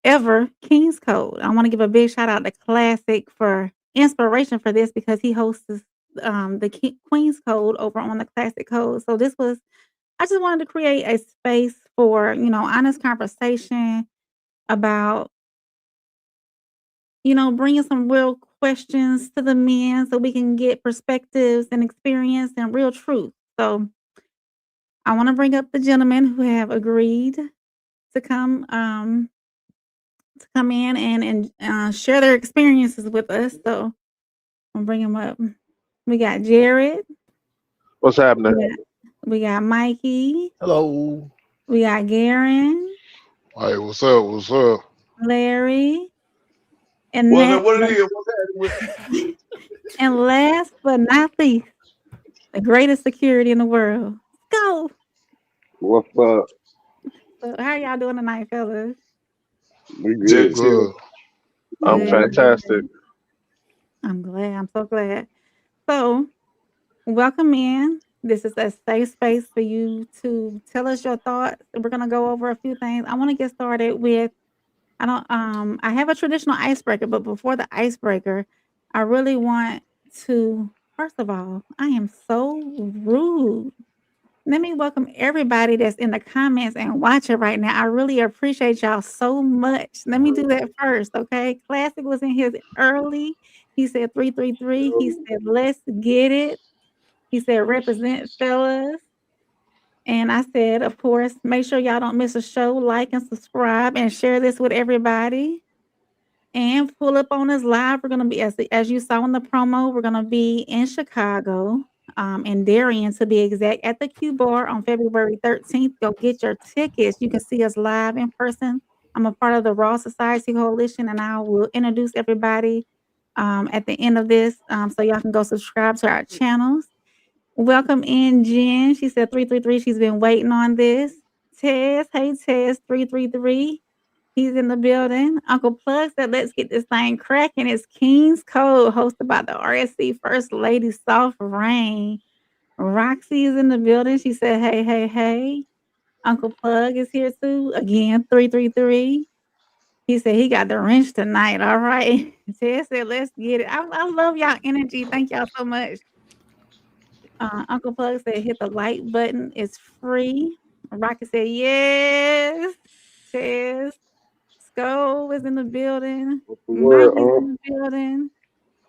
ever King's Code. I want to give a big shout out to Classic for inspiration for this because he hosts the Queen's Code over on the Classic Code. So I just wanted to create a space for, honest conversation about, bringing some real questions to the men so we can get perspectives and experience and real truth. So I want to bring up the gentlemen who have agreed to come in and share their experiences with us. So I'll bring them up. We got Jared. What's happening? We got Mikey. Hello. We got Garen. Hey, what's up? What's up? Larry. And What that, it is? What's happening? and last but not least, the greatest security in the world. Go. What's up? So how y'all doing tonight, fellas? We Just good. Good. I'm Good. fantastic. I'm glad. I'm so glad. So welcome in. This is a safe space for you to tell us your thoughts. We're gonna go over a few things. I want to get started with I have a traditional icebreaker, but before the icebreaker, I really want to first of all, I am so rude. Let me welcome everybody that's in the comments and watching right now. I really appreciate y'all so much. Let me do that first, okay? Classic was in his early. He said 333. He said, let's get it. He said, represent fellas. And I said, of course, make sure y'all don't miss a show. Like and subscribe and share this with everybody. And pull up on us live. We're going to be, as you saw in the promo, we're going to be in Chicago, in Darien to be exact, at the Q Bar on February 13th. Go get your tickets. You can see us live in person. I'm a part of the Raw Society Coalition, and I will introduce everybody at the end of this so y'all can go subscribe to our channels. Welcome in, Jen. She said 333. She's been waiting on this. Tez, hey Tez, 333. He's in the building. Uncle Plug said, let's get this thing cracking. It's King's Code, hosted by the RSC First Lady Soft Rain. Roxy is in the building. She said, hey, hey, hey. Uncle Plug is here too. Again, 333. He said he got the wrench tonight. All right. Ted said, let's get it. I love y'all energy. Thank y'all so much. Uncle Plug said, hit the like button. It's free. Rocky said, yes. Says, Sko is in the building. What's the word, Mikey's in the building.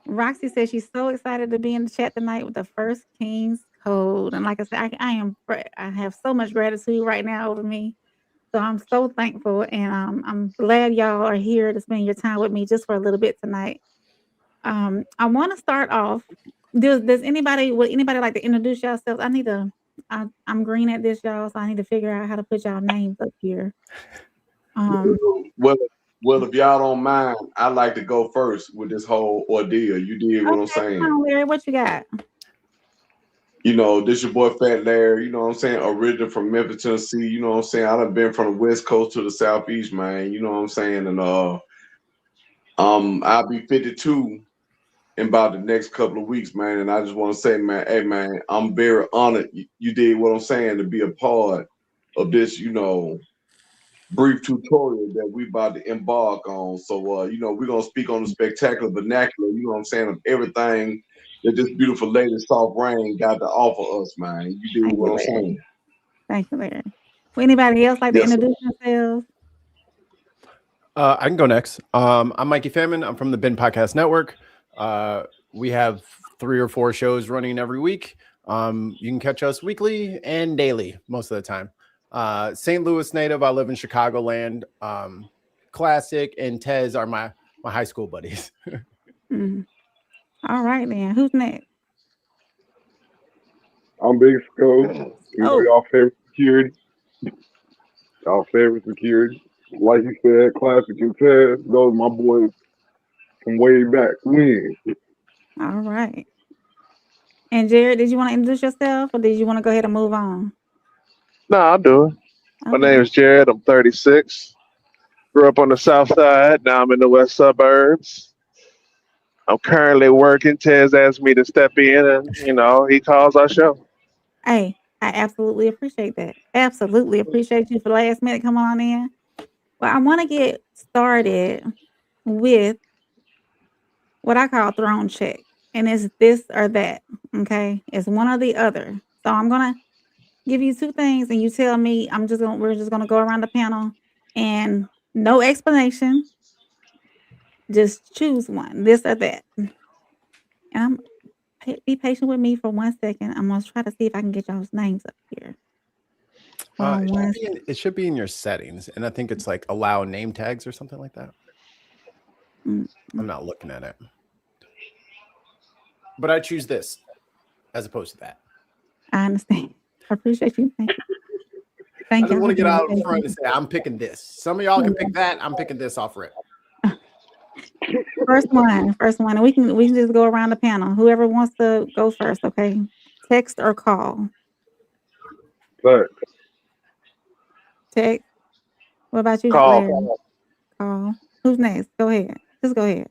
Roxy says she's so excited to be in the chat tonight with the first King's Code. And like I said, I have so much gratitude right now over me. So I'm so thankful, and I'm glad y'all are here to spend your time with me just for a little bit tonight. I want to start off. Would anybody like to introduce yourselves? I'm green at this, y'all, so I need to figure out how to put y'all names up here. Well, if y'all don't mind, I'd like to go first with this whole ordeal. You did what I'm Okay, saying. come on, Larry, what you got? This your boy Fat Larry, you know what I'm saying? Original from Memphis, Tennessee, you know what I'm saying? I done been from the West Coast to the Southeast, man, you know what I'm saying? And I'll be 52 in about the next couple of weeks, man. And I just want to say, man, hey man, I'm very honored you did what I'm saying to be a part of this, brief tutorial that we about to embark on. So we're gonna speak on the spectacular vernacular, you know what I'm saying, of everything that this beautiful lady Soft Rain got to offer us, man. You do Thank you, what I'm Larry. saying. Thank you, Larry. Would anybody else like to Yes, sir. introduce themselves? I can go next. I'm Mikey Famine. I'm from the Bin Podcast Network. We have 3 or 4 shows running every week. You can catch us weekly and daily most of the time. St. Louis native. I live in Chicagoland. Classic and Tez are my high school buddies. All right, then. Who's next? I'm Big Sko. Y'all favorite security. Y'all favorite security. Like you said, Classic and Tez. Those are my boys from way back when. All right. And Jared, did you want to introduce yourself, or did you want to go ahead and move on? No, I'll do it. My Okay. name is Jared. I'm 36. Grew up on the south side. Now I'm in the west suburbs. I'm currently working. Tez asked me to step in, and he calls our show. Hey, I absolutely appreciate that. Absolutely appreciate you for last minute coming on in. Well, I want to get started with what I call throne check, and it's this or that. Okay, it's one or the other. So I'm gonna give you two things, and you tell me. We're just gonna go around the panel, and no explanation. Just choose one, this or that. And be patient with me for 1 second. I'm gonna try to see if I can get y'all's names up here. It should be in your settings, and I think it's like allow name tags or something like that. I'm not looking at it, but I choose this as opposed to that. I understand. I appreciate you. Thank you. I just want to get out in front and say I'm picking this. Some of y'all can pick that. I'm picking this off rip. First one, and we can just go around the panel. Whoever wants to go first, okay? Text or call. Text. What about you, Call. Larry? Call. Who's next? Go ahead. Just go ahead.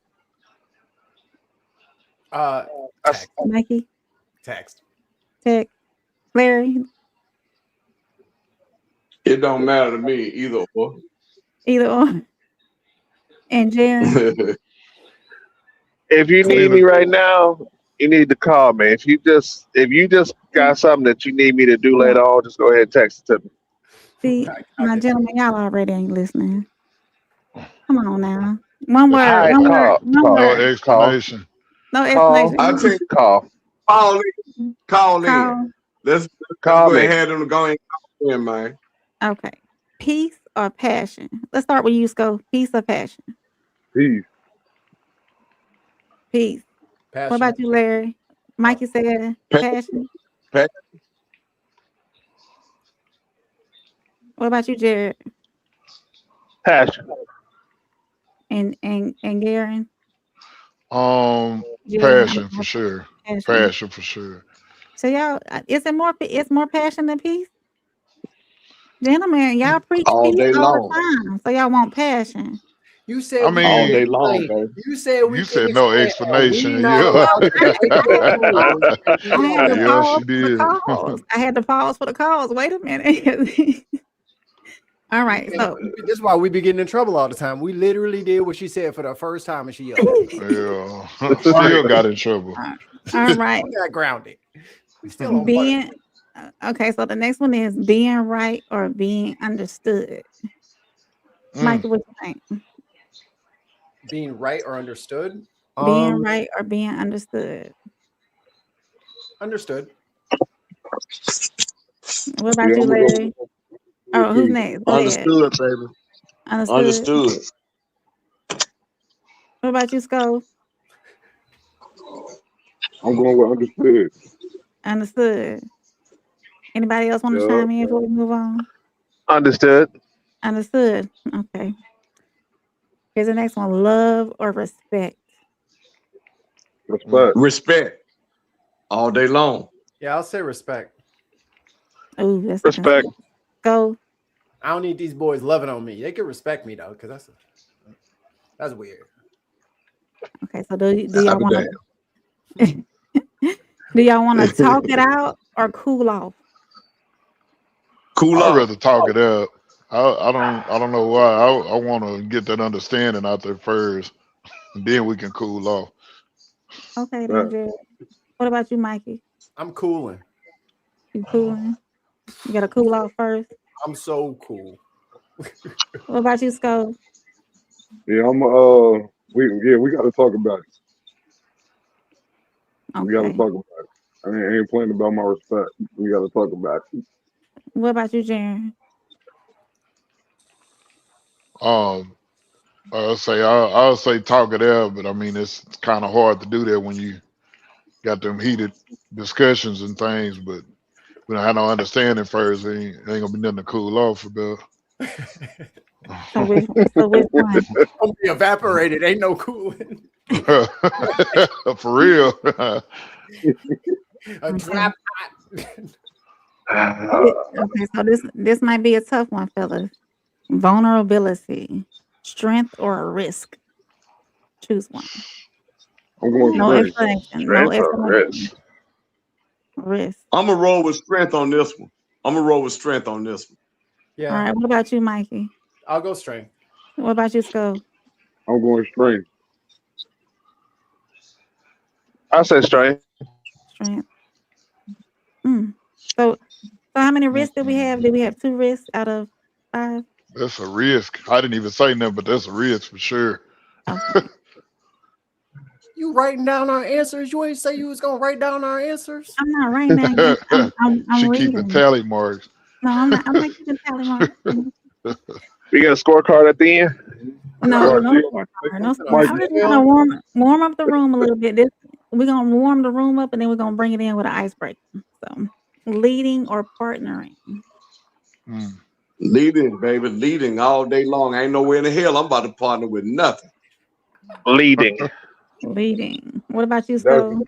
Text. Mikey. Text. Larry. It don't matter to me either or. Either or. And Jaron. If you need me right now, you need to call me. If you just got something that you need me to do later on, just go ahead and text it to me. See, my gentlemen, y'all already ain't listening. Come on now. One word. Right, One call, word. One call, No word. explanation. No Call. explanation. I tell you, Call. call in. Let's Call go me. ahead and go in, man. Okay. Peace or passion? Let's start with you, Sco. Peace or passion? Peace. Peace. Passion. What about you, Larry? Mikey said passion. Passion. What about you, Jared? Passion. And Garen? Passion for sure. Passion for sure. So y'all, it's more passion than peace? Gentlemen, y'all preach All peace day all long. the time. So y'all want passion. You said I mean, all day long, baby. You said we you can said no explain. explanation. We not Yeah. allowed to I had to Yeah, pause she for the did. calls. I had to pause for the calls. Wait a minute. All right. So this is why we be getting in trouble all the time. We literally did what she said for the first time, and she yelled. Yeah. Still got in trouble. all right. Got grounded. We still on Being okay. So the next one is being right or being understood. Michael, what you think? Being right or understood? Being right or being understood? Understood. What about you, Larry? Oh, who's next? Go Understood, ahead. baby. Understood. What about you, Sco? I'm going with understood. Understood. Anybody else want to chime in before we move on? Understood. Understood. Okay. Here's the next one. Love or respect? Respect. All day long. Yeah, I'll say respect. Oh, that's respect. Go. I don't need these boys loving on me. They can respect me though, because that's weird. Okay, so do y'all want to do y'all want to talk it out or cool off? Cool I'd off. rather talk it out. I don't know why. I want to get that understanding out there first, and then we can cool off. Okay, then, Jared. What about you, Mikey? I'm cooling. You cooling? You gotta cool off first. I'm so cool. What about you, Sco? Yeah, we gotta talk about it. Okay. We gotta talk about it. I ain't playing about my respect. We gotta talk about it. What about you, Jaron? I'll say talk it out, but I mean it's kind of hard to do that when you got them heated discussions and things. But we don't have no understanding first. Ain't gonna be nothing to cool off about. So which one? I'll be evaporated. Ain't no cooling. For real. A drop. Okay, so this might be a tough one, fellas. Vulnerability, strength, or a risk. Choose one. I'm going No straight. explanation. No explanation. Risk. I'm gonna roll with strength on this one. Yeah. All right. What about you, Mikey? I'll go strength. What about you, Skull? I'm going strength. I say strength. Strength. Mm. So, so how many risks did we Mm-mm. have? Did we have 2 risks out of 5? That's a risk. I didn't even say nothing, but that's a risk for sure. Okay. You writing down our answers? You ain't say you was gonna write down our answers. I'm not writing down. I'm She keeping reading. tally marks. No, I'm not. I'm not keeping tally marks. We get a scorecard at the end. No, Right, no G. scorecard. No scorecard. Mike, I'm just gonna warm up the room a little bit. We're gonna warm the room up, and then we're gonna bring it in with an icebreaker. So, leading or partnering. Mm. Leading, baby, leading all day long. Ain't nowhere in the hell I'm about to partner with nothing. Leading. Leading. What about you, that's Skull?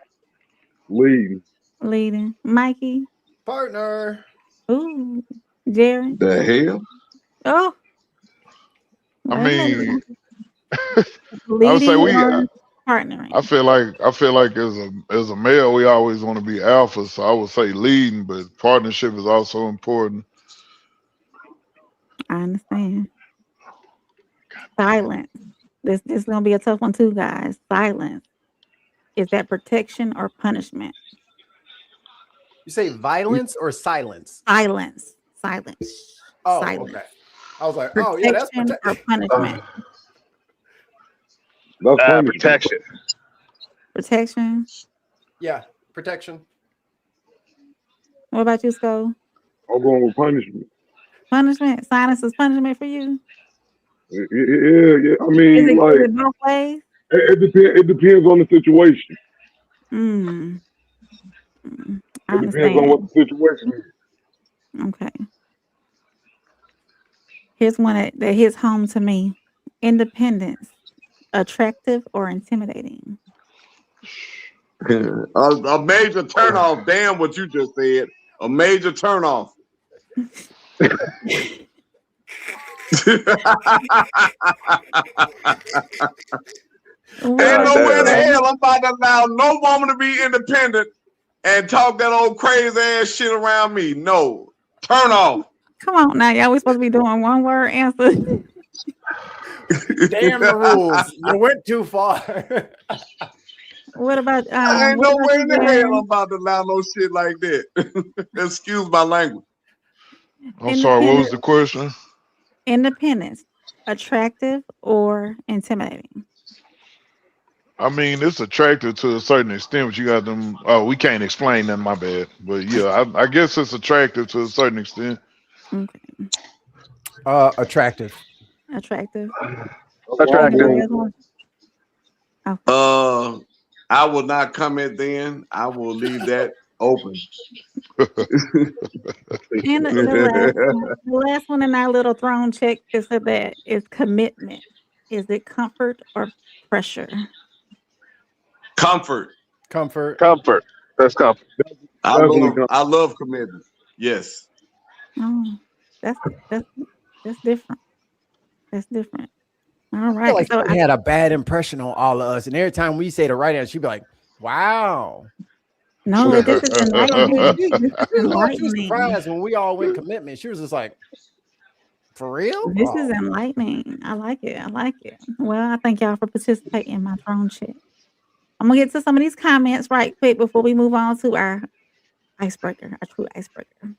leading. Leading. Mikey. Partner. Ooh. Jerry. The hell? Oh. I Wait a minute. mean, I would say Leading or partnering. I feel like as a male, we always want to be alpha. So I would say leading, but partnership is also important. I understand. Silence. This is gonna be a tough one too, guys. Silence. Is that protection or punishment? You say violence or silence? Silence. Silence. Oh, Silence. okay. I was like, oh yeah, that's Protection or punishment? That's punishment. Protection. Protection. yeah, protection. What about you, Skull? I'm going with punishment. Punishment. Silence is punishment for you. Yeah. I Is mean, like it both ways? it depends on the situation. Mm. Mm. I It depends on what understand. the situation is. Okay. Here's one that hits home to me. Independence. Attractive or intimidating? A major turnoff. Damn what you just said. A major turnoff. Ain't nowhere in the hell I'm about to allow no woman to be independent and talk that old crazy ass shit around me. No. Turn off. Come on now, y'all. We supposed to be doing one word answer. Damn the rules. You went too far. What about Ain't what about nowhere you, in the Jerry? hell I'm about to allow no shit like that. Excuse my language. I'm sorry. What was the question? Independence, attractive or intimidating? I mean, it's attractive to a certain extent, but you got them. Oh, we can't explain that. My bad. But yeah, I guess it's attractive to a certain extent. Okay. Attractive. Attractive. Attractive. Anybody else want- Okay. I will not comment then. I will leave that open. And the last one in our little throne check is that is commitment. Is it comfort or pressure? Comfort. Comfort. Comfort. That's comfort. I love commitment. Yes. Oh, that's different. That's different. All I feel right. like So she had a bad impression on all of us, and every time we say the right answer, she'd be like, "Wow." no, this is enlightening. She This is was like, she was enlightening. surprised when we all went commitment. She was just like, "For real?" This is enlightening. I like it. I like it. Well, I thank y'all for participating in my throne check. I'm gonna get to some of these comments right quick before we move on to our icebreaker, our true icebreaker.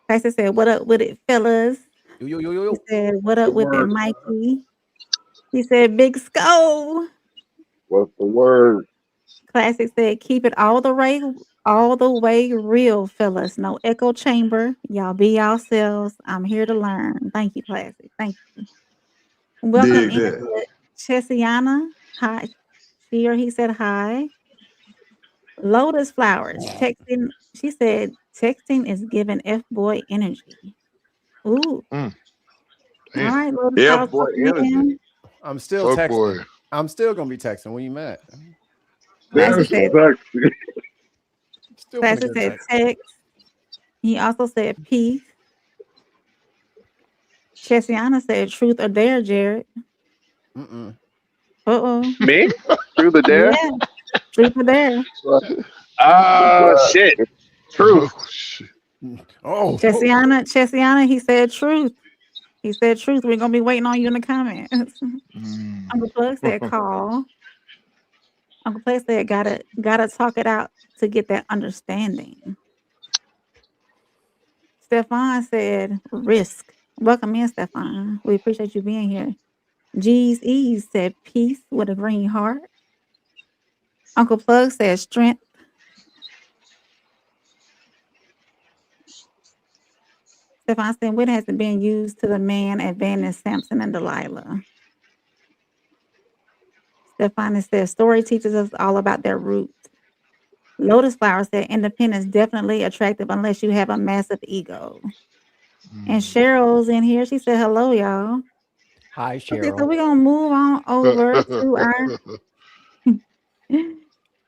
Tyson said, "What up with it, fellas?" Yo. He said, "What up with it, Mikey?" He said, "Big Skull." What's the word? Classic said, "Keep it all the way real, fellas. No echo chamber. Y'all be yourselves. I'm here to learn." Thank you, Classic. Thank you. Welcome Dig that. in, Chessiana. Hi. She or he said hi. Lotus Flowers texting. She said, "Texting is giving F boy energy." Ooh. Damn. All right, Lotus Yeah, Flowers. boy, Welcome energy. in. I'm still Fuck texting. boy. I'm still gonna be texting. When you mad? Classic said, Still Classic finna said text. text. He also said peace. Chessiana said truth or dare, Jared. Mm-mm. Uh-oh. Me? Through the dare? Yeah. Truth or dare. He said, "Truth, we're gonna be waiting on you in the comments." Mm. Uncle Plug said, "Call." Uncle Plug said, "Gotta talk it out to get that understanding." Stefan said, "Risk." Welcome in, Stefan. We appreciate you being here. G's Ease said, "Peace" with a green heart. Uncle Plug said, "Strength." Stefan said, "What has it been used to the man advantage Samson and Delilah?" Stefan said, "Story teaches us all about their roots." Lotus Flower said, "Independence definitely attractive unless you have a massive ego." And Mm. Cheryl's in here. She said, "Hello, y'all." Hi, Okay, so Cheryl. we're gonna move on over to our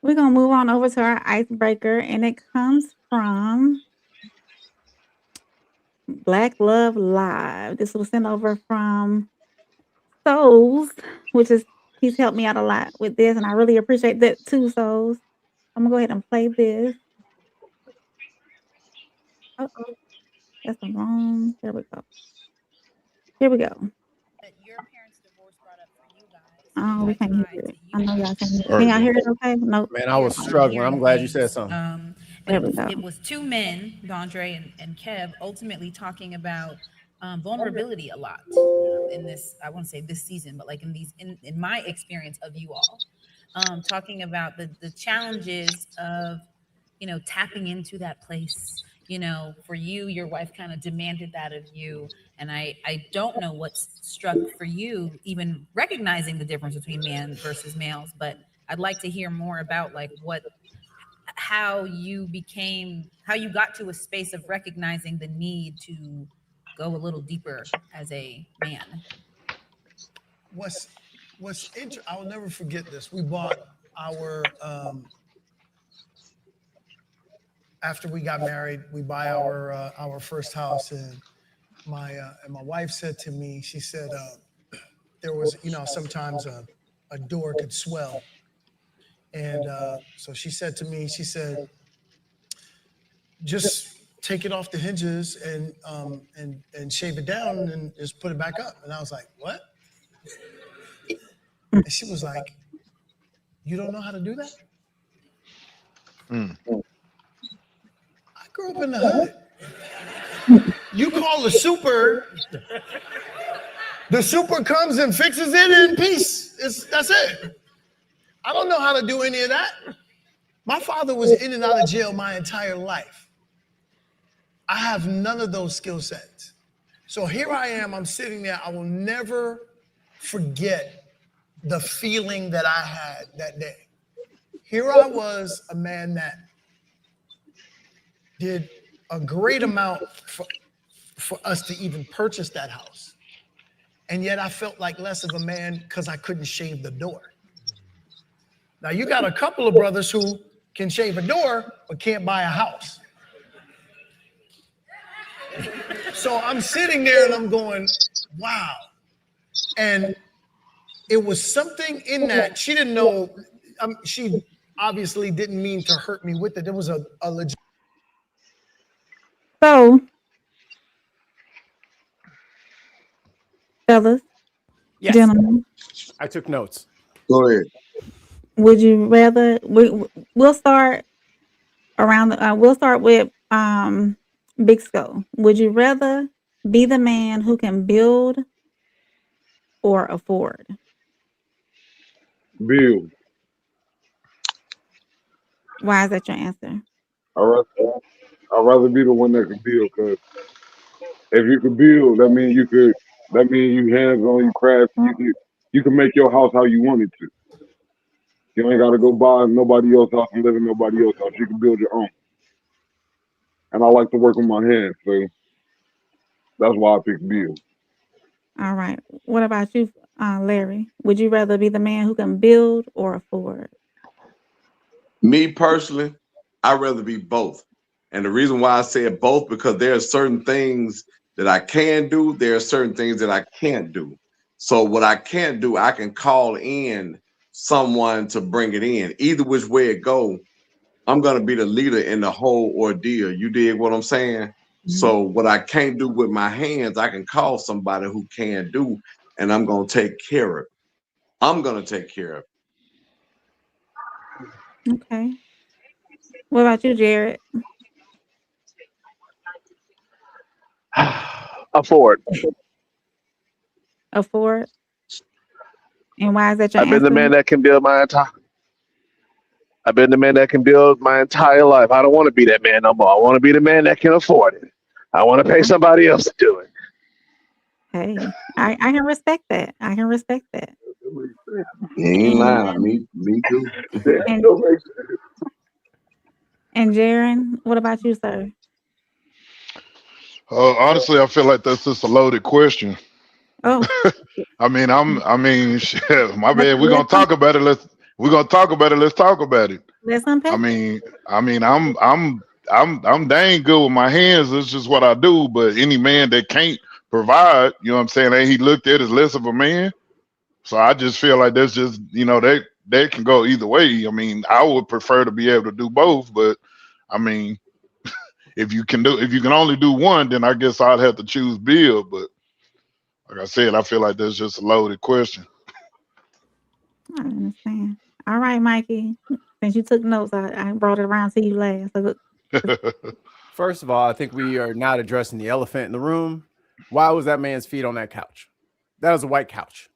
we're gonna move on over to our icebreaker, and it comes from Black Love Live. This was sent over from Souls, which is he's helped me out a lot with this, and I really appreciate that too, Souls. I'm gonna go ahead and play this. Oh, that's the wrong. There we go. Here we go. Oh, we can't hear it. I know y'all can't hear it. There Can you y'all go. hear it okay? Nope. Man, I was struggling. I'm glad you said something. There we go. It was two men, Dondre and Kev, ultimately talking about vulnerability a lot in this. I won't say this season, but like in my experience of you all, talking about the challenges of tapping into that place. For you, your wife kind of demanded that of you, and I don't know what's struck for you, even recognizing the difference between man versus males, but I'd like to hear more about like how you got to a space of recognizing the need to go a little deeper as a man. I'll never forget this. We bought our after we got married, we buy our first house, and my wife said to me, she said there was sometimes a door could swell, and so she said to me, she said, just take it off the hinges and shave it down and just put it back up. And I was like, what? And she was like, you don't know how to do that? Mm. I grew up in the hood. You call the super comes and fixes it in peace. That's it. I don't know how to do any of that. My father was in and out of jail my entire life. I have none of those skill sets. So here I am, I'm sitting there. I will never forget the feeling that I had that day. Here I was, a man that did a great amount for us to even purchase that house. And yet I felt like less of a man because I couldn't shave the door. Now you got a couple of brothers who can shave a door, but can't buy a house. So I'm sitting there and I'm going, wow. And it was something in that. She didn't know, she obviously didn't mean to hurt me with it. It was a legit. So, fellas, Yes, gentlemen, I took notes. Go ahead. would you rather we'll start around we'll start with Big Skull. Would you rather be the man who can build or afford? Bill. Why is that your answer? I'd rather be the one that can build, because if you could build, that means you hands on, you craft, you can make your house how you want it to. You ain't gotta go buy nobody else's house and live in nobody else's house. You can build your own. And I like to work with my hands, so that's why I picked Bill. All right. What about you, Larry? Would you rather be the man who can build or afford? Me personally, I'd rather be both. And the reason why I said both, because there are certain things that I can do, there are certain things that I can't do. So what I can't do, I can call in someone to bring it in. Either which way it go, I'm gonna be the leader in the whole ordeal. You dig what I'm saying? So what I can't do with my hands, I can call somebody who can do, and I'm gonna take care of it. I'm gonna take care of it. Okay. What about you, Jared? Afford. Afford? And why is that your I've been the answer? man that can build my entire. I've been the man that can build my entire life. I don't want to be that man no more. I want to be the man that can afford it. I want to pay somebody else to do it. Hey, I can respect that. I can respect that. You ain't lying. And Me too. and and Jaren, what about you, sir? Honestly, I feel like that's just a loaded question. Oh, I mean, shit, my let's bad. We're gonna let's un- talk about it. We're gonna talk about it. Let's talk about it. let's I unpack it. mean, I'm dang good with my hands. It's just what I do. But any man that can't provide, you know what I'm saying, ain't he looked at as less of a man? So I just feel like that's just, they can go either way. I mean, I would prefer to be able to do both, but I mean, if you can only do one, then I guess I'd have to choose Bill. But like I said, I feel like that's just a loaded question. I understand. All right, Mikey. Since you took notes, I brought it around to you last. So look, First of all, I think we are not addressing the elephant in the room. Why was that man's feet on that couch? That was a white couch.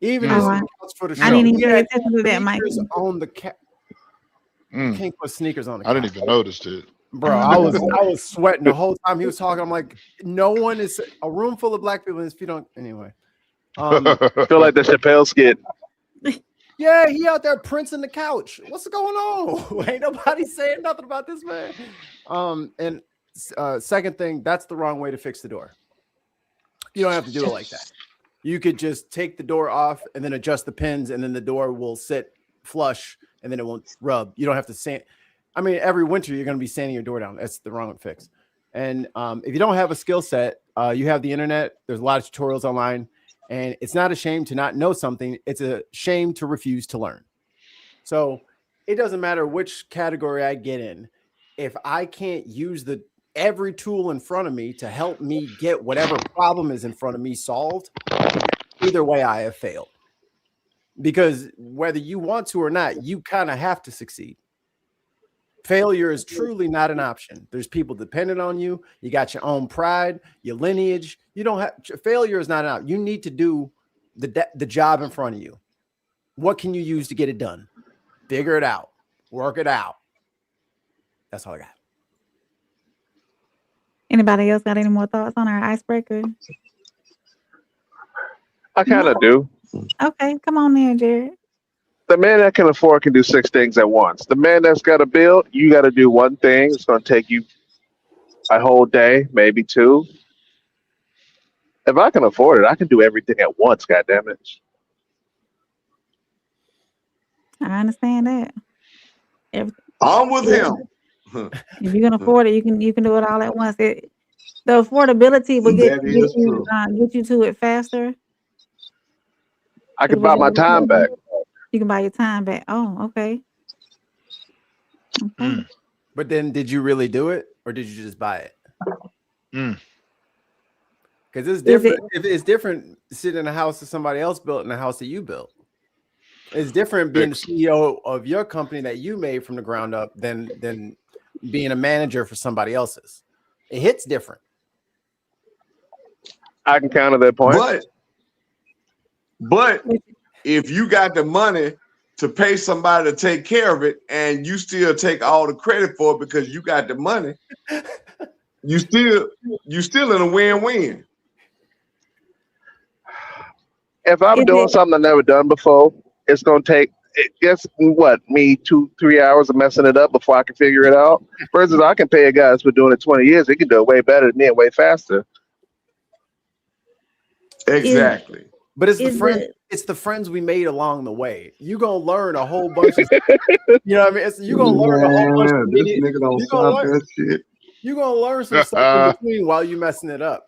Even oh, it's Mm, the I, couch for the I show. didn't even He pay had attention to that, sneakers Mikey. on the couch. You mm. can't put sneakers on the I didn't couch. even notice it. Bro, I Oh, was sweating the whole time he was talking. I'm like, no one is a room full of black people and his feet on anyway. I feel like the Chappelle skit. Yeah, he out there printing the couch. What's going on? Ain't nobody saying nothing about this man. And second thing, that's the wrong way to fix the door. You don't have to do it like that. You could just take the door off and then adjust the pins, and then the door will sit flush, and then it won't rub. You don't have to sand. I mean, every winter you're going to be sanding your door down. That's the wrong fix. And if you don't have a skill set, you have the internet. There's a lot of tutorials online, and it's not a shame to not know something. It's a shame to refuse to learn. So it doesn't matter which category I get in. If I can't use every tool in front of me to help me get whatever problem is in front of me solved, either way I have failed. Because whether you want to or not, you kind of have to succeed. Failure is truly not an option. There's people dependent on you. You got your own pride, your lineage. You don't have failure is not an option. You need to do the job in front of you. What can you use to get it done? Figure it out. Work it out. That's all I got. anybody else got any more thoughts on our icebreaker? I kind of do. Okay, come on in, Jared. The man that can afford can do 6 things at once. The man that's got to build, you got to do one thing. It's going to take you a whole day, maybe two. If I can afford it, I can do everything at once. God damn it! I understand that. If, I'm with if him. if you can afford it, you can do it all at once. The affordability will That is true. get you to it faster. I Is can what buy my time back. you can buy your time back. Oh, okay. Okay. Mm, But then did you really do it, or did you just buy it? mm. Because it's Is it different. If it's different sitting in a house that somebody else built in a house that you built. It's different being the Fix. CEO of your company that you made from the ground up than being a manager for somebody else's. It hits different. I can counter that point. But if you got the money to pay somebody to take care of it, and you still take all the credit for it because you got the money, you still in a win-win. If I'm is doing it something I've never done before, it's going to take, guess what, me 2-3 hours of messing it up before I can figure it out. Versus I can pay a guy that's been doing it 20 years. He can do it way better than me and way faster. Exactly. But it's is the it's the friends we made along the way. You're gonna learn a whole bunch of you know what I mean? You're gonna learn a whole bunch of Man, this nigga don't stop that shit. you're gonna learn some stuff in between while you're messing it up,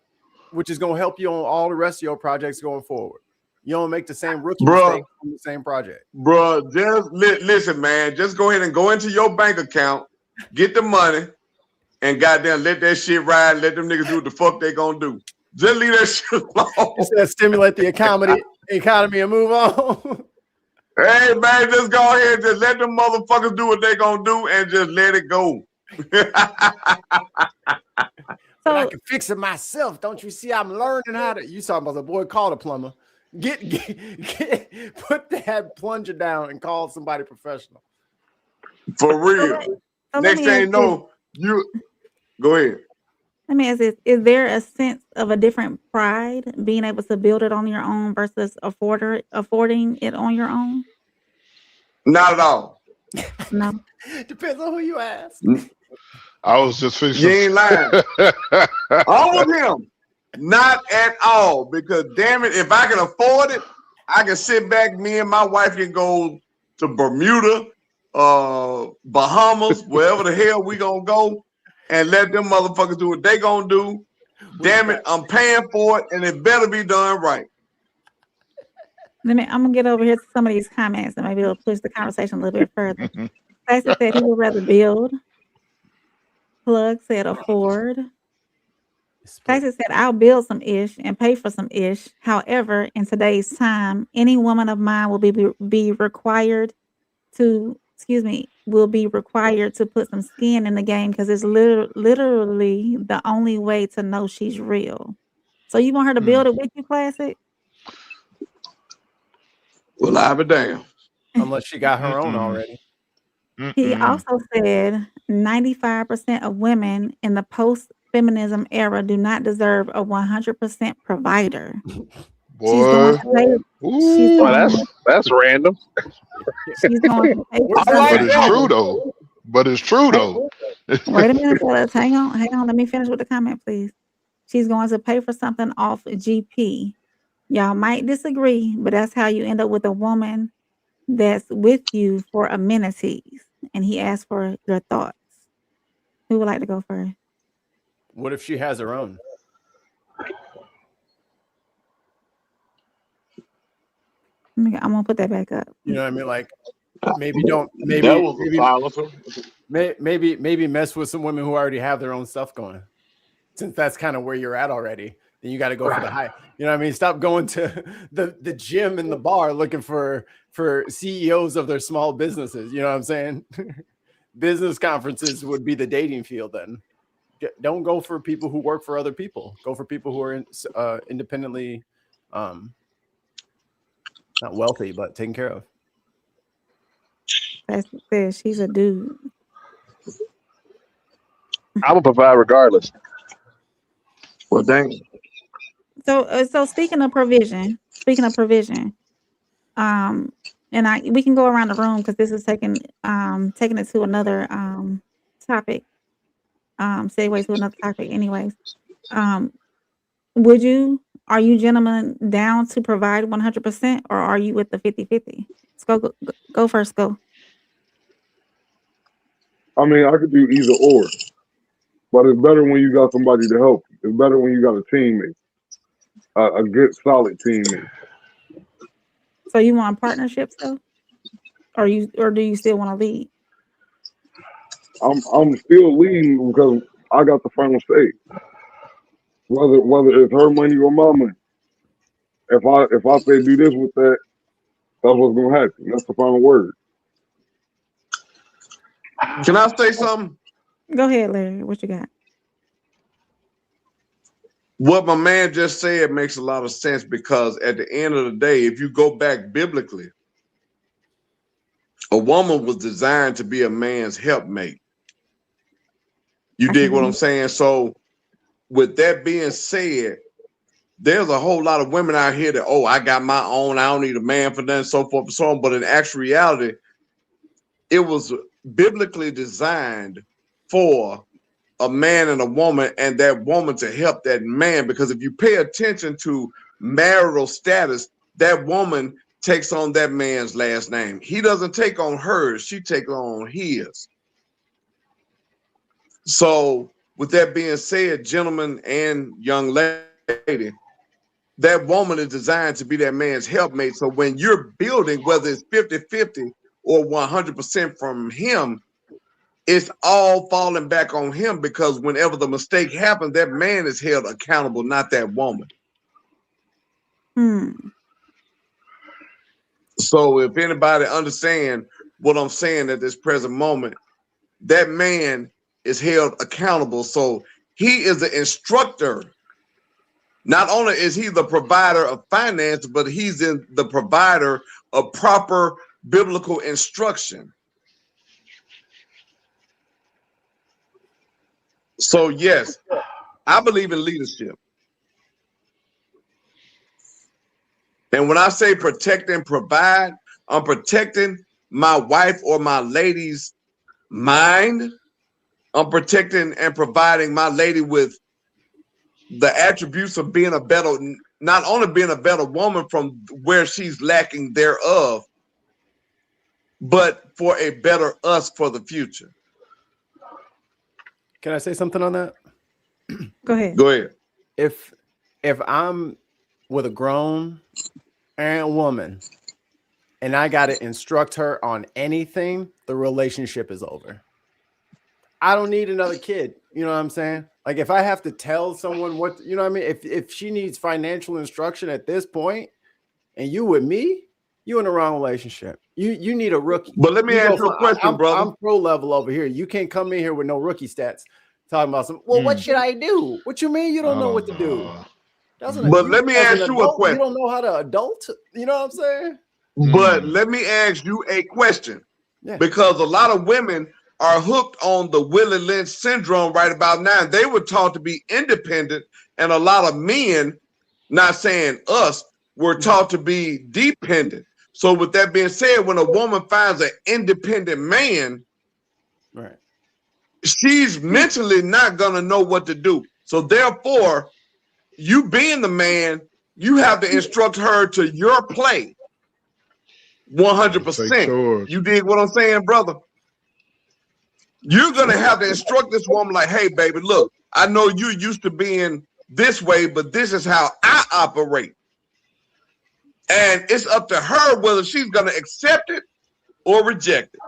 which is gonna help you on all the rest of your projects going forward. You don't make the same rookie mistake on the same project. Bro, just listen, man. Just go ahead and go into your bank account, get the money, and goddamn let that shit ride. Let them niggas do what the fuck they gonna do. Just leave that shit alone. You said stimulate the economy and move on. Hey man, just go ahead and just let them motherfuckers do what they gonna do and just let it go. But I can fix it myself. Don't you see? I'm learning how to. You talking about the boy called a plumber. Put that plunger down and call somebody professional. For real. Next thing you know, you go ahead. Let me ask this: is there a sense of a different pride being able to build it on your own versus affording it on your own? Not at all. No. Depends on who you ask. I was just fixing. You ain't lying. I'm with him. Not at all. Because damn it, if I can afford it, I can sit back. Me and my wife can go to Bermuda, Bahamas, wherever the hell we gonna go, and let them motherfuckers do what they gonna do. Damn it, I'm paying for it, and it better be done right. I'm gonna get over here to some of these comments, and maybe it'll push the conversation a little bit further. Stacey said he would rather build. Plug said afford. Stacey said I'll build some ish and pay for some ish. However, in today's time, any woman of mine will be required to put some skin in the game because it's literally the only way to know she's real. So you want her to build it with you, Classic? Well, I'll be damn. Unless she got her own already. He also said 95% of women in the post-feminism era do not deserve a 100% provider. Boy. That's random. She's going to pay for But it's true though. But it's true though. Wait a minute, fellas. Hang on. Let me finish with the comment, please. She's going to pay for something off GP. Y'all might disagree, but that's how you end up with a woman that's with you for amenities. And he asked for your thoughts. Who would like to go first? What if she has her own? I'm gonna put that back up. You know what I mean? Like maybe mess with some women who already have their own stuff going. Since that's kind of where you're at already, then you got to go for the high. You know what I mean? Stop going to the gym and the bar looking for CEOs of their small businesses. You know what I'm saying? Business conferences would be the dating field then. Don't go for people who work for other people. Go for people who are independently, not wealthy, but taken care of. That's says she's a dude. I'm gonna provide regardless. Well, dang. So speaking of provision, and we can go around the room because this is taking it to another topic. Segues to another topic, anyways. Are you gentlemen down to provide 100%, or are you with the 50-50? Let's go first. Go. I mean, I could do either or, but it's better when you got somebody to help you. It's better when you got a teammate, a good, solid teammate. So you want partnerships though, or do you still want to lead? I'm still leading because I got the final say. Whether it's her money or my money. If I say do this with that, that's what's gonna happen. That's the final word. Can I say something? Go ahead, Larry. What you got? What my man just said makes a lot of sense because at the end of the day, if you go back biblically, a woman was designed to be a man's helpmate. You dig what I'm saying? So with that being said, there's a whole lot of women out here that, I got my own, I don't need a man for that, so forth and so on. But in actual reality, it was biblically designed for a man and a woman, and that woman to help that man. Because if you pay attention to marital status, that woman takes on that man's last name. He doesn't take on hers, she takes on his. So with that being said, gentlemen and young lady, that woman is designed to be that man's helpmate. So when you're building, whether it's 50-50 or 100% from him, it's all falling back on him, because whenever the mistake happens, that man is held accountable, not that woman. So if anybody understand what I'm saying at this present moment, that man is held accountable. So he is the instructor. Not only is he the provider of finance, but he's in the provider of proper biblical instruction. So yes, I believe in leadership. And when I say protect and provide, I'm protecting my wife or my lady's mind. I'm protecting and providing my lady with the attributes of being a better, not only being a better woman from where she's lacking thereof, but for a better us for the future. Can I say something on that? Go ahead. Go ahead. If I'm with a grown woman and I got to instruct her on anything, the relationship is over. I don't need another kid. You know what I'm saying? Like if I have to tell someone what, you know what I mean? If she needs financial instruction at this point and you with me, you in the wrong relationship. You need a rookie. But let me ask you a question, brother. I'm pro level over here. You can't come in here with no rookie stats talking about some, well, what should I do? What you mean you don't know what to do? But let me ask you a question. You don't know how to adult? You know what I'm saying? But let me ask you a question. Yeah. Because a lot of women are hooked on the Willie Lynch syndrome right about now. They were taught to be independent, and a lot of men, not saying us, were taught to be dependent. So with that being said, when a woman finds an independent man, right, she's mentally not going to know what to do. So therefore, you being the man, you have to instruct her to your play 100%. You dig what I'm saying, brother? You're going to have to instruct this woman like, hey, baby, look, I know you're used to being this way, but this is how I operate. And it's up to her whether she's going to accept it or reject it.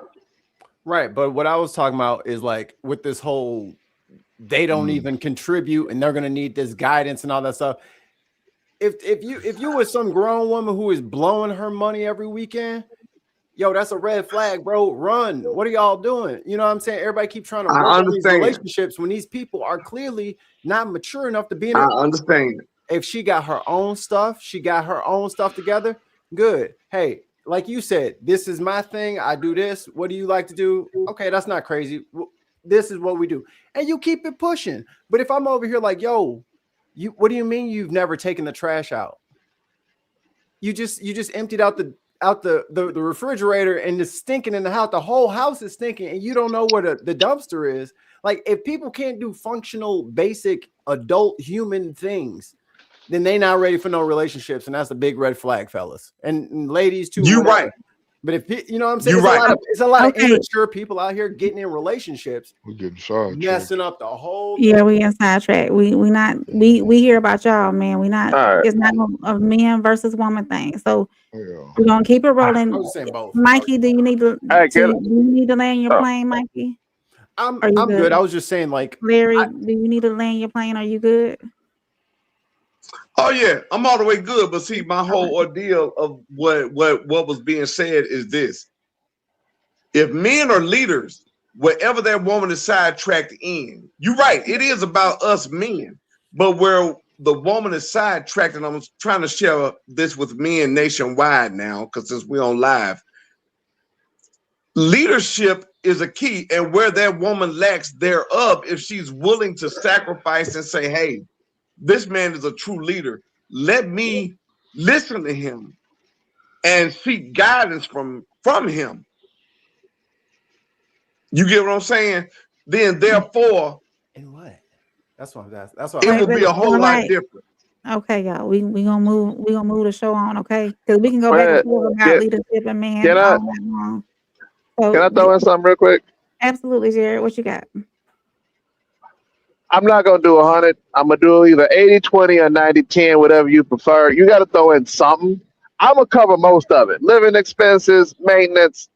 Right. But what I was talking about is like with this whole, they don't even contribute and they're going to need this guidance and all that stuff. If you were some grown woman who is blowing her money every weekend, yo, that's a red flag, bro. Run. What are y'all doing? You know what I'm saying? Everybody keep trying to work on these relationships when these people are clearly not mature enough to be in it. I understand. If she got her own stuff, together, good. Hey, like you said, this is my thing. I do this. What do you like to do? Okay, that's not crazy. This is what we do. And you keep it pushing. But if I'm over here like, yo, what do you mean you've never taken the trash out? You just emptied out the refrigerator and it's stinking in the house. The whole house is stinking and you don't know where the dumpster is. Like if people can't do functional, basic adult human things, then they not ready for no relationships. And that's a big red flag, fellas. And ladies too. You're right. But if you know what I'm saying, it's a lot of immature people out here getting in relationships. We're getting sidetracked. Messing up the whole thing. Yeah, we in sidetrack. We hear about y'all, man. We not it's not a man versus woman thing. So we're gonna keep it rolling. I was saying both. Mikey, do you need to land your plane, Mikey? I'm good. I was just saying, like, Larry, do you need to land your plane? Are you good? Oh yeah, I'm all the way good. But see, my whole ordeal of what was being said is this: if men are leaders, wherever that woman is sidetracked in, you're right. It is about us men, but where the woman is sidetracked, and I'm trying to share this with men nationwide now, because since we're on live, leadership is a key, and where that woman lacks thereof, if she's willing to sacrifice and say, hey, this man is a true leader, let me listen to him and seek guidance from him. You get what I'm saying? Then therefore, in what? That's what I'm asking. That's what it will be a whole lot different. Okay, y'all. We gonna move the show on, okay? Because we can go back and forth about leadership and man. Can I throw in something real quick? Absolutely, Jared. What you got? I'm not going to do 100. I'm going to do either 80-20 or 90-10, whatever you prefer. You got to throw in something. I'm going to cover most of it. Living expenses, maintenance,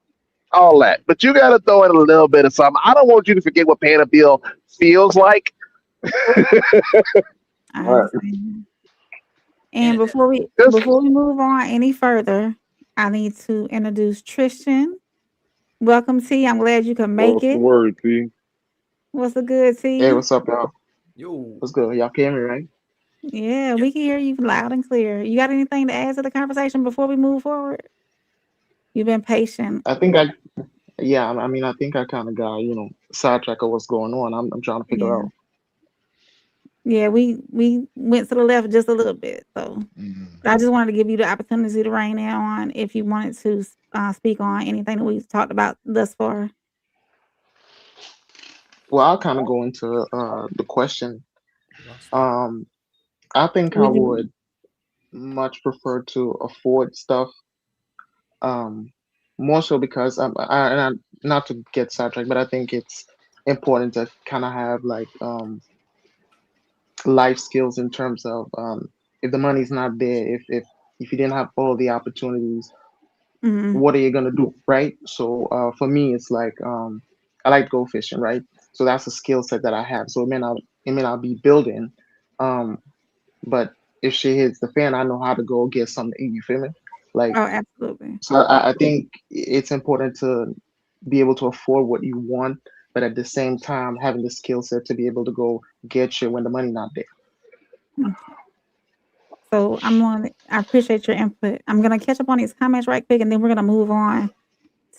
all that. But you got to throw in a little bit of something. I don't want you to forget what paying a bill feels like. I All right. understand. And And Just before we move on any further, I need to introduce Tristan. Welcome, T. I'm glad you can make What's the it. word, T? What's the good, Hey, T? what's up, y'all? Yo. What's good? Y'all can hear me, right? Yeah, we can hear you loud and clear. You got anything to add to the conversation before we move forward? You've been patient. I think I, yeah, I mean, I think I kind of got, sidetrack of what's going on. I'm trying to figure Yeah. out. Yeah, we went to the left just a little bit. So Mhm. I just wanted to give you the opportunity to rein in on if you wanted to speak on anything that we've talked about thus far. Well, I'll kind of go into the question. Um, I think I Would you? would much prefer to afford stuff. Um, More so because not to get sidetracked, but I think it's important to kind of have like life skills in terms of if the money's not there, if you didn't have all the opportunities, Mhm. what are you gonna do, right? So for me, it's like I like go fishing, right? So that's a skill set that I have. So it may not be building, um, but if shit hits the fan, I know how to go get something to eat. You feel me? Like, Oh, absolutely. so I think it's important to be able to afford what you want, but at the same time having the skill set to be able to go get shit when the money not there. Okay. So I appreciate your input. I'm gonna catch up on these comments right quick, and then we're gonna move on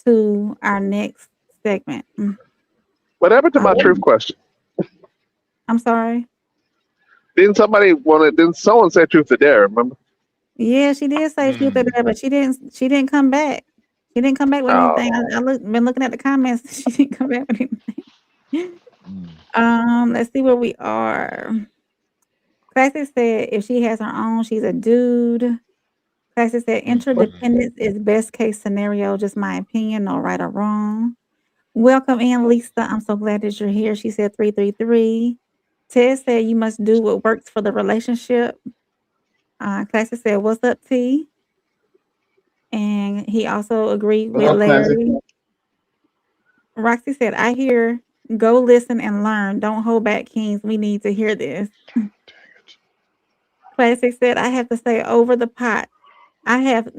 to our next segment. whatever to my truth Um, question. I'm sorry. Didn't someone say truth or dare? Remember? Yeah, she did say truth or Mm. dare, but she didn't come back. She didn't come back with anything. Oh, Been looking at the comments. She didn't come back with anything. Mm. Let's see where we are. Classic said if she has her own, she's a dude. Classic said Mm. interdependence is best case scenario, just my opinion, no right or wrong. Welcome in, Lisa. I'm so glad that you're here. She said 333. Ted said you must do what works for the relationship. Classic said, what's up, T? And he also agreed What's with up, Classic? Larry. Roxy said, I hear, go listen and learn. Don't hold back, Kings. We need to hear this. Classic said, I have to say over the pot. I have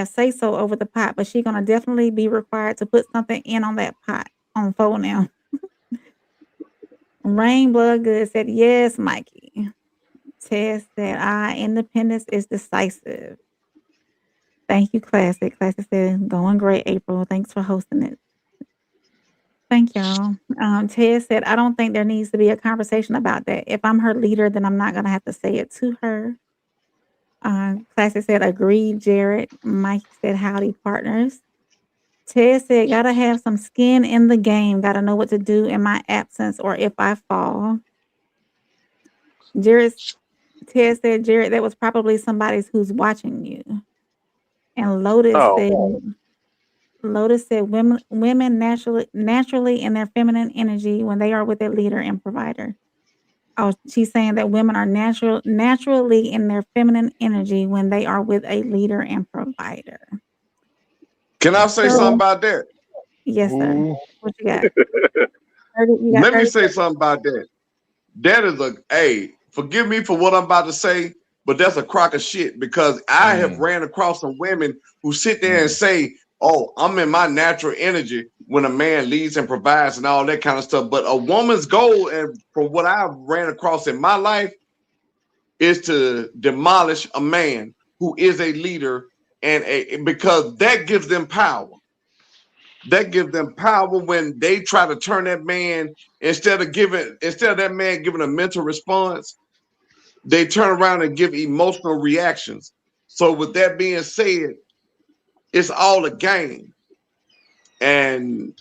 say so over the pot, but she's gonna definitely be required to put something in on that pot on phone now. Rain Blood Good said, yes, Mikey. Tess said, independence is decisive. Thank you, Classic. Classic said, going great, April. Thanks for hosting it. Thank y'all. Ted said, I don't think there needs to be a conversation about that. If I'm her leader, then I'm not going to have to say it to her. Classic said, agreed, Jared. Mike said, howdy, partners. Ted said, gotta have some skin in the game. Gotta know what to do in my absence or if I fall. Jared, Ted said, Jared, that was probably somebody's who's watching you. And oh, Lotus said, women naturally in their feminine energy when they are with their leader and provider. Oh, she's saying that women are naturally in their feminine energy when they are with a leader and provider. Can I say something So, about that? yes, sir. Ooh. What you got? 30, you got Let me 30 say seconds? something about that. That is forgive me for what I'm about to say, but that's a crock of shit because I have Mm. ran across some women who sit there and Mm. say, oh, I'm in my natural energy when a man leads and provides and all that kind of stuff. But a woman's goal, and from what I've ran across in my life, is to demolish a man who is a leader because that gives them power. That gives them power when they try to turn that man instead of that man giving a mental response, they turn around and give emotional reactions. So with that being said, it's all a game. And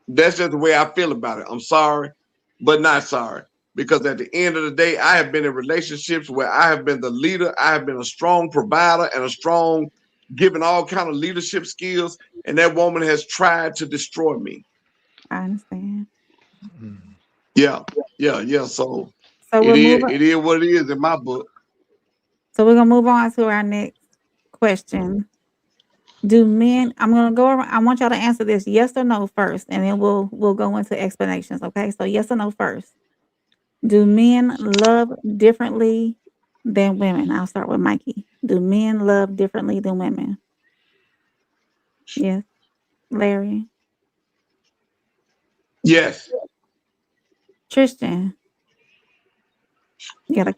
that's just the way I feel about it. I'm sorry, but not sorry. Because at the end of the day, I have been in relationships where I have been the leader, I have been a strong provider and a strong giving all kind of leadership skills, and that woman has tried to destroy me. I understand. Mm. Yeah, yeah. So So it we'll move is on. it is what it is in my book. So we're gonna move on to our next question. Do men I'm gonna go around I want y'all to answer this yes or no first, and then we'll go into explanations, okay? So yes or no first. Do men love differently than women? I'll start with Mikey. Do men love differently than women? Yes. Larry? Yes. Tristan? You gotta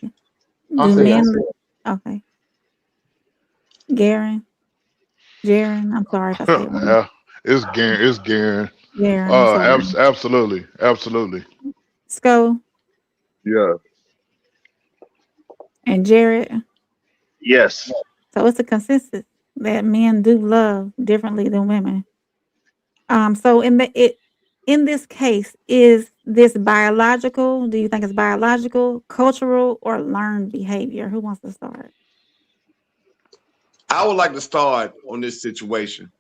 I'll do say men yes. okay. Garen? Jaren? I'm sorry if I said it wrong. Yeah, it's Garen. It's Garen. Jaren, I'm sorry. Absolutely, absolutely. Sco Yeah. and Jared. Yes. So it's a consensus that men do love differently than women. So in this case, is this biological? Do you think it's biological, cultural, or learned behavior? Who wants to start? I would like to start on this situation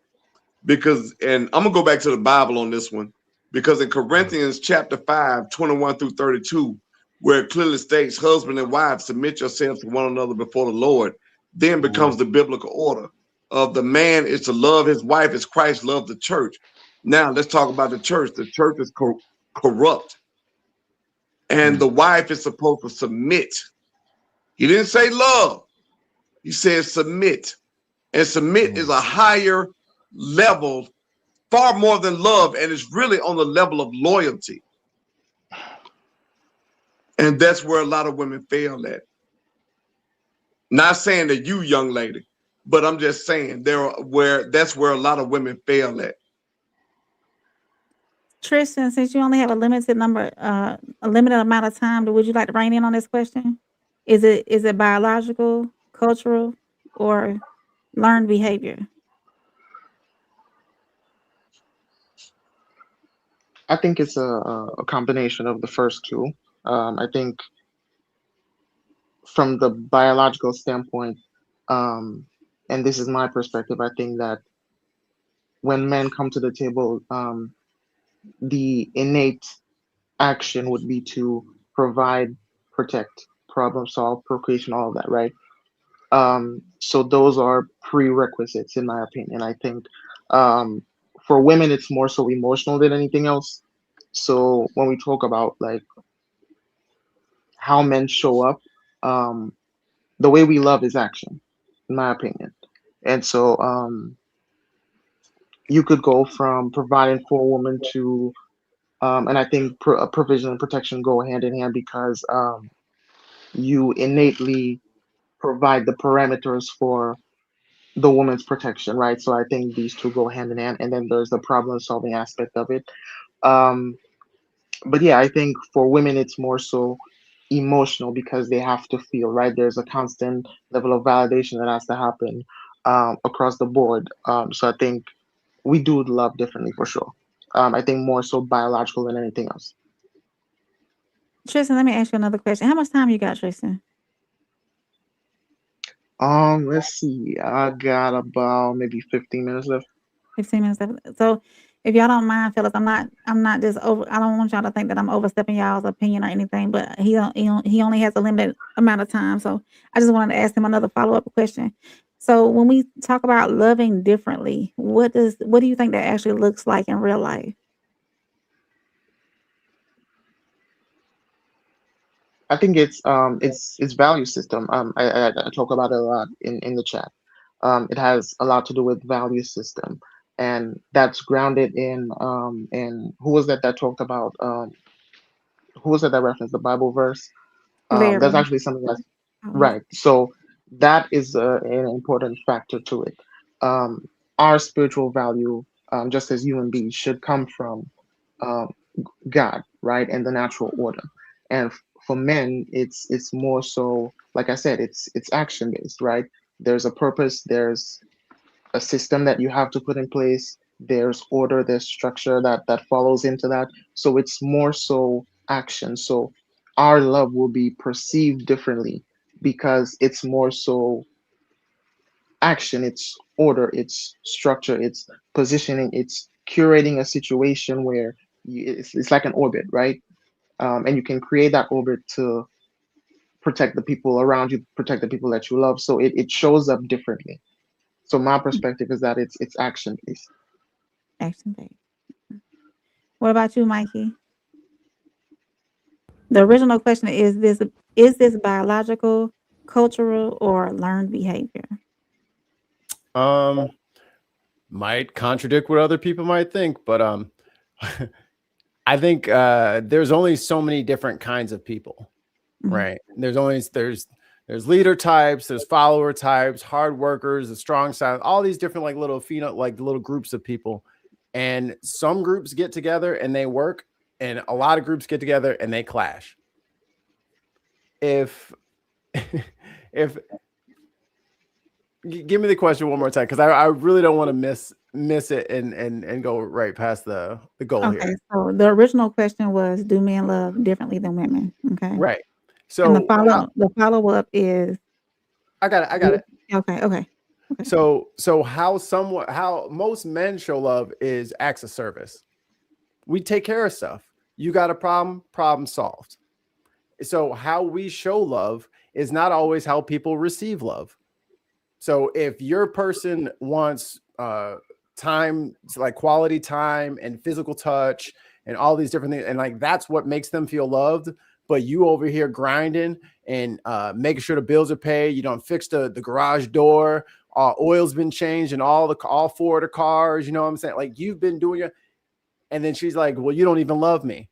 because, and I'm gonna go back to the Bible on this one, because in Corinthians chapter 5, 21 through 32, where it clearly states, husband and wife, submit yourselves to one another before the Lord, then becomes the biblical order of the man is to love his wife as Christ loved the church. Now let's talk about the church. The church is corrupt, and the wife is supposed to submit. He didn't say love, he said submit. And submit is a higher level, far more than love, and it's really on the level of loyalty. And that's where a lot of women fail at. Not saying that you, young lady, but I'm just saying that's where a lot of women fail at. Tristan, since you only have a limited amount of time, would you like to rein in on this question? Is it biological, cultural, or learned behavior? I think it's a combination of the first two. I think from the biological standpoint, um, and this is my perspective, I think that when men come to the table, the innate action would be to provide, protect, problem solve, procreation, all of that, right? So those are prerequisites, in my opinion. I think um, for women, it's more so emotional than anything else. So when we talk about like how men show up, um, the way we love is action, in my opinion. And so you could go from providing for a woman to, and I think provision and protection go hand in hand because you innately provide the parameters for the woman's protection, right? So I think these two go hand in hand, and then there's the problem solving aspect of it. Um, but yeah, I think for women it's more so emotional because they have to feel, right? There's a constant level of validation that has to happen across the board. So I think we do love differently for sure. I think more so biological than anything else. Tristan, let me ask you another question. How much time you got, Tristan? Let's see. I got about maybe 15 minutes left. 15 minutes left. So if y'all don't mind, fellas, I'm not just over I don't want y'all to think that I'm overstepping y'all's opinion or anything, but he only has a limited amount of time. So I just wanted to ask him another follow-up question. So when we talk about loving differently, what do you think that actually looks like in real life? I think it's value system. I talk about it a lot in the chat. It has a lot to do with value system, and that's grounded in who was that talked about who was that referenced the Bible verse. That's Larry. actually something that's Oh, right. So that is an important factor to it. Um, our spiritual value, just as human beings, should come from um, God, right, and the natural order. And for men, it's more so, like I said, it's action based, right? There's a purpose, there's a system that you have to put in place, there's order, there's structure that follows into that. So it's more so action. So our love will be perceived differently because it's more so action, it's order, it's structure, it's positioning, it's curating a situation where it's like an orbit, right? And you can create that orbit to protect the people around you, protect the people that you love. So it shows up differently. So my perspective is that it's action based. Action based. What about you, Mikey? The original question is this biological, cultural, or learned behavior? Might contradict what other people might think, but I think there's only so many different kinds of people, Mhm. right? There's leader types, there's follower types, hard workers, the strong side, all these different like little like little groups of people. And some groups get together and they work, and a lot of groups get together and they clash. If if give me the question one more time, because I really don't want to miss it and go right past the goal Okay, here. so the original question was, do men love differently than women? Okay. Right. And So the follow-up is I got it. okay. So how most men show love is acts of service. We take care of stuff. You got a problem solved. So how we show love is not always how people receive love. So if your person wants time, like quality time and physical touch and all these different things, and like that's what makes them feel loved, but you over here grinding and making sure the bills are paid, you don't fix the garage door, oil's been changed and all four of the cars, you know what I'm saying? Like you've been doing it, and then she's like, well, you don't even love me,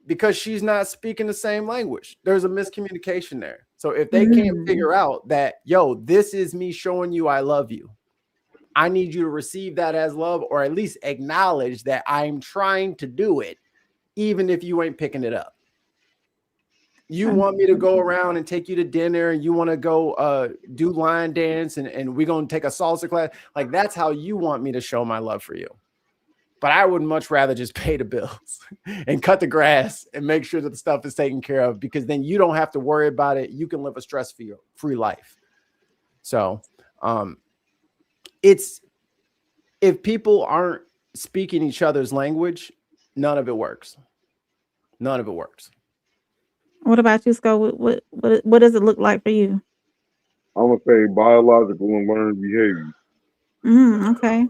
because she's not speaking the same language. There's a miscommunication there. So if they can't figure out that, yo, this is me showing you I love you, I need you to receive that as love, or at least acknowledge that I'm trying to do it, even if you ain't picking it up. You want me to go around and take you to dinner, and you want to go do line dance, and we're going to take a salsa class. Like that's how you want me to show my love for you. But I would much rather just pay the bills and cut the grass and make sure that the stuff is taken care of, because then you don't have to worry about it. You can live a stress-free life. So it's, if people aren't speaking each other's language, none of it works. None of it works. What about you, Scott? What does it look like for you? I'm gonna say biological and learned behavior. Okay.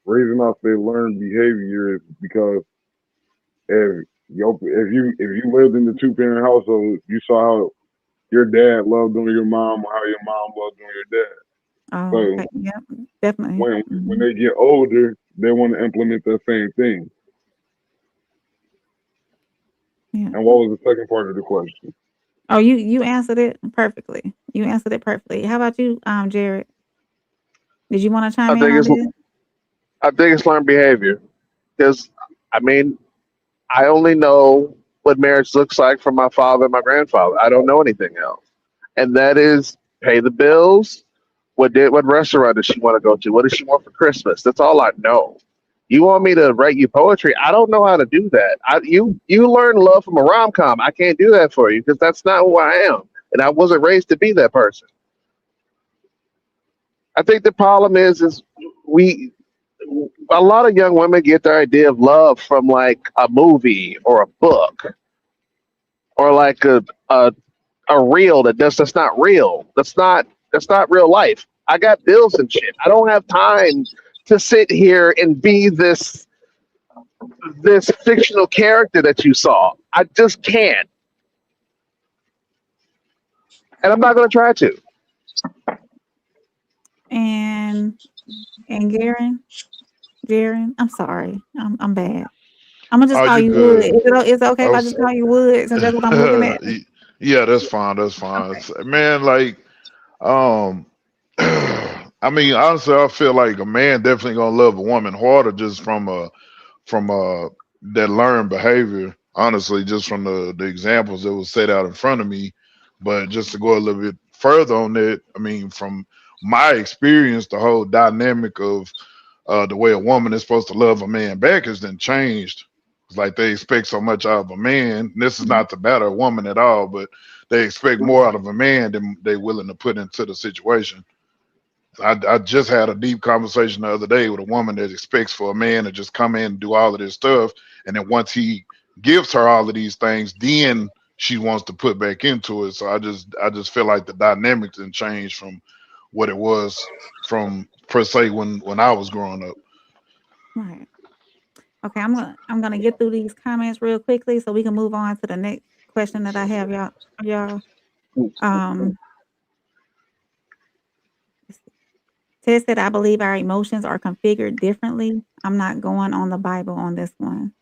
Reason I say learned behavior is because if you lived in the 2 parent household, you saw how your dad loved on your mom, or how your mom loved on your dad. Oh, So okay. Yep, definitely. when they get older, they want to implement that same thing. Yeah. And what was the second part of the question? Oh, you answered it perfectly. You answered it perfectly. How about you, Jared? Did you want to I chime in think on it's this? I think it's learned behavior because I mean I only know what marriage looks like from my father and my grandfather. I don't know anything else, and that is pay the bills. What restaurant does she want to go to? What does she want for Christmas? That's all I know. You want me to write you poetry? I don't know how to do that. You learn love from a rom com. I can't do that for you because that's not who I am, and I wasn't raised to be that person. I think the problem is we a lot of young women get their idea of love from like a movie or a book or like a reel that's not real. That's not real life. I got bills and shit. I don't have time to sit here and be this fictional character that you saw. I just can't, and I'm not going to try to. And Garen, I'm sorry. I'm bad. I'm gonna just Oh, call you you Wood. good? Is it okay I if I was, just call you Wood, since that's what I'm looking at? yeah, that's fine. That's fine. Okay. Man, like, um, I mean, honestly, I feel like a man definitely gonna love a woman harder just from that learned behavior. Honestly, just from the examples that was set out in front of me. But just to go a little bit further on that, I mean, from my experience, the whole dynamic of the way a woman is supposed to love a man back has then changed. It's like they expect so much out of a man. And this is Mhm. not to batter a woman at all, but they expect more out of a man than they're willing to put into the situation. I just had a deep conversation the other day with a woman that expects for a man to just come in and do all of this stuff, and then once he gives her all of these things, then she wants to put back into it. So I just feel like the dynamics didn't change from what it was from per se when I was growing up. Right. Okay, I'm gonna get through these comments real quickly so we can move on to the next question that I have, y'all. Um, Ted said, "I believe our emotions are configured differently." I'm not going on the Bible on this one.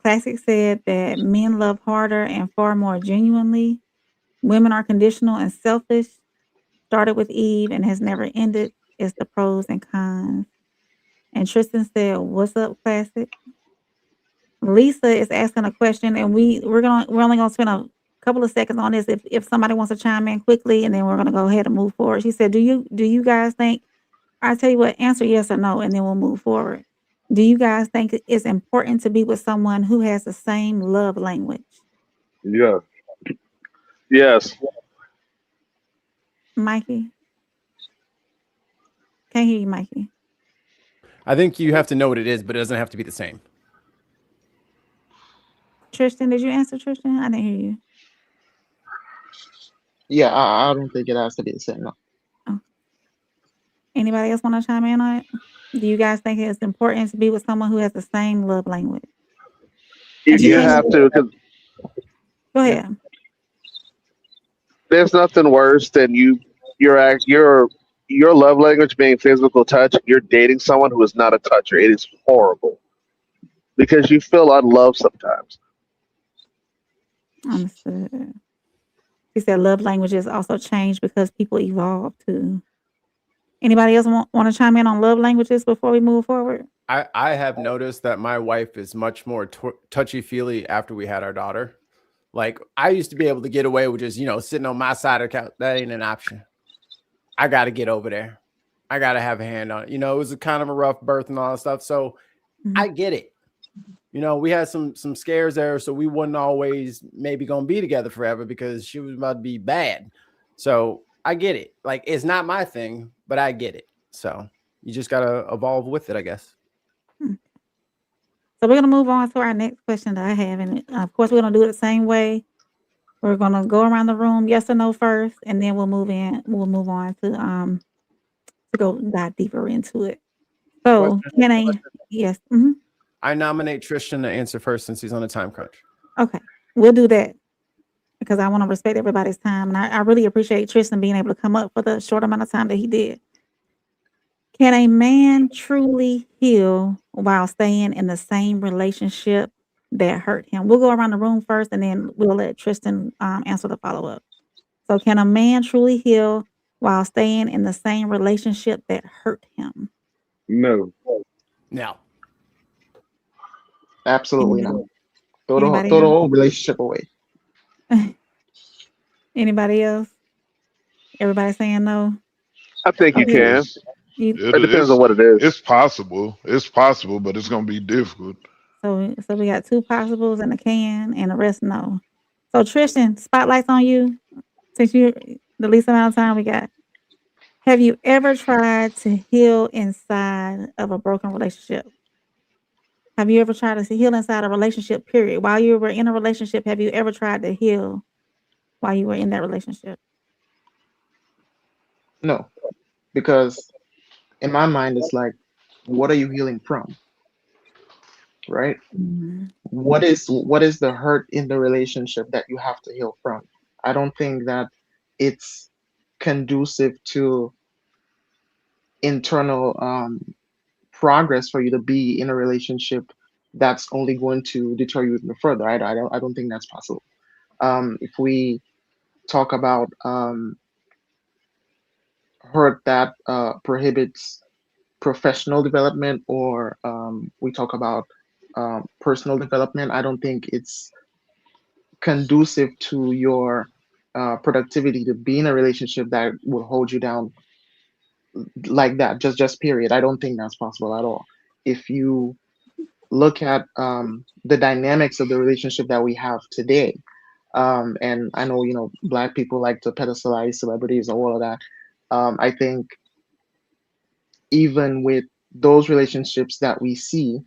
Classic said that men love harder and far more genuinely. Women are conditional and selfish. Started with Eve and has never ended. It's the pros and cons. And Tristan said, "What's up, Classic?" Lisa is asking a question, and we're only gonna spend a couple of seconds on this. If somebody wants to chime in quickly, and then we're gonna go ahead and move forward. She said, "Do you guys think?" I tell you what, answer yes or no, and then we'll move forward. Do you guys think it's important to be with someone who has the same love language? Yes. Yes. Mikey, can't hear you, Mikey. I think you have to know what it is, but it doesn't have to be the same. Tristan, did you answer, Tristan? I didn't hear you. Yeah, I don't think it has to be the same. No. Oh. Anybody else want to chime in on it? Do you guys think it's important to be with someone who has the same love language? And she You came. have to, because Go ahead. there's nothing worse than your love language being physical touch. You're dating someone who is not a toucher. It is horrible because you feel unloved sometimes. Understood. She said love languages also change because people evolve too. Anybody else want to chime in on love languages before we move forward? I have noticed that my wife is much more touchy feely after we had our daughter. Like I used to be able to get away with just sitting on my side of the couch. That ain't an option. I got to get over there. I got to have a hand on it. It was a kind of a rough birth and all that stuff. So I get it. We had some scares there, so we wasn't always maybe gonna be together forever because she was about to be bad. So I get it. Like it's not my thing, but I get it. So you just gotta evolve with it, I guess. So we're gonna move on to our next question that I have, and of course we're gonna do it the same way. We're gonna go around the room, yes or no first, and then we'll move in. We'll move on to go dive deeper into it. So Question. can I? Yes. I nominate Tristan to answer first since he's on a time crunch. Okay, we'll do that because I want to respect everybody's time, and I really appreciate Tristan being able to come up for the short amount of time that he did. Can a man truly heal while staying in the same relationship that hurt him? We'll go around the room first, and then we'll let Tristan answer the follow up. So, can a man truly heal while staying in the same relationship that hurt him? No. Now, Absolutely not. Anybody? Throw the Anybody whole relationship away. else? Anybody else? Everybody saying no. I think you Okay. can. You, It depends on what it is. It's possible. It's possible, but it's gonna be difficult. so we got two possibles and a can, and the rest no. So Tristan, spotlight's on you. Since you the least amount of time we got. Have you ever tried to heal inside of a broken relationship? Have you ever tried to heal inside a relationship, period? While you were in a relationship, have you ever tried to heal while you were in that relationship? No, because in my mind, it's like, what are you healing from, right? Mhm. What is the hurt in the relationship that you have to heal from? I don't think that it's conducive to internal progress for you to be in a relationship that's only going to deter you even further. I don't think that's possible. If we talk about hurt that prohibits professional development, or we talk about personal development, I don't think it's conducive to your productivity to be in a relationship that will hold you down like that. Just period. I don't think that's possible at all. If you look at the dynamics of the relationship that we have today, and I know Black people like to pedestalize celebrities and all of that. I think even with those relationships that we see,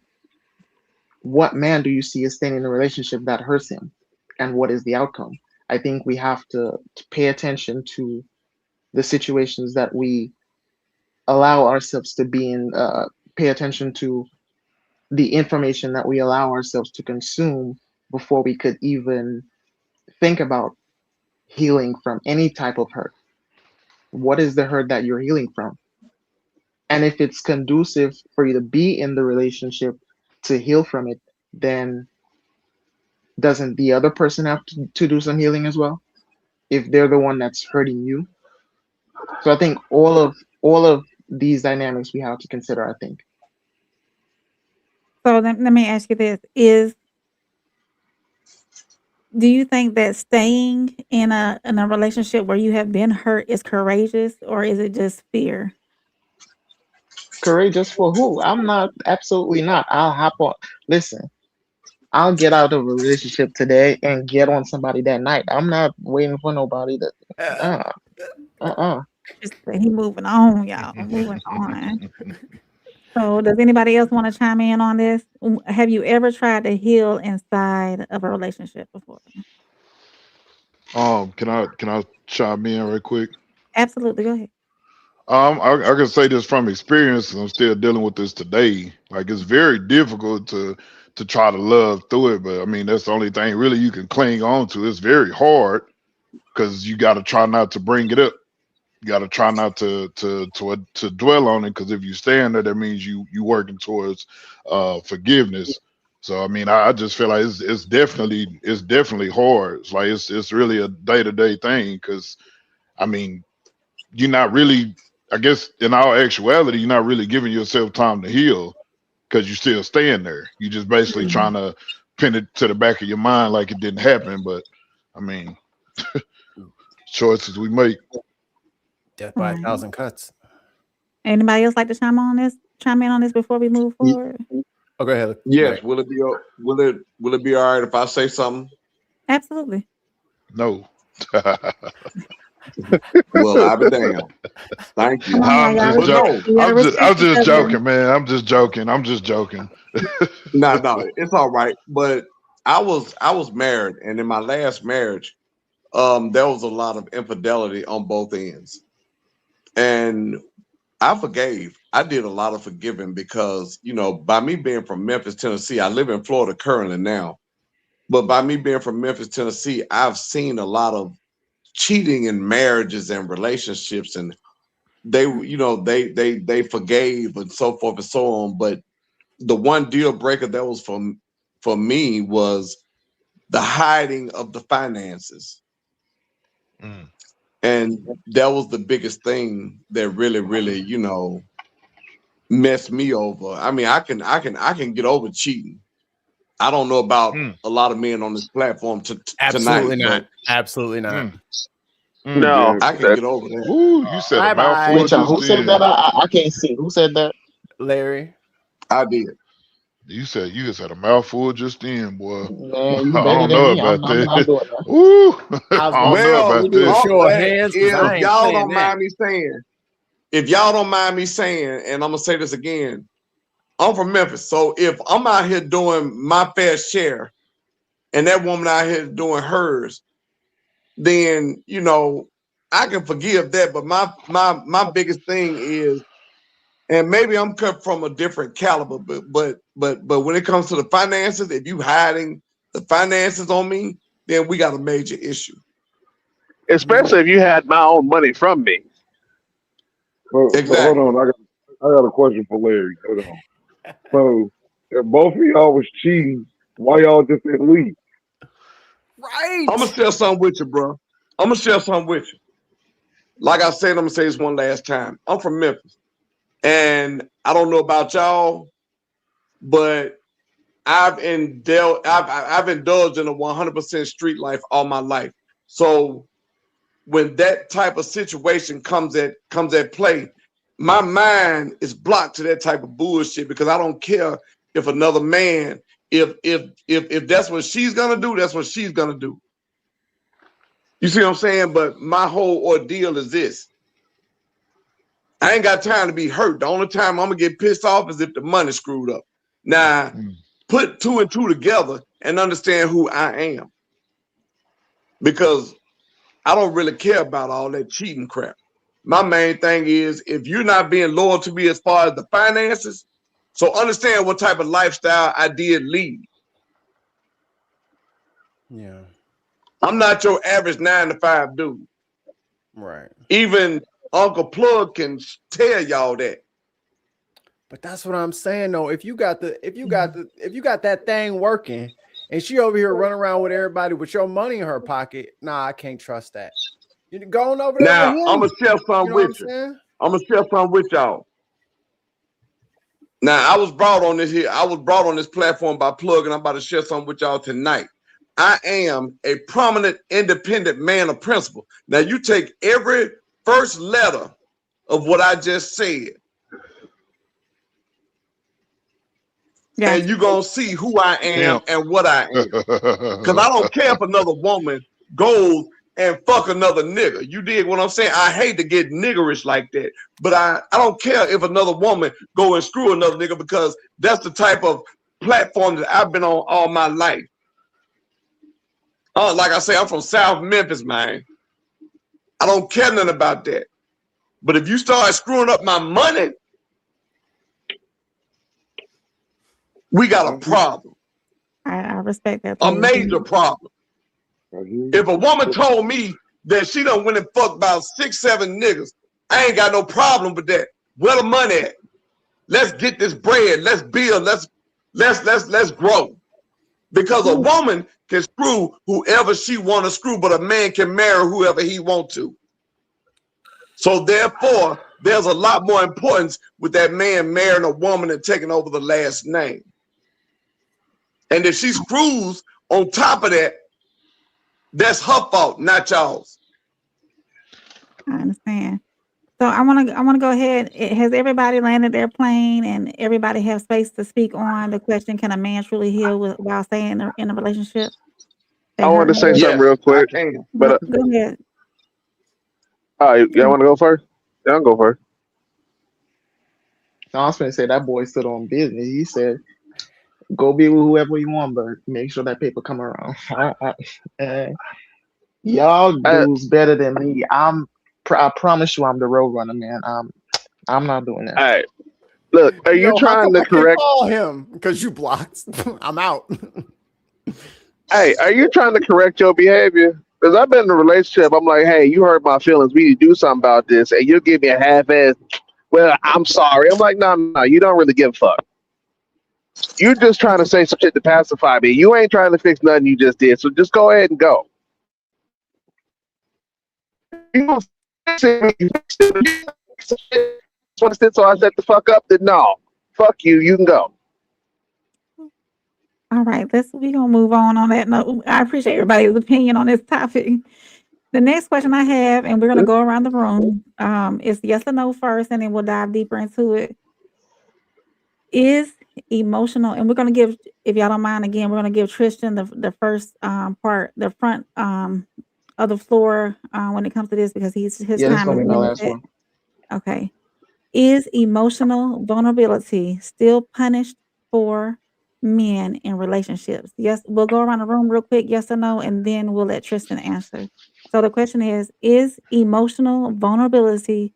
what man do you see is staying in a relationship that hurts him, and what is the outcome? I think we have to pay attention to the situations that we allow ourselves to be in, pay attention to the information that we allow ourselves to consume before we could even think about healing from any type of hurt. What is the hurt that you're healing from? And if it's conducive for you to be in the relationship to heal from it, then doesn't the other person have to do some healing as well? If they're the one that's hurting you. So I think all of these dynamics we have to consider, I think. So let me ask you this: do you think that staying in a relationship where you have been hurt is courageous, or is it just fear? Courageous for who? I'm not, absolutely not. I'll hop on. Listen, I'll get out of a relationship today and get on somebody that night. I'm not waiting for nobody to. Just he moving on, y'all. Moving on. So, does anybody else want to chime in on this? Have you ever tried to heal inside of a relationship before? Can I chime in right quick? Absolutely. Go ahead. I can say this from experience, and I'm still dealing with this today. Like, it's very difficult to try to love through it, but I mean that's the only thing really you can cling on to. It's very hard because you got to try not to bring it up. You got to try not to dwell on it, because if you stay in there, that means you working towards forgiveness. So I mean, I just feel like it's definitely hard. It's like it's really a day-to-day thing, because I mean, you're not really, I guess in all actuality, you're not really giving yourself time to heal, because you're still staying there. You're just basically trying to pin it to the back of your mind like it didn't happen. But I mean, choices we make. Death by a Right. thousand cuts. Anybody else like to chime in on this before we move forward? Oh, go ahead. Yes. Will it be all right if I say something? Absolutely. No. Well, I'll be damned. Thank you. Come on, I'm y'all. just But joking. no, I'm just each other. joking, man. I'm just joking. no, it's all right. But I was married, and in my last marriage, there was a lot of infidelity on both ends, and I forgave. I did a lot of forgiving because, by me being from Memphis, Tennessee, I live in Florida currently now, but by me being from Memphis, Tennessee, I've seen a lot of cheating in marriages and relationships, and they forgave and so forth and so on. But the one deal breaker that was for me was the hiding of the finances. And that was the biggest thing that really, messed me over. I mean, I can get over cheating. I don't know about a lot of men on this platform Absolutely tonight, not. but Absolutely not. No, I can get over that. Ooh, you said a mouthful Wait, y'all, just who said then. that? I can't see. Who said that? Larry. I did. You just had a mouthful just then, boy. Man, you I better don't than know me. about I'm not that. doing that. Ooh, I was I gonna don't say, know Well, we about do a that. show of hands because I if ain't y'all playing don't that. mind me saying, if y'all don't mind me saying, and I'm gonna say this again, I'm from Memphis, so if I'm out here doing my fair share, and that woman out here doing hers, then I can forgive that. But my biggest thing is, and maybe I'm cut from a different caliber, but when it comes to the finances, if you hiding the finances on me, then we got a major issue. especially if you had my own money from me. So hold Exactly. on, I got a question for Larry. Hold on. So if both of y'all was cheating, why y'all just didn't leave? Right. I'm gonna share something with you, bro. I'm gonna share something with you. Like I said, I'm gonna say this one last time. I'm from Memphis, and I don't know about y'all, but I've indulged in a 100% street life all my life. So when that type of situation comes at play, my mind is blocked to that type of bullshit, because I don't care if another man, if that's what she's gonna do, that's what she's gonna do. You see what I'm saying? But my whole ordeal is this: I ain't got time to be hurt. The only time I'm gonna get pissed off is if the money's screwed up. Now, put two and two together and understand who I am, because I don't really care about all that cheating crap. my main thing is if you're not being loyal to me as far as the finances, so understand what type of lifestyle I did lead. Yeah. I'm not your average 9 to 5 dude. Right. Even Uncle Plug can tell y'all that. But that's what I'm saying though. If you got that thing working and she over here running around with everybody with your money in her pocket, nah, I can't trust that. You're going over there with Now, him. I'm going to share something You know what I'm with you. saying? I'm going to share something with y'all. Now, I was brought on this platform by Plug, and I'm about to share something with y'all tonight. I am a prominent, independent man of principle. Now, you take every first letter of what I just said, and you're going to see who I am and what I am. Because I don't care if another woman goes and fuck another nigga. You dig what I'm saying? I hate to get niggerish like that, but I don't care if another woman go and screw another nigga, because that's the type of platform that I've been on all my life. Like I say, I'm from South Memphis, man. I don't care nothing about that. But if you start screwing up my money, we got a problem. I respect that. A major problem. If a woman told me that she done went and fucked about 6, 7 niggas, I ain't got no problem with that. Where the money at? Let's get this bread. Let's build. Let's grow. Because a woman can screw whoever she want to screw, but a man can marry whoever he want to. So therefore, there's a lot more importance with that man marrying a woman and taking over the last name. And if she screws on top of that, that's her fault, not y'all's. I understand. So I want to go ahead. Has everybody landed their plane and everybody have space to speak on the question? Can a man truly heal while staying in a relationship? I wanted to say something real quick, but Go ahead. y'all want to go first? Y'all go first. I was going to say that boy stood on business. He said, "Go be with whoever you want, but make sure that paper come around." Y'all dudes better than me. I promise you, I'm the road runner, man. I'm not doing that. All right. Look, are you trying to correct? Call him because you blocked. I'm out. Hey, are you trying to correct your behavior? Because I've been in a relationship. I'm like, hey, you hurt my feelings. We need to do something about this, and you'll give me a half-ass. Well, I'm sorry. I'm like, no, you don't really give a fuck. You're just trying to say some shit to pacify me. You ain't trying to fix nothing you just did. So just go ahead and go. You want so I set the fuck up? Then no, fuck you. You can go. All right, we gonna move on that note. I appreciate everybody's opinion on this topic. The next question I have, and we're gonna go around the room, is yes or no first, and then we'll dive deeper into it. Is emotional, and we're gonna give, if y'all don't mind, again, we're gonna give Tristan the first part, the front of the floor when it comes to this, because his This time gonna is be my last limited. one. Okay. Is emotional vulnerability still punished for men in relationships? Yes, we'll go around the room real quick, yes or no, and then we'll let Tristan answer. So the question is emotional vulnerability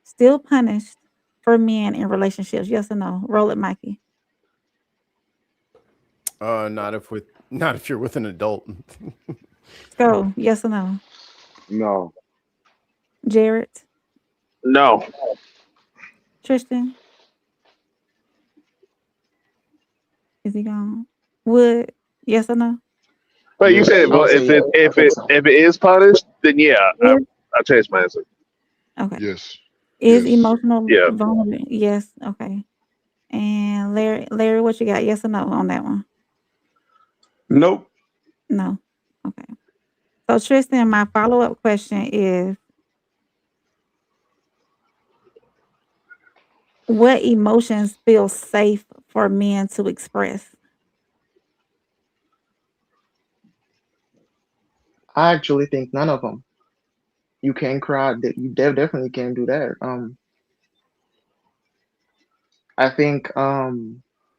still punished for men in relationships? Yes or no? Roll it, Mikey. Not if you're with an adult. Let's go. Yes or no? No. Jared? No. Tristan? Is he gone? Wood? Yes or no? But you said, well, if it is punished, then yeah, I changed my answer. Okay. Yes. Is emotional vulnerable? Yes. Okay. And Larry, what you got? Yes or no on that one? Nope. No. Okay. So Tristan, my follow-up question is, what emotions feel safe for men to express? I actually think none of them. You can't cry. You definitely can't do that. I think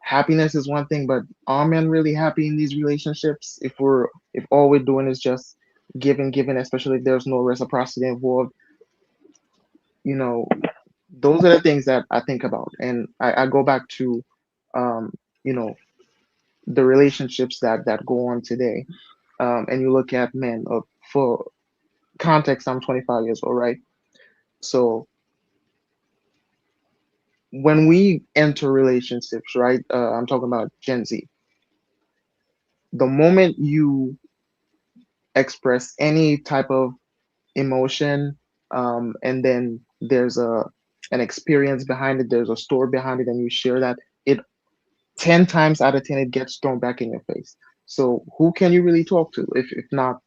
happiness is one thing, but are men really happy in these relationships if all we're doing is just giving, especially if there's no reciprocity involved? you know, those are the things that I think about, and I go back to, you know, the relationships that go on today. And you look at men. For context, I'm 25 years old, right? So when we enter relationships, right? I'm talking about Gen Z. The moment you express any type of emotion, and then there's an experience behind it, there's a story behind it, and you share that, it 10 times out of 10 it gets thrown back in your face. So who can you really talk to if not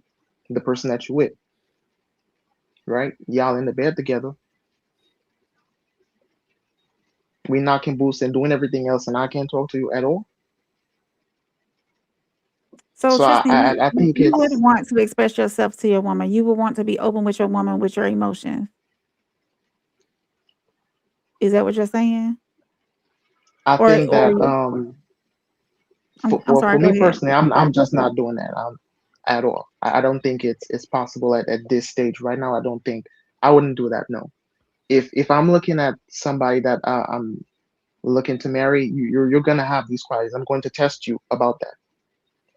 the person that you're with, right? Y'all in the bed together, we knocking boots and doing everything else, and I can't talk to you at all. So So Tristan, I think you would it's, want to express yourself to your woman. You would want to be open with your woman with your emotions. Is that what you're saying? I think Or that I'm sorry, for go me ahead. personally, I'm just not doing that, at all. I don't think it's possible at this stage right now. I don't think I wouldn't do that. No. If I'm looking at somebody that I'm looking to marry, you're gonna have these qualities. I'm going to test you about that.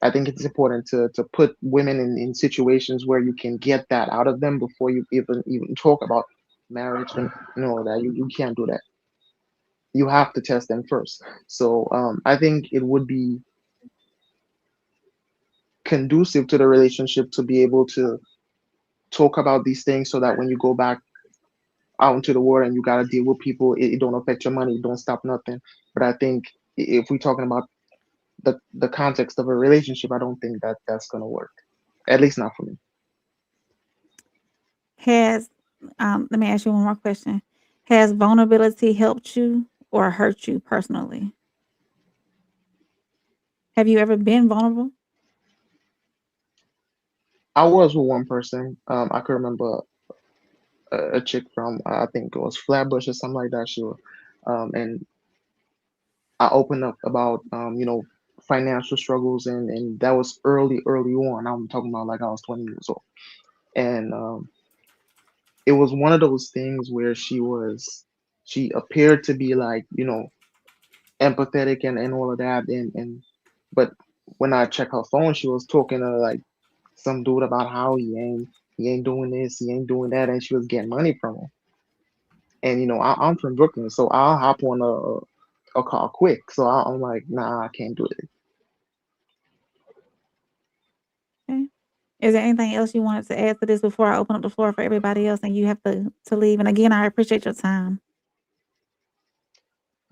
I think it's important to put women in situations where you can get that out of them before you even talk about marriage and all that. You can't do that. You have to test them first. So I think it would be conducive to the relationship to be able to talk about these things so that when you go back out into the world and you got to deal with people, it don't affect your money, it don't stop nothing. But I think if we're talking about the context of a relationship, I don't think that that's going to work, at least not for me. Has let me ask you one more question. Has vulnerability helped you or hurt you personally? Have you ever been vulnerable? I was with one person. I could remember a chick from, I think it was Flatbush or something like that. She was, and I opened up about, financial struggles, and that was early on. I'm talking about like I was 20 years old, and it was one of those things where she appeared to be like, empathetic and all of that, and but when I check her phone, she was talking to like some dude about how he ain't doing this, he ain't doing that, and she was getting money from him. And I'm from Brooklyn, so I'll hop on a call quick. So I'm like, nah, I can't do it. Okay. Is there anything else you wanted to add to this before I open up the floor for everybody else and you have to leave? And again, I appreciate your time.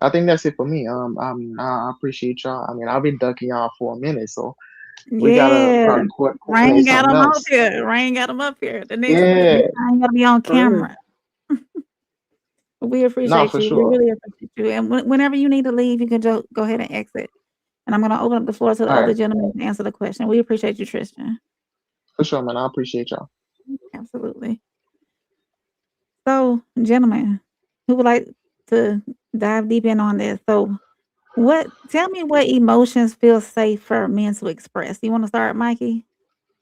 I think that's it for me. I appreciate y'all. I mean, I've been ducking y'all for a minute, so we gotta Yeah. probably coordinate Rain got something them up else. here. Rain got them up here. The next Yeah, time you gotta be on for real. camera. We Nah, appreciate for you. We sure. really appreciate you. And whenever you need to leave, you can go ahead and exit. And I'm going to open up the floor to the All other right, gentleman to answer the question. We appreciate you, Tristan. for sure, man. I appreciate y'all. Absolutely. So, gentlemen, who would like to dive deep in on this? So, tell me what emotions feel safe for men to express. You want to start, Mikey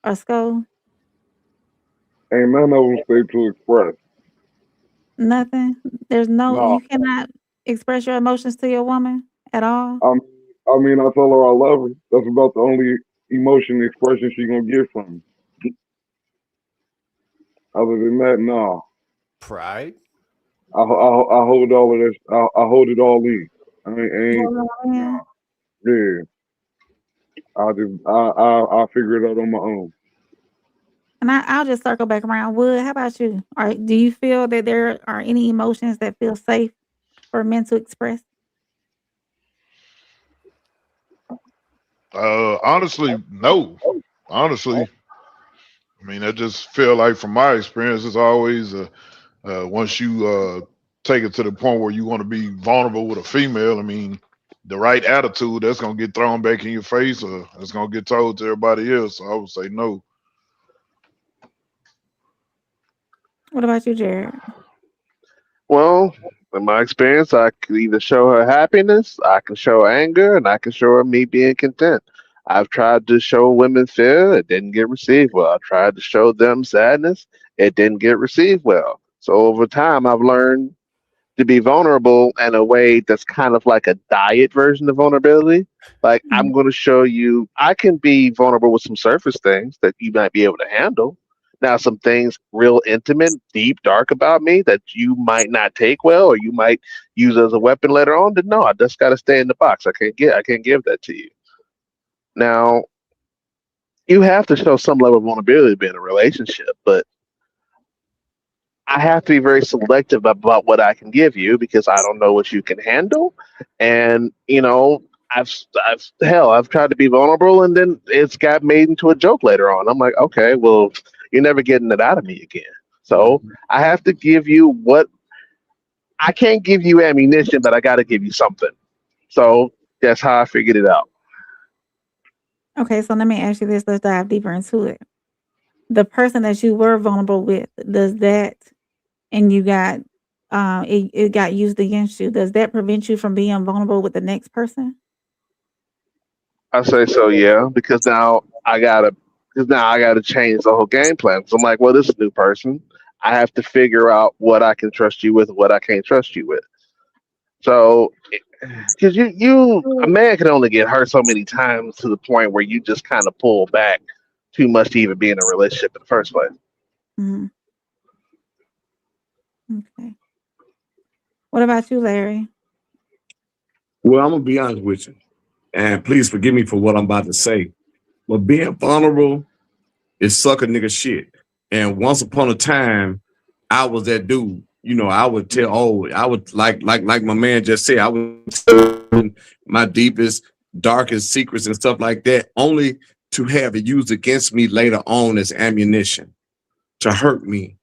or Sko? Ain't none of them safe to express. Nothing. No, You cannot express your emotions to your woman at all. I'm. I mean, I tell her I love her. That's about the only emotion expression she gonna get from me. Other than that, no. Pride. I hold all of this. I hold it all in. I ain't. Hold on, No. man. Yeah. I'll figure it out on my own. And I'll just circle back around. Wood, how about you? Do you feel that there are any emotions that feel safe for men to express? Honestly, no. Honestly, I mean, I just feel like from my experience, it's always once you take it to the point where you want to be vulnerable with a female. I mean, the right attitude that's gonna get thrown back in your face, or it's gonna get told to everybody else. So I would say no. What about you, Jared? Well, in my experience, I could either show her happiness, I can show her anger, and I can show her me being content. I've tried to show women fear, it didn't get received well. I tried to show them sadness, it didn't get received well. So over time, I've learned to be vulnerable in a way that's kind of like a diet version of vulnerability. Like I'm Mhm. going to show you, I can be vulnerable with some surface things that you might be able to handle. Now, some things real intimate, deep, dark about me that you might not take well, or you might use as a weapon later on. Then no, I just got to stay in the box. I can't give that to you. Now, you have to show some level of vulnerability to be in a relationship, but I have to be very selective about what I can give you because I don't know what you can handle. And I've tried to be vulnerable, and then it's got made into a joke later on. I'm like, okay, well, you're never getting it out of me again. So I have to give you what I can't give you ammunition, but I got to give you something. So that's how I figured it out. Okay, so let me ask you this. Let's dive deeper into it. The person that you were vulnerable with, does that, and you got, it got used against you, does that prevent you from being vulnerable with the next person? I say so, yeah, because now I gotta change the whole game plan. So I'm like, well, this is a new person. I have to figure out what I can trust you with, and what I can't trust you with. So, because a man can only get hurt so many times to the point where you just kind of pull back too much to even be in a relationship in the first place. Mhm. Okay. What about you, Larry? Well, I'm gonna be honest with you, and please forgive me for what I'm about to say. But being vulnerable is suck a nigga shit. And once upon a time, I was that dude. You know, I would tell, I would like my man just said, I would tell my deepest, darkest secrets and stuff like that, only to have it used against me later on as ammunition to hurt me.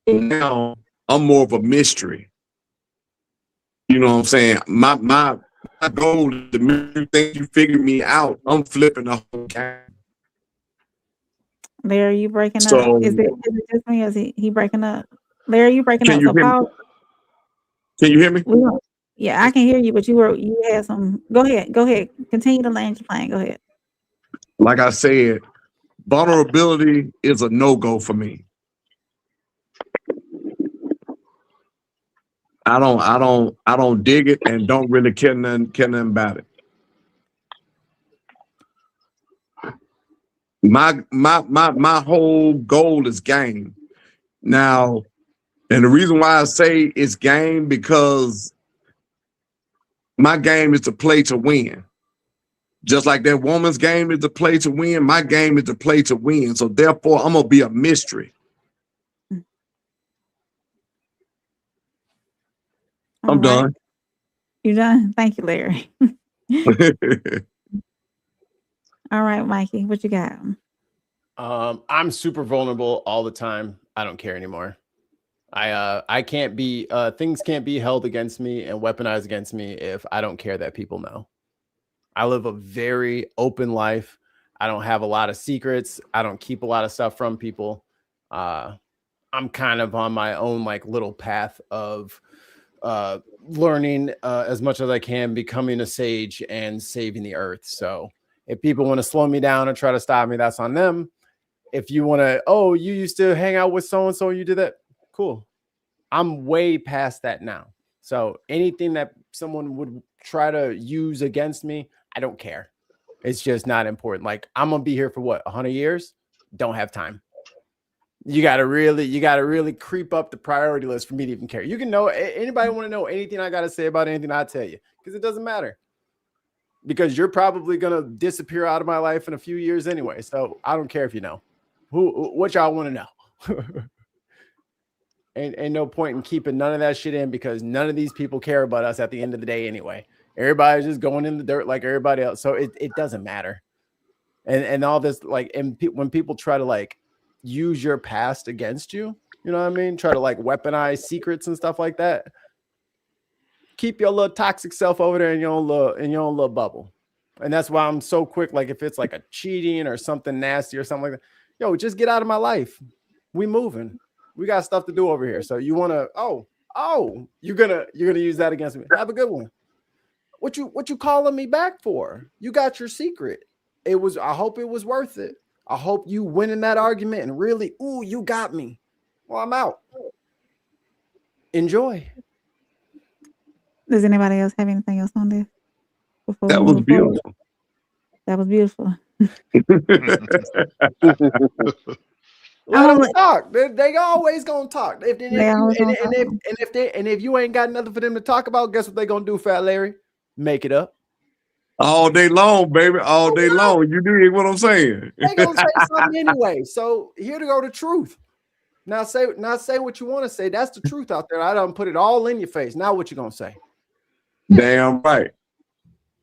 Now I'm more of a mystery. You know what I'm saying? My goal is to make you think you figured me out. I'm flipping the whole game. Larry, you breaking up? So Is it just me, or is he breaking up? Larry, you breaking can up? you So hear me? pause. Can you hear me? We don't, yeah, I can hear you, but you had some. Go ahead, go ahead. Continue to land your plane. Go ahead. Like I said, vulnerability is a no-go for me. I don't dig it and don't really care nothing about it. My whole goal is game. Now, and the reason why I say it's game because my game is to play to win. Just like that woman's game is to play to win, my game is to play to win. So therefore, I'm gonna be a mystery. All I'm right, done. you done? Thank you, Larry. All right, Mikey, what you got? I'm super vulnerable all the time. I don't care anymore. I can't be things can't be held against me and weaponized against me if I don't care that people know. I live a very open life. I don't have a lot of secrets. I don't keep a lot of stuff from people. I'm kind of on my own like little path of learning as much as I can, becoming a sage and saving the earth. So if people want to slow me down and try to stop me, that's on them. If you want to, oh, you used to hang out with so and so, you did that, cool. I'm way past that now. So anything that someone would try to use against me, I don't care. It's just not important. Like I'm gonna be here for what, 100 years? Don't have time. You gotta really creep up the priority list for me to even care. You can know anybody want to know anything I gotta say about anything, I tell you, because it doesn't matter. Because you're probably gonna disappear out of my life in a few years anyway. So I don't care if you know. What y'all want to know. Ain't no point in keeping none of that shit in because none of these people care about us at the end of the day anyway. Everybody's just going in the dirt like everybody else. So it doesn't matter. And all this like, and when people try to like use your past against you, you know what I mean? Try to like weaponize secrets and stuff like that. Keep your little toxic self over there in your own little bubble. And that's why I'm so quick. Like if it's like a cheating or something nasty or something like that, yo, just get out of my life. We moving. We got stuff to do over here. So you want to, you're gonna use that against me. Have a good one. What you calling me back for? You got your secret. I hope it was worth it. I hope you win in that argument and really, you got me. Well, I'm out. Enjoy. Does anybody else have anything else on this before That we was move forward? beautiful. That was beautiful. I Let want them to. talk. They always gonna talk. If They always gonna talk. if you ain't got nothing for them to talk about, guess what they gonna do, Fat Larry? Make it up. All day long, baby. All day long. You dig what I'm saying? They gonna say something anyway. So here to go the truth. Now say what you want to say. That's the truth out there. I done put it all in your face. Now what you gonna say? Damn right.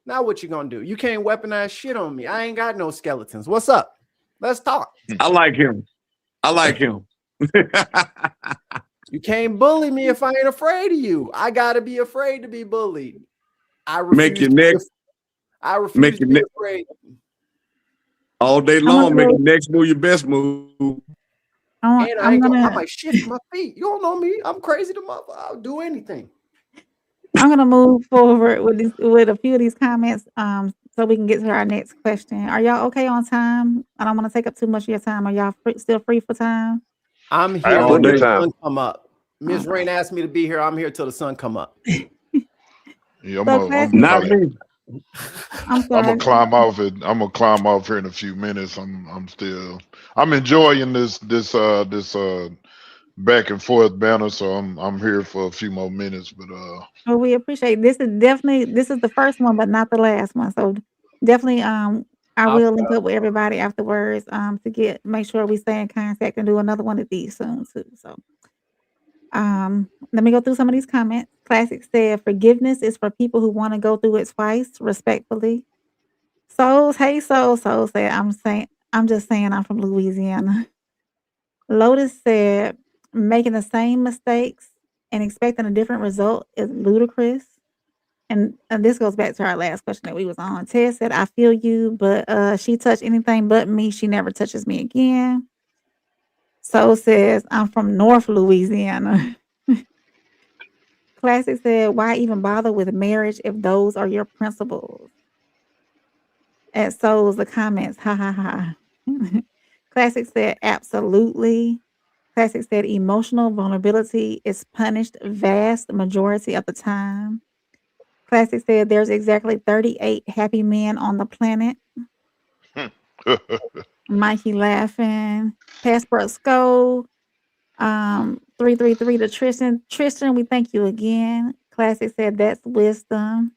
Now what you gonna do? You can't weaponize shit on me. I ain't got no skeletons. What's up? Let's talk. I like him. I like him. You can't bully me if I ain't afraid of you. I gotta be afraid to be bullied. I Make refuse. your next. I refuse Make to your be next. afraid. All day I'm long. Make gonna. your next move your best move. And I I'm gonna. might shift my feet. You don't know me. I'm crazy to mother. I'll do anything. I'm gonna move forward with a few of these comments, so we can get to our next question. Are y'all okay on time? I don't want to take up too much of your time. Are y'all still free for time? I'm I have here All plenty till of day. the time. sun come up. Miss Okay. Rain asked me to be here. I'm here till the sun come up. Yeah, So I'm classic. Not probably me. I'm I'm sorry. gonna climb off it. I'm gonna climb off here in a few minutes. I'm enjoying this back and forth banner, so I'm here for a few more minutes. But Well, we appreciate this. This is the first one, but not the last one. So definitely, I I'll, will link up with everybody afterwards, to make sure we stay in contact and do another one of these soon too. So, let me go through some of these comments. Classic said, "Forgiveness is for people who want to go through it twice, respectfully." Souls, hey Soul said, I'm just saying I'm from Louisiana." Lotus said, "Making the same mistakes and expecting a different result is ludicrous." And this goes back to our last question that we was on. Ted said, "I feel you, but she touched anything but me. She never touches me again." Soul says, "I'm from North Louisiana." Classic said, "Why even bother with marriage if those are your principles?" At Souls, the comments, ha ha ha. Classic said, "Absolutely." Classic said, "Emotional vulnerability is punished vast majority of the time." Classic said, "There's exactly 38 happy men on the planet." Mikey laughing. Passport Skull. 333 to Tristan. Tristan, we thank you again. Classic said, "That's wisdom."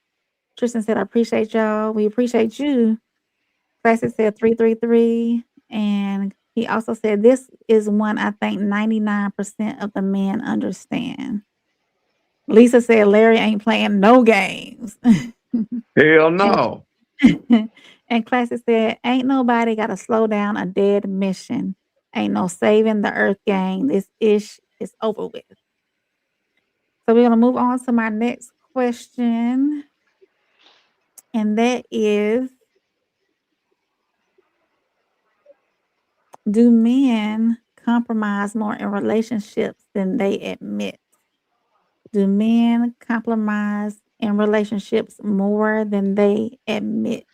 Tristan said, "I appreciate y'all. We appreciate you." Classic said 333. And he also said, "This is one I think 99% of the men understand." Lisa said, "Larry ain't playing no games." Hell And no. and Classic said, "Ain't nobody got to slow down a dead mission. Ain't no saving the Earth gang. This ish is over with." So we're gonna move on to my next question, and that is, do men compromise more in relationships than they admit? Do men compromise in relationships more than they admit?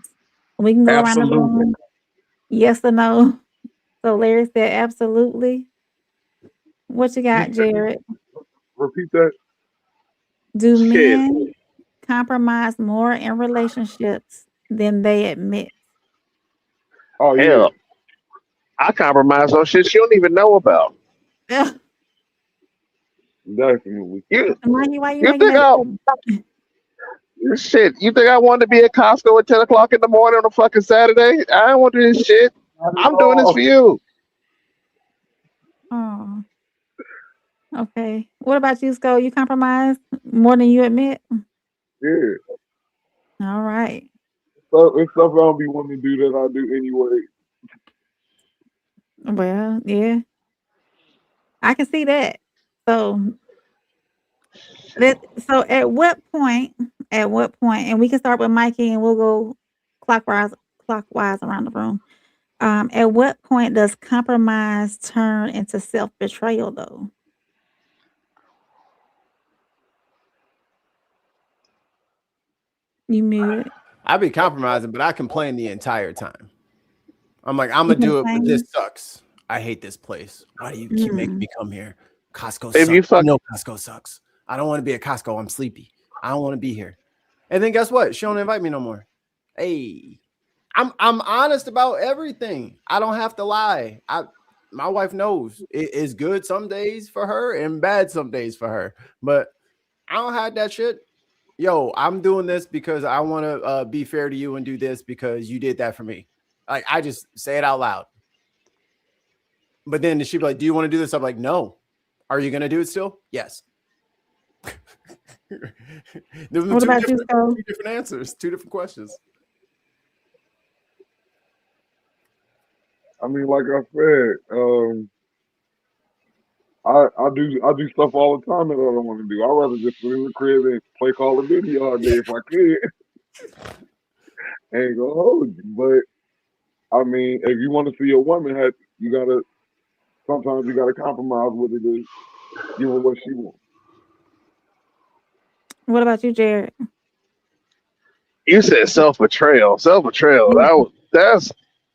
We can go around the Absolutely. room, yes or no. So Larry said, "Absolutely." What you got, Jared? Repeat that. Do Shit. men compromise more in relationships than they admit? Oh yeah, Hell, I compromise on shit you don't even know about. Ugh, definitely. You Mikey, why you you making think that I face? shit? You think I wanted to be at Costco at 10 o'clock in the morning on a fucking Saturday? I don't want to do this shit. Not at I'm doing this for all. you. Oh, okay. What about you, Sko? You compromise more than you admit? Yeah. All right. So it's stuff I don't be wanting to do that I do anyway. Well, yeah, I can see that. So so at what point, and we can start with Mikey and we'll go clockwise around the room. At what point does compromise turn into self-betrayal though? You muted. I be compromising, but I complain the entire time. I'm like, I'm You gonna do it, but this complain? sucks. I hate this place. Why do you keep making me come here? Costco If you sucks. You fuck, know Costco sucks. I don't want to be at Costco. I'm sleepy. I don't want to be here. And then guess what? She don't invite me no more. Hey, I'm honest about everything. I don't have to lie. My wife knows it is good some days for her and bad some days for her. But I don't have that shit. Yo, I'm doing this because I want to be fair to you and do this because you did that for me. Like I just say it out loud. But then she'd be like, "Do you want to do this?" I'm like, "No." Are you gonna do it still? Yes. There were What about you, Scott? two different answers, two different questions. I mean, like I said, I do stuff all the time that I don't want to do. I'd rather just sit in the crib and play Call of Duty all day if I could. Ain't gonna hold you, but I mean, if you want to see a woman, you gotta sometimes you gotta compromise with her to give her what she wants. What about you, Jared? you said self betrayal. Self betrayal. Yeah.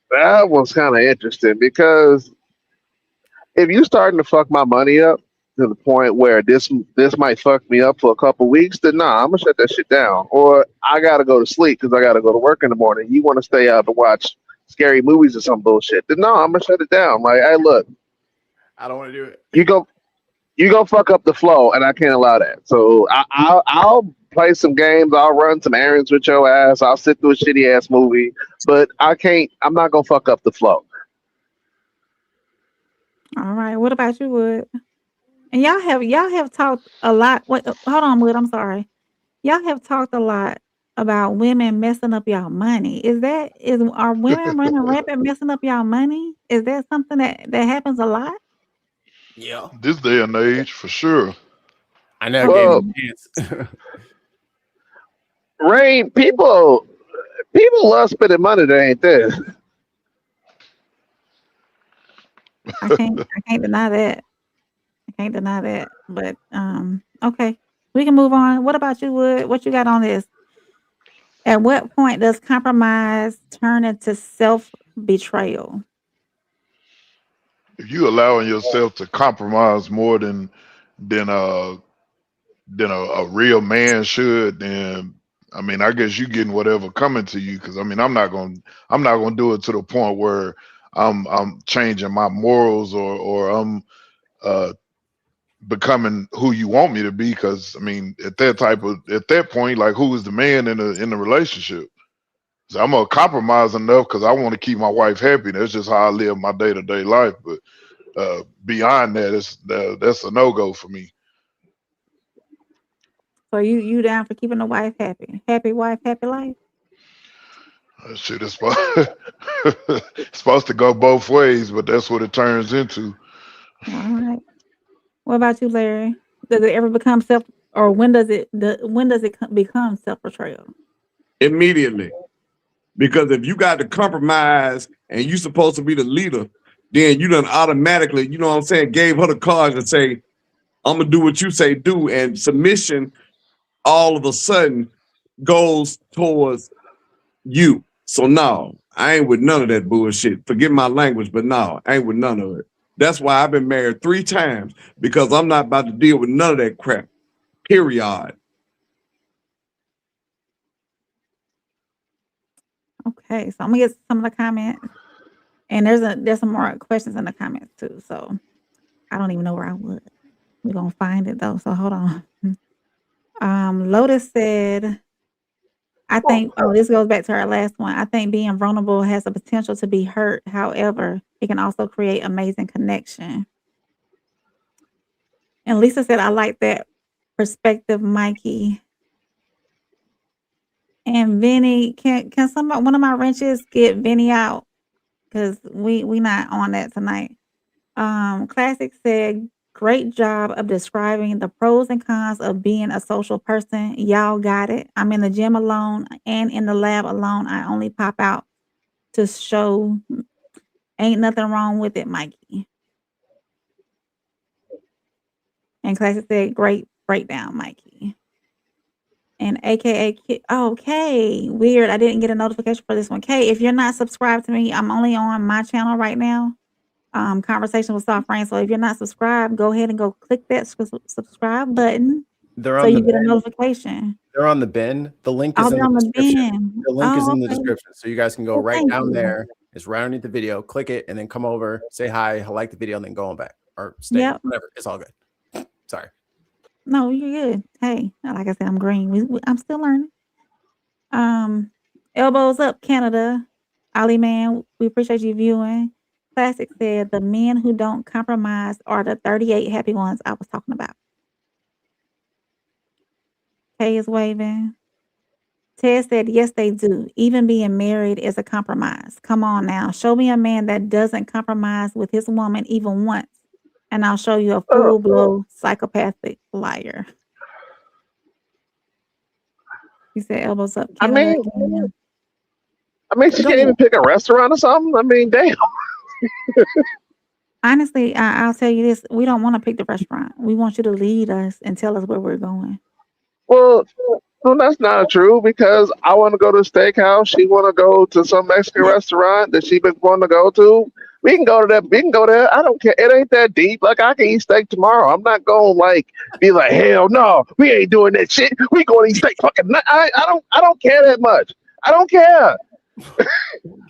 That was kind of interesting because if you starting to fuck my money up to the point where this might fuck me up for a couple weeks, then nah, I'm gonna shut that shit down. Or I gotta go to sleep because I gotta go to work in the morning. You want to stay out to watch scary movies or some bullshit? Then no, I'm gonna shut it down. Like, hey, look, I don't want to do it. you go fuck up the flow, and I can't allow that. So I'll play some games. I'll run some errands with your ass. I'll sit through a shitty ass movie, but I can't. I'm not gonna fuck up the flow. All right. What about you, Wood? And y'all have talked a lot. Wait, hold on, Wood. I'm sorry. Y'all have talked a lot about women messing up y'all money. Are women running rampant messing up y'all money? Is that something that happens a lot? Yeah. This day and age, for sure. I never gave Well, him a chance. Rain, people love spending money that ain't there. I can't deny that. I can't deny that. But okay. We can move on. What about you, Wood? What you got on this? At what point does compromise turn into self betrayal? If you allowing yourself to compromise more than uh a real man should, then I mean, I guess you getting whatever coming to you. Because I mean, I'm not gonna do it to the point where I'm changing my morals or I'm uh becoming who you want me to be. Because I mean, at that point, like, who is the man in the relationship? So I'm gonna compromise enough because I want to keep my wife happy. That's just how I live my day to day life. But beyond that, that's a no go for me. So you down for keeping the wife happy? Happy wife, happy life? Shit is supposed, it's supposed to go both ways, but that's what it turns into. All right. What about you, Larry? Does it ever become self, or when does it become self betrayal? Immediately. Because if you got to compromise and you supposed to be the leader, then you done automatically, you know what I'm saying, gave her the cards and say, I'm gonna do what you say do. And submission all of a sudden goes towards you. So no, I ain't with none of that bullshit. Forgive my language, but no, I ain't with none of it. That's why I've been married 3 times, because I'm not about to deal with none of that crap. Period. Okay, so I'm gonna get some of the comments, and there's some more questions in the comments too. So I don't even know where I was. We're gonna find it though. So hold on. Lotus said, I think, oh, this goes back to our last one. I think being vulnerable has the potential to be hurt. However, it can also create amazing connection. And Lisa said, I like that perspective, Mikey. And Vinny, can one of my wrenches get Vinny out? Because we not on that tonight. Classic said, great job of describing the pros and cons of being a social person. Y'all got it. I'm in the gym alone and in the lab alone. I only pop out to show. Ain't nothing wrong with it, Mikey. And Classic said, great breakdown, Mikey. And AKA, okay, weird. I didn't get a notification for this one. Kay, if you're not subscribed to me, I'm only on my channel right now. Conversation with Soft Rain. So if you're not subscribed, go ahead and go click that subscribe button They're so on the you get a bin. notification. They're on the bin. The link Oh, is in they're the on the description. bin. The link is Oh, in the okay. description. So you guys can go Well, right thank down you. there. It's right underneath the video. Click it and then come over, say hi, like the video, and then go on back. Or stay. Yep. Whatever. It's all good. Sorry. No, you're good. Hey, like I said, I'm green. I'm still learning. Elbows up, Canada. Ali Man, we appreciate you viewing. Classic said the men who don't compromise are the 38 happy ones I was talking about. Kay is waving. Ted said, yes, they do. Even being married is a compromise. Come on now. Show me a man that doesn't compromise with his woman even once, and I'll show you a full-blown psychopathic liar. He said, elbows up, I Canada. mean, she Go can't ahead. even pick a restaurant or something. I mean, damn. Honestly, I'll tell you this. We don't want to pick the restaurant. We want you to lead us and tell us where we're going. Well, that's not true because I want to go to a steakhouse. She want to go to some Mexican restaurant that she been wanting to go to. We can go to that. We can go there. I don't care. It ain't that deep. Like I can eat steak tomorrow. I'm not going like be like hell no. We ain't doing that shit. We going to eat steak fucking. I don't care that much. I don't care.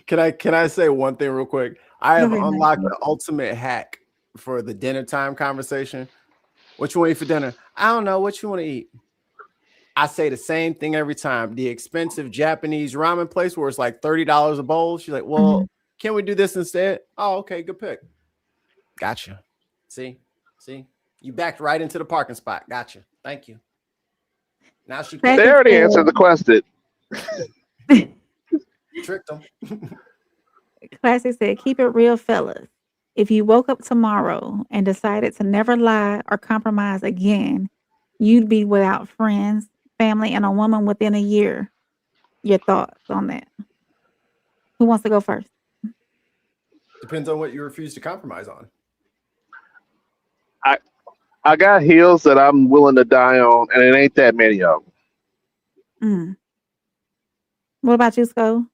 Can I say one thing real quick? I have Go ahead, unlocked Mikey. the ultimate hack for the dinner time conversation. What you want to eat for dinner? I don't know. What you want to eat? I say the same thing every time. The expensive Japanese ramen place where it's like $30 a bowl. She's like, well, can we do this instead? Oh, okay, good pick. Gotcha. See, you backed right into the parking spot. Gotcha. Thank you. Now she They already answered the question. tricked them. Classic said, keep it real, fellas. If you woke up tomorrow and decided to never lie or compromise again, you'd be without friends, family, and a woman within a year. Your thoughts on that? Who wants to go first? Depends on what you refuse to compromise on. I got heels that I'm willing to die on, and it ain't that many of them. What about you, Sko?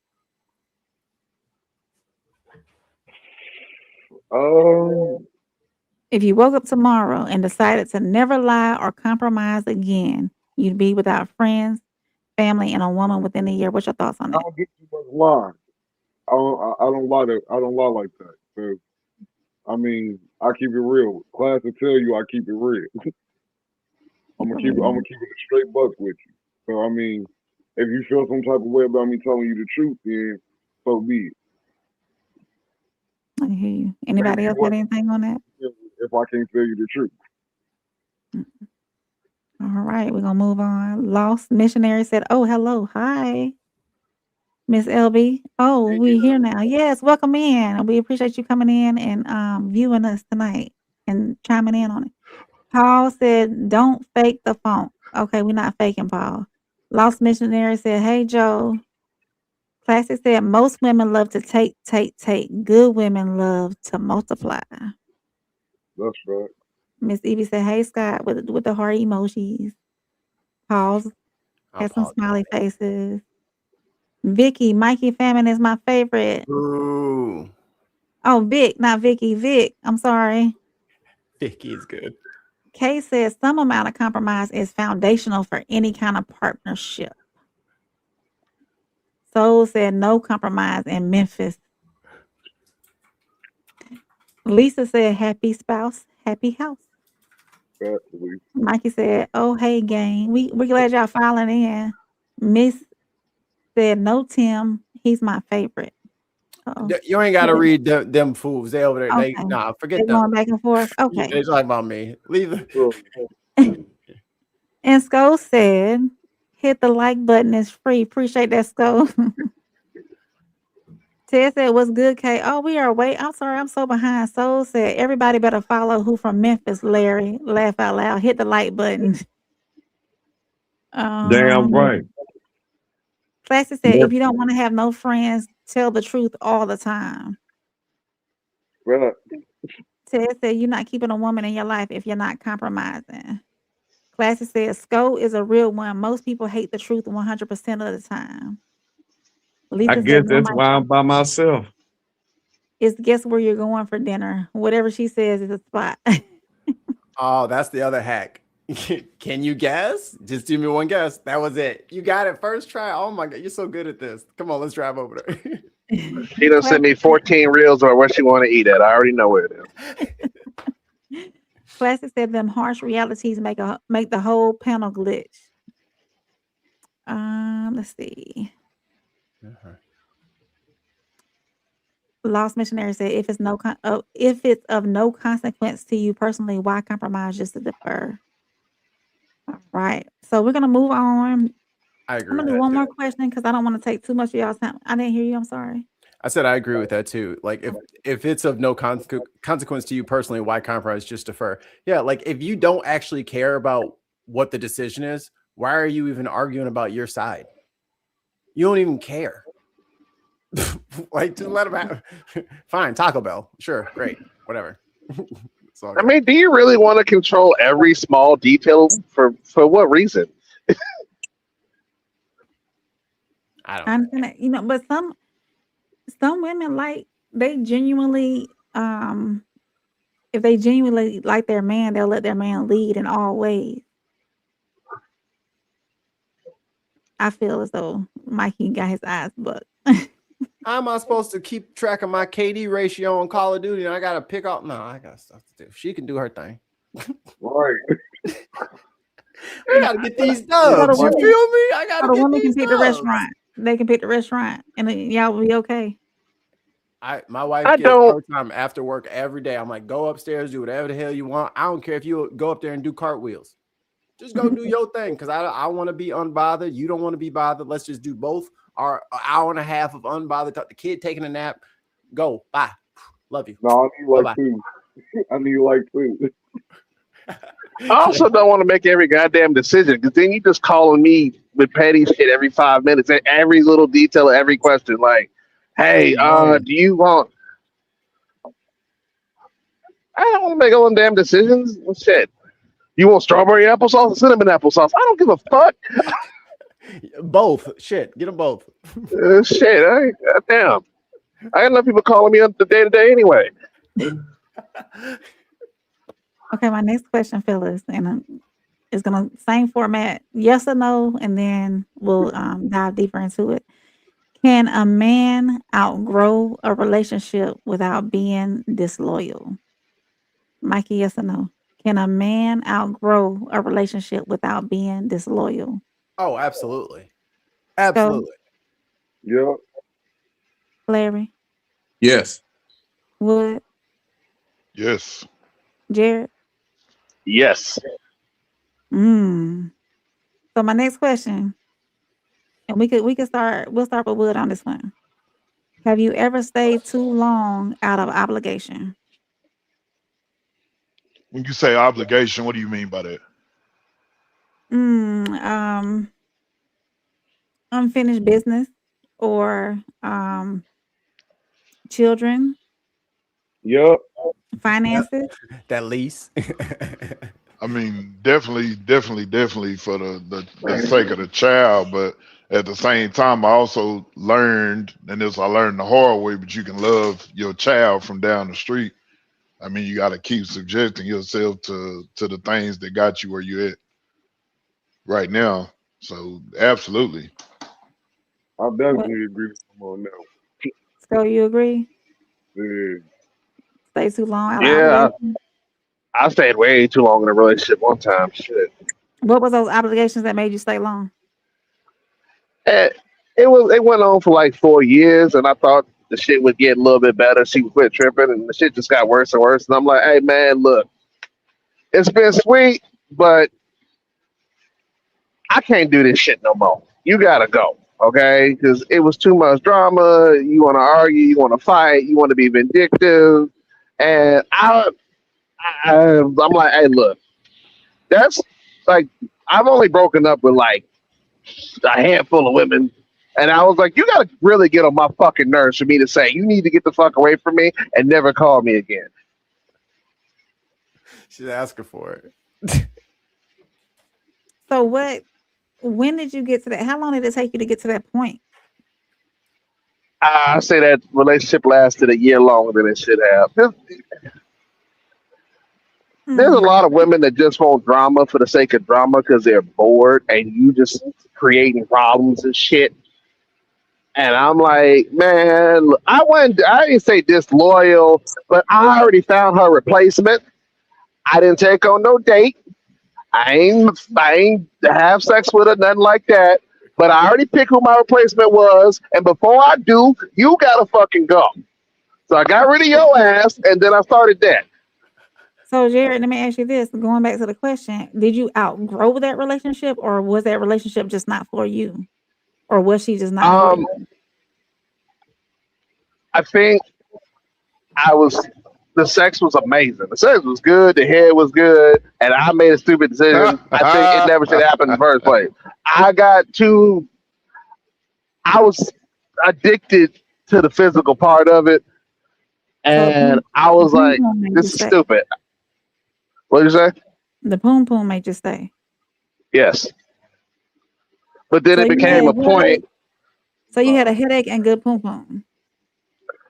If you woke up tomorrow and decided to never lie or compromise again, you'd be without friends, family, and a woman within a year. What's your thoughts on I that? don't get too much lie. I don't lie like that. So I mean, I keep it real. Class will tell you I keep it real. I'm gonna keep it a straight buck with you. So I mean, if you feel some type of way about me telling you the truth, then so be it. I hear you. Anybody else got anything on that? If I can't tell you the truth. All right, we're gonna move on. Lost Missionary said, oh, hello. Hi, Miss LB. Oh, we're here now. Yes, welcome in. We appreciate you coming in and viewing us tonight and chiming in on it. Paul said, don't fake the phone. Okay, we're not faking, Paul. Lost Missionary said, hey, Joe. Classic said, most women love to take. Good women love to multiply. That's right. Miss Evie said, hey, Scott, with the heart emojis. Pause. Had some smiley faces. Vicky, Mikey Famine is my favorite. Ooh. Oh, Vic, not Vicky. Vic, I'm sorry. Vicky is good. Kay says some amount of compromise is foundational for any kind of partnership. Soul said no compromise in Memphis. Lisa said happy spouse, happy house. Absolutely. Mikey said, oh, hey, gang. We're glad y'all filing in. Miss said, no, Tim. He's my favorite. Uh-oh. You ain't got to read them fools. They over there. Okay. Forget They're them. going back and forth. Okay. They talking about me. Leave them. And Sko said, hit the like button. It's free. Appreciate that, Sko. Ted said, what's good, Kay? Oh, we are wait. I'm sorry. I'm so behind. Soul said, everybody better follow who from Memphis, Larry. Laugh out loud. Hit the like button. Damn right. Classic said, if you don't want to have no friends, tell the truth all the time. Right. Ted said, you're not keeping a woman in your life if you're not compromising. Classic said, Sko is a real one. Most people hate the truth 100% of the time. I guess that's why I'm by myself. It's guess where you're going for dinner. Whatever she says is a spot. Oh, that's the other hack. Can you guess? Just do me one guess. That was it. You got it first try. Oh my god, you're so good at this. Come on, let's drive over there. She done sent me 14 reels or where she want to eat at. I already know where it is. Classic said them harsh realities make the whole panel glitch. Let's see. Lost Missionary said, if it's of no consequence to you personally, why compromise just to defer? All right. So we're gonna move on. I I'm agree gonna with do that one more too. question because I don't want to take too much of y'all's time. I didn't hear you. I'm sorry. I said I agree with that too. Like if it's of no consequence to you personally, why compromise? Just defer. Yeah, like if you don't actually care about what the decision is, why are you even arguing about your side? You don't even care. Like just let them have. Fine, Taco Bell. Sure, great, whatever. It's all I good. mean, do you really want to control every small detail for what reason? I don't. I understand that, but some women they genuinely if they genuinely like their man, they'll let their man lead in all ways. I feel as though Mikey got his eyes booked. How am I supposed to keep track of my KD ratio on Call of Duty? And I gotta pick up. No, I got stuff to do. She can do her thing. Right. We gotta get these So the dubs. You women, feel me? I so gotta the get women can these pick the dubs. restaurant. They can pick the restaurant, and then y'all will be okay. My wife I gets don't. overtime after work every day. I'm like, go upstairs, do whatever the hell you want. I don't care if you go up there and do cartwheels. Just go do your thing because I want to be unbothered. You don't want to be bothered. Let's just do both. Our hour and a half of unbothered. The kid taking a nap. Go. Bye. Love you. No, I need Bye like bye. food. I need like food. I also don't want to make every goddamn decision because then you just calling me with petty shit every 5 minutes, every little detail of every question. Like, hey, No. do you want? I don't want to make all them damn decisions. Well, shit. You want strawberry applesauce or cinnamon applesauce? I don't give a fuck. Both. Shit. Get them both. Shit. Damn. I got enough people calling me on the day to day anyway. Okay, my next question, Phyllis, and it's gonna same format, yes or no, and then we'll dive deeper into it. Can a man outgrow a relationship without being disloyal? Mikey, yes or no? Can a man outgrow a relationship without being disloyal? Oh, absolutely. So, Absolutely. Yeah. Larry, Yes. Wood, Yes. Jared. Yes. So my next question, and we'll start with Wood on this one. Have you ever stayed too long out of obligation? When you say obligation, what do you mean by that? Mm, unfinished business or children, Yep. finances. That lease. I mean, definitely for the sake of the child, but at the same time, I also learned, and this I learned the hard way, but you can love your child from down the street. I mean, you got to keep subjecting yourself to the things that got you where you at right now. So, absolutely. I What? definitely agree with him on that. So you agree? Yeah. Stay too long out of Yeah. obligation. I stayed way too long in a relationship one time. Shit. What was those obligations that made you stay long? Eh, it went on for like 4 years, and I thought the shit would get a little bit better. She would quit tripping, and the shit just got worse and worse. And I'm like, hey man, look, it's been sweet, but I can't do this shit no more. You gotta go, okay? Because it was too much drama. You want to argue, you want to fight, you want to be vindictive, and I'm like, hey, look, that's like I've only broken up with like a handful of women. And I was like, you gotta really get on my fucking nerves for me to say you need to get the fuck away from me and never call me again. She's asking for it. So when did you get to that? How long did it take you to get to that point? I say that relationship lasted a year longer than it should have. There's a Mm. lot of women that just want drama for the sake of drama because they're bored and you just creating problems and shit. And I'm like, man, I didn't say disloyal, but I already found her replacement. I didn't take on no date. I ain't have sex with her, nothing like that. But I already picked who my replacement was, and before I do, you gotta fucking go. So I got rid of your ass, and then I started that. So, Jared, let me ask you this. Going back to the question, did you outgrow that relationship or was that relationship just not for you? Or was she just not for Um, you? I think I was the sex was amazing. The sex was good, the head was good, and I made a stupid decision. I think it never should happen in the first place. I got too I was addicted to the physical part of it, So and I the was poom like, poom made you "This is stay. stupid." What did you say? The poom poom made you stay. Yes, but then So it you became had a point. so you had a headache and good poom poom.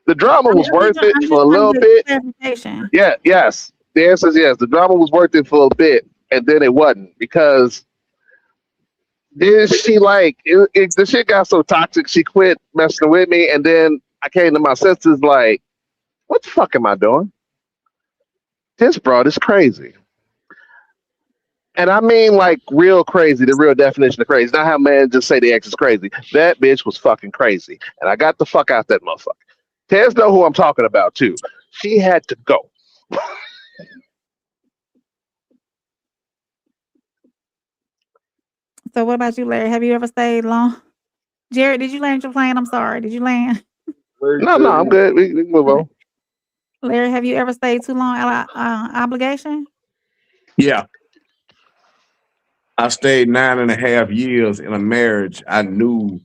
The drama was worth it I'm for just a trying to little get bit. clarification. Yeah, yes. The answer is yes. The drama was worth it for a bit, and then it wasn't because then she the shit got so toxic. She quit messing with me, and then I came to my senses like, what the fuck am I doing? This broad is crazy. And I mean like real crazy, the real definition of crazy. Not how men just say the ex is crazy. That bitch was fucking crazy. And I got the fuck out that motherfucker. Tez know who I'm talking about too. She had to go. So what about you, Larry? Have you ever stayed long? Jared, did you land your plane? I'm sorry. Did you land? Larry No, said I'm no. good. We can move Okay. on. Larry, have you ever stayed too long out of obligation? Yeah, I stayed 9.5 years in a marriage I knew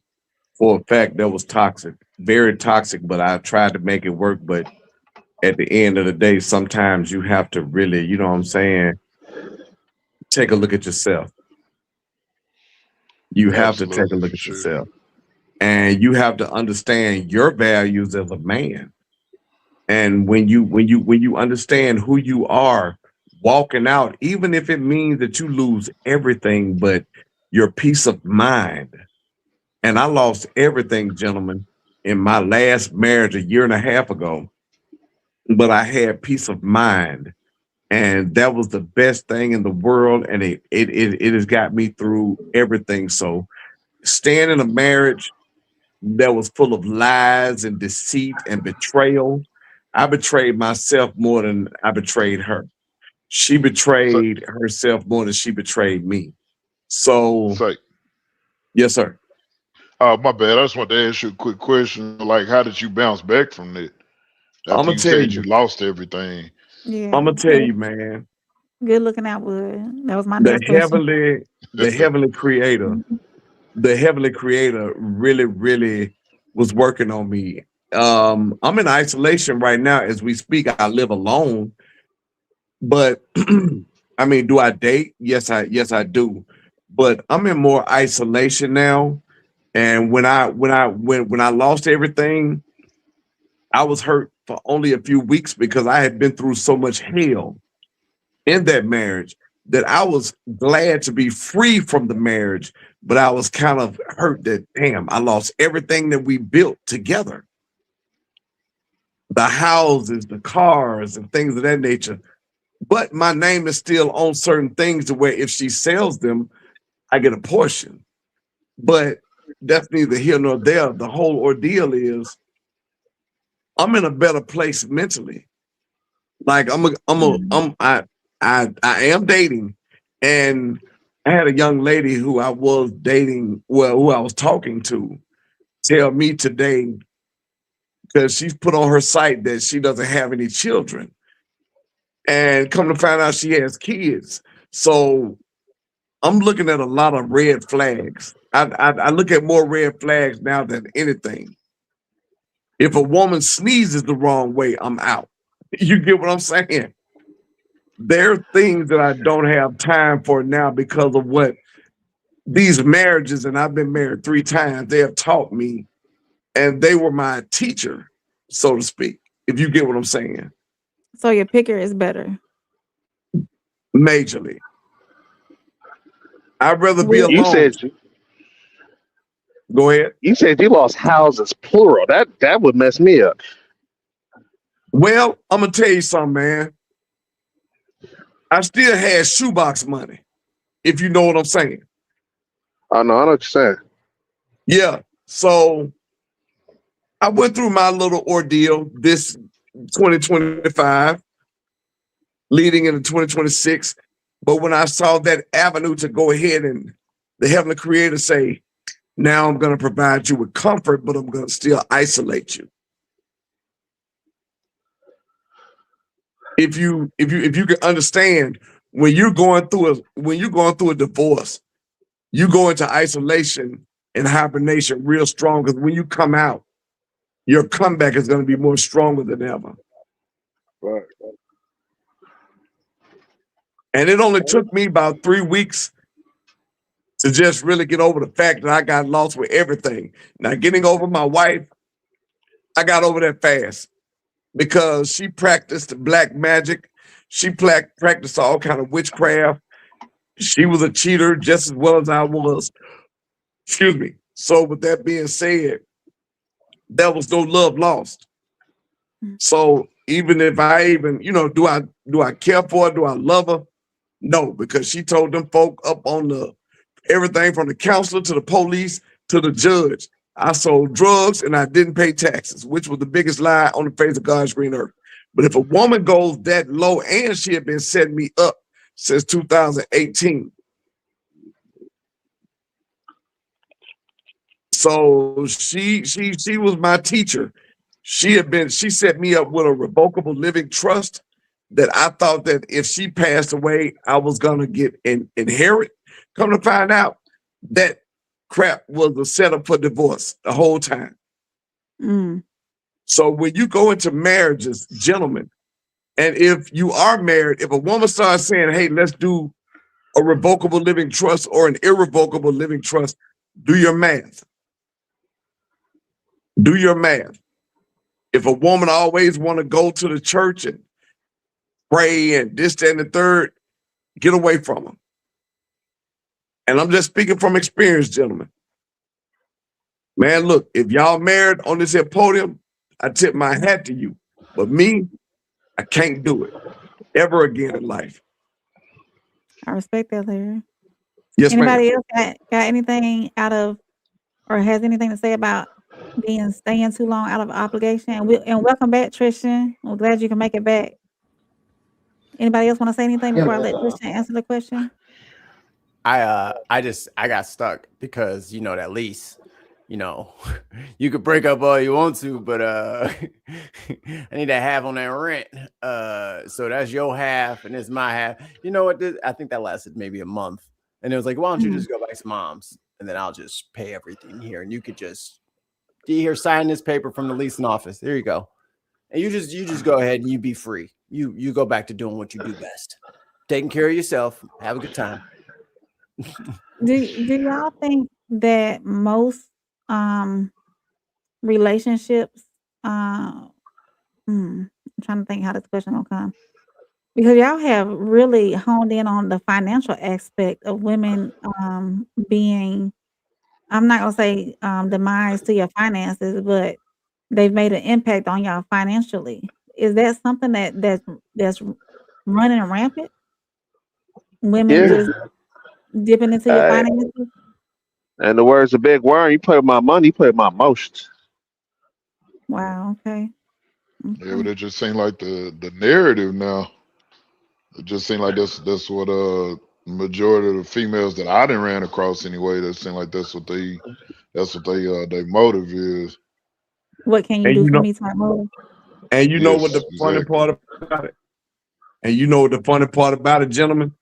for a fact that was toxic, very toxic, but I tried to make it work. But at the end of the day, sometimes you have to really, you know what I'm saying, take a look at yourself. You have to take a Absolutely, look for at sure. yourself. And you have to understand your values as a man. And when you understand who you are walking out, even if it means that you lose everything but your peace of mind. And I lost everything, gentlemen, in my last marriage a year and a half ago, but I had peace of mind. And that was the best thing in the world. And it has got me through everything. So staying in a marriage that was full of lies and deceit and betrayal. I betrayed myself more than I betrayed her. She So, betrayed herself more than she betrayed me. So, so, yes, sir. my bad. I just want to ask you a quick question. Like, how did you bounce back from that I'm after gonna you tell said you you. lost everything? I'm Yeah. gonna tell you, man. Good looking out, Wood. That was my The next question. heavenly, the heavenly creator, the heavenly creator really, really was working on me. I'm in isolation right now as we speak. I live alone, but I mean, do I date? Yes, I do. But I'm in more isolation now. And when I lost everything, I was hurt for only a few weeks because I had been through so much hell in that marriage that I was glad to be free from the marriage, but I was kind of hurt that damn, I lost everything that we built together. The houses, the cars, and things of that nature. But my name is still on certain things to where if she sells them, I get a portion. But that's neither here nor there. The whole ordeal is I'm in a better place mentally. Like Mm. I am dating, and I had a young lady who I was dating, well, who I was talking to, tell me today because she's put on her site that she doesn't have any children, and come to find out she has kids. So I'm looking at a lot of red flags. I look at more red flags now than anything. If a woman sneezes the wrong way, I'm out. You get what I'm saying? There are things that I don't have time for now because of what these marriages, and I've been married 3 times, they have taught me. and they were my teacher, so to speak, if you get what I'm saying. So your picker is better. Majorly. I'd rather be We You alone. said Go ahead. you said you lost houses plural. That would mess me up. Well, I'm gonna tell you something, man. I still had shoebox money, if you know what I'm saying. Oh no, I know what you're saying. Yeah. So I went through my little ordeal this 2025, leading into 2026. But when I saw that avenue to go ahead and the Heavenly Creator say, now I'm going to provide you with comfort, but I'm going to still isolate you. If you can understand, when you're going through a divorce, you go into isolation and hibernation real strong, because when you come out, your comeback is going to be more stronger than ever. Right. And it only took me about 3 weeks to just really get over the fact that I got lost with everything. Now, getting over my wife, I got over that fast because she practiced black magic. She practiced all kind of witchcraft. She was a cheater just as well as I was. Excuse me. So with that being said, there was no love lost. So even if I even, do I care for her? Do I love her? No, because she told them folk up on the everything from the counselor to the police to the judge. I sold drugs and I didn't pay taxes, which was the biggest lie on the face of God's green earth. But if a woman goes that low, and she had been setting me up since 2018. So she was my teacher. She set me up with a revocable living trust that I thought that if she passed away, I was gonna get inherit. Come to find out, that crap was a setup for divorce the whole time. Mm. So when you go into marriages, gentlemen, and if you are married, if a woman starts saying, hey, let's do a revocable living trust or an irrevocable living trust, do your math. Do your math. If a woman always want to go to the church and pray and this, that, and the third, get away from them. And I'm just speaking from experience, gentlemen. Man, look, if y'all married on this here podium, I tip my hat to you. But me, I can't do it ever again in life. I respect that, Larry. Yes, ma'am. Anybody else got anything out of, or has anything to say about staying too long out of obligation? And welcome back, Tristan. I'm glad you can make it back. Anybody else want to say anything before I let Tristan answer the question? I got stuck because that lease, you could break up all you want to, but I need to half on that rent. So that's your half and it's my half. You know what? I think that lasted maybe a month. And it was like, why don't you just go back to mom's and then I'll just pay everything here. And you could just sign this paper from the leasing office. There you go. And you just go ahead and you be free. You go back to doing what you do best. Taking care of yourself. Have a good time. Do y'all think that most relationships I'm trying to think how this question will come, because y'all have really honed in on the financial aspect of women being, I'm not gonna say demise to your finances, but they've made an impact on y'all financially. Is that something that's running rampant? Women Yeah. just dipping into your finances? And the words of Big Worm, you play with my money, you play with my emotions. Wow, okay. Yeah, but it just seemed like the narrative now. It just seemed like that's what majority of the females that I didn't ran across anyway. That seemed like that's what they their motive is. What can you And do you for know, me, type mode? and you know what Yes, the funny exactly. part about it? And you know what the funny part about it, gentlemen?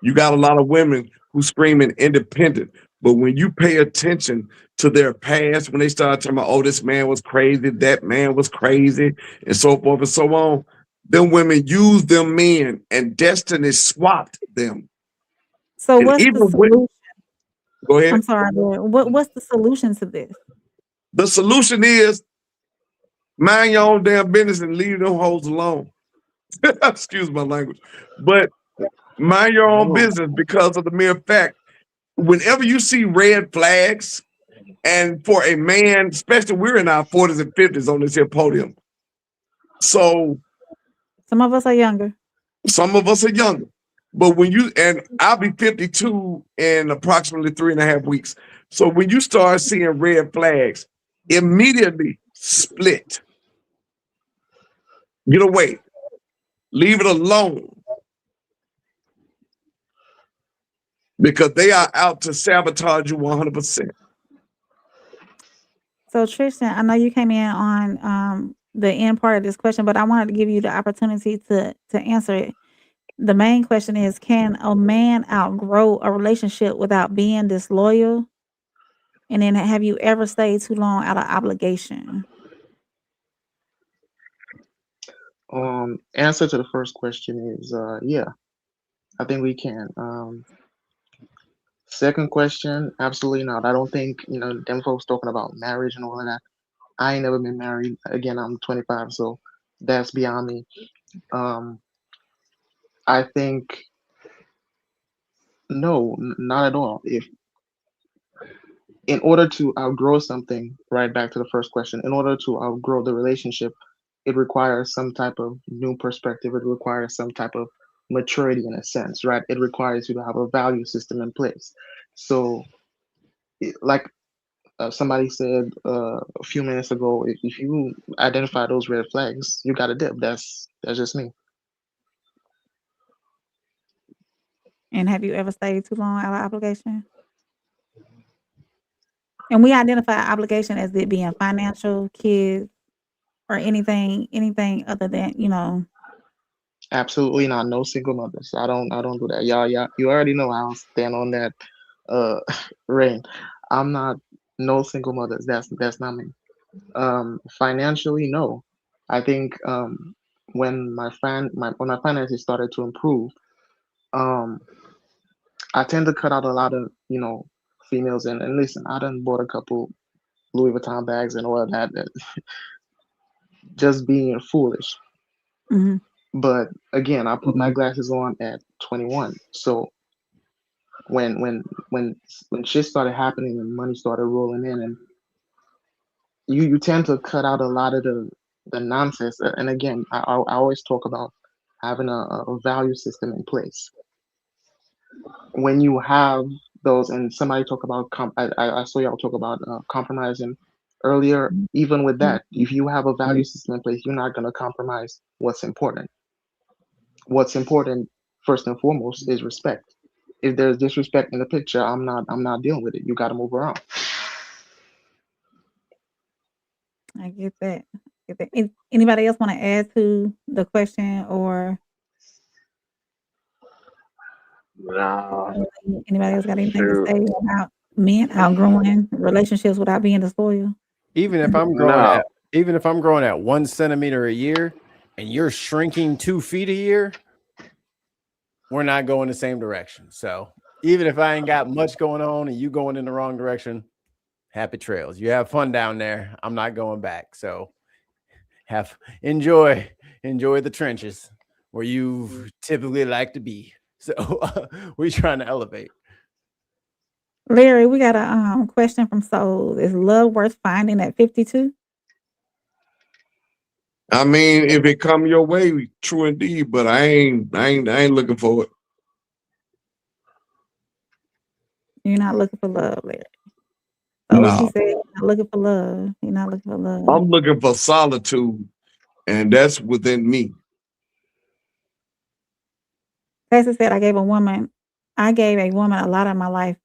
You got a lot of women who screaming independent, but when you pay attention to their past, when they start talking about, oh, this man was crazy, that man was crazy, and so forth and so on, them women use them men and destiny swapped them. So And what's the even with, solution? go ahead. I'm sorry, Lord. What's the solution to this? The solution is mind your own damn business and leave them hoes alone. Excuse my language. But mind your own business because of the mere fact, whenever you see red flags, and for a man, especially we're in our 40s and 50s on this here podium. So some of us are younger. Some of us are younger. But when you, and I'll be 52 in approximately 3.5 weeks. So when you start seeing red flags, immediately split. Get away. Leave it alone. Because they are out to sabotage you 100%. So Tristan, I know you came in on the end part of this question, but I wanted to give you the opportunity to answer it. The main question is, can a man outgrow a relationship without being disloyal? And then have you ever stayed too long out of obligation? Answer to the first question is yeah, I think we can. Second question, absolutely not. I don't think, them folks talking about marriage and all of that. I ain't never been married. Again, I'm 25, so that's beyond me. I think no, not at all. If in order to outgrow something, right back to the first question, in order to outgrow the relationship, it requires some type of new perspective. It requires some type of maturity in a sense, right? It requires you to have a value system in place. So, like somebody said a few minutes ago, if you identify those red flags, you got a dip. That's just me. And have you ever stayed too long out of obligation? And we identify obligation as it being financial, kids, or anything other than. Absolutely not. No single mothers. I don't do that. Y'all, you already know I'll stand on that Rain. I'm not no single mothers. That's not me. Financially, no. I think when my finances started to improve, I tend to cut out a lot of, females, and listen, I done bought a couple Louis Vuitton bags and all of that, just being foolish. Mhm. But again, I put my glasses on at 21. So when shit started happening and money started rolling in, and you tend to cut out a lot of the nonsense. And again, I always talk about having a value system in place. When you have those, and somebody talk about I saw y'all talk about compromising earlier. Even with that, if you have a value system in place, you're not going to compromise what's important. What's important first and foremost is respect. If there's disrespect in the picture, I'm not dealing with it. You got to move around. I get that. Anybody else want to add to the question, or Nah, anybody else got anything to shoot. say about men outgrowing relationships without being disloyal? Even if I'm growing at 1 centimeter a year and you're shrinking 2 feet a year, we're not going the same direction. So even if I ain't got much going on and you going in the wrong direction, happy trails. You have fun down there. I'm not going back. So enjoy the trenches where you typically like to be. So we're trying to elevate. Larry, we got a question from Soul. Is love worth finding at 52? I mean, if it come your way, true indeed, but I ain't looking for it. You're not looking for love, Larry. So she No. said, you're not looking for love. You're not looking for love. I'm looking for solitude, and that's within me. Cassie said, I gave a woman a lot of my life,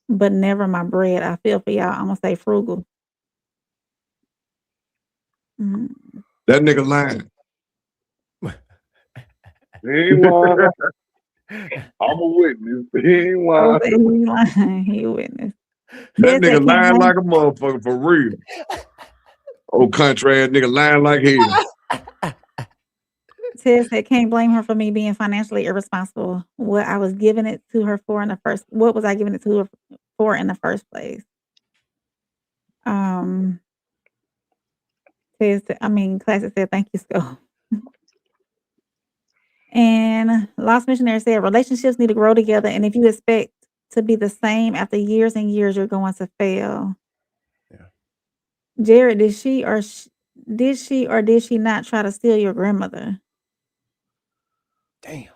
but never my bread. I feel for y'all. I'm going to say frugal. Mm. That nigga lying. He ain't lying. I'm a witness. He ain't lying. He lying. He a witness. That nigga lying like a motherfucker for real. Old country ass nigga lying like hell. Ted said, can't blame her for me being financially irresponsible. What I was giving it to her for what was I giving it to her for in the first place? Um, Classic said, thank you, Skull. And Lost Missionary said, relationships need to grow together. And if you expect to be the same after years and years, you're going to fail. Yeah. Jared, did she or did she not try to steal your grandmother? Damn.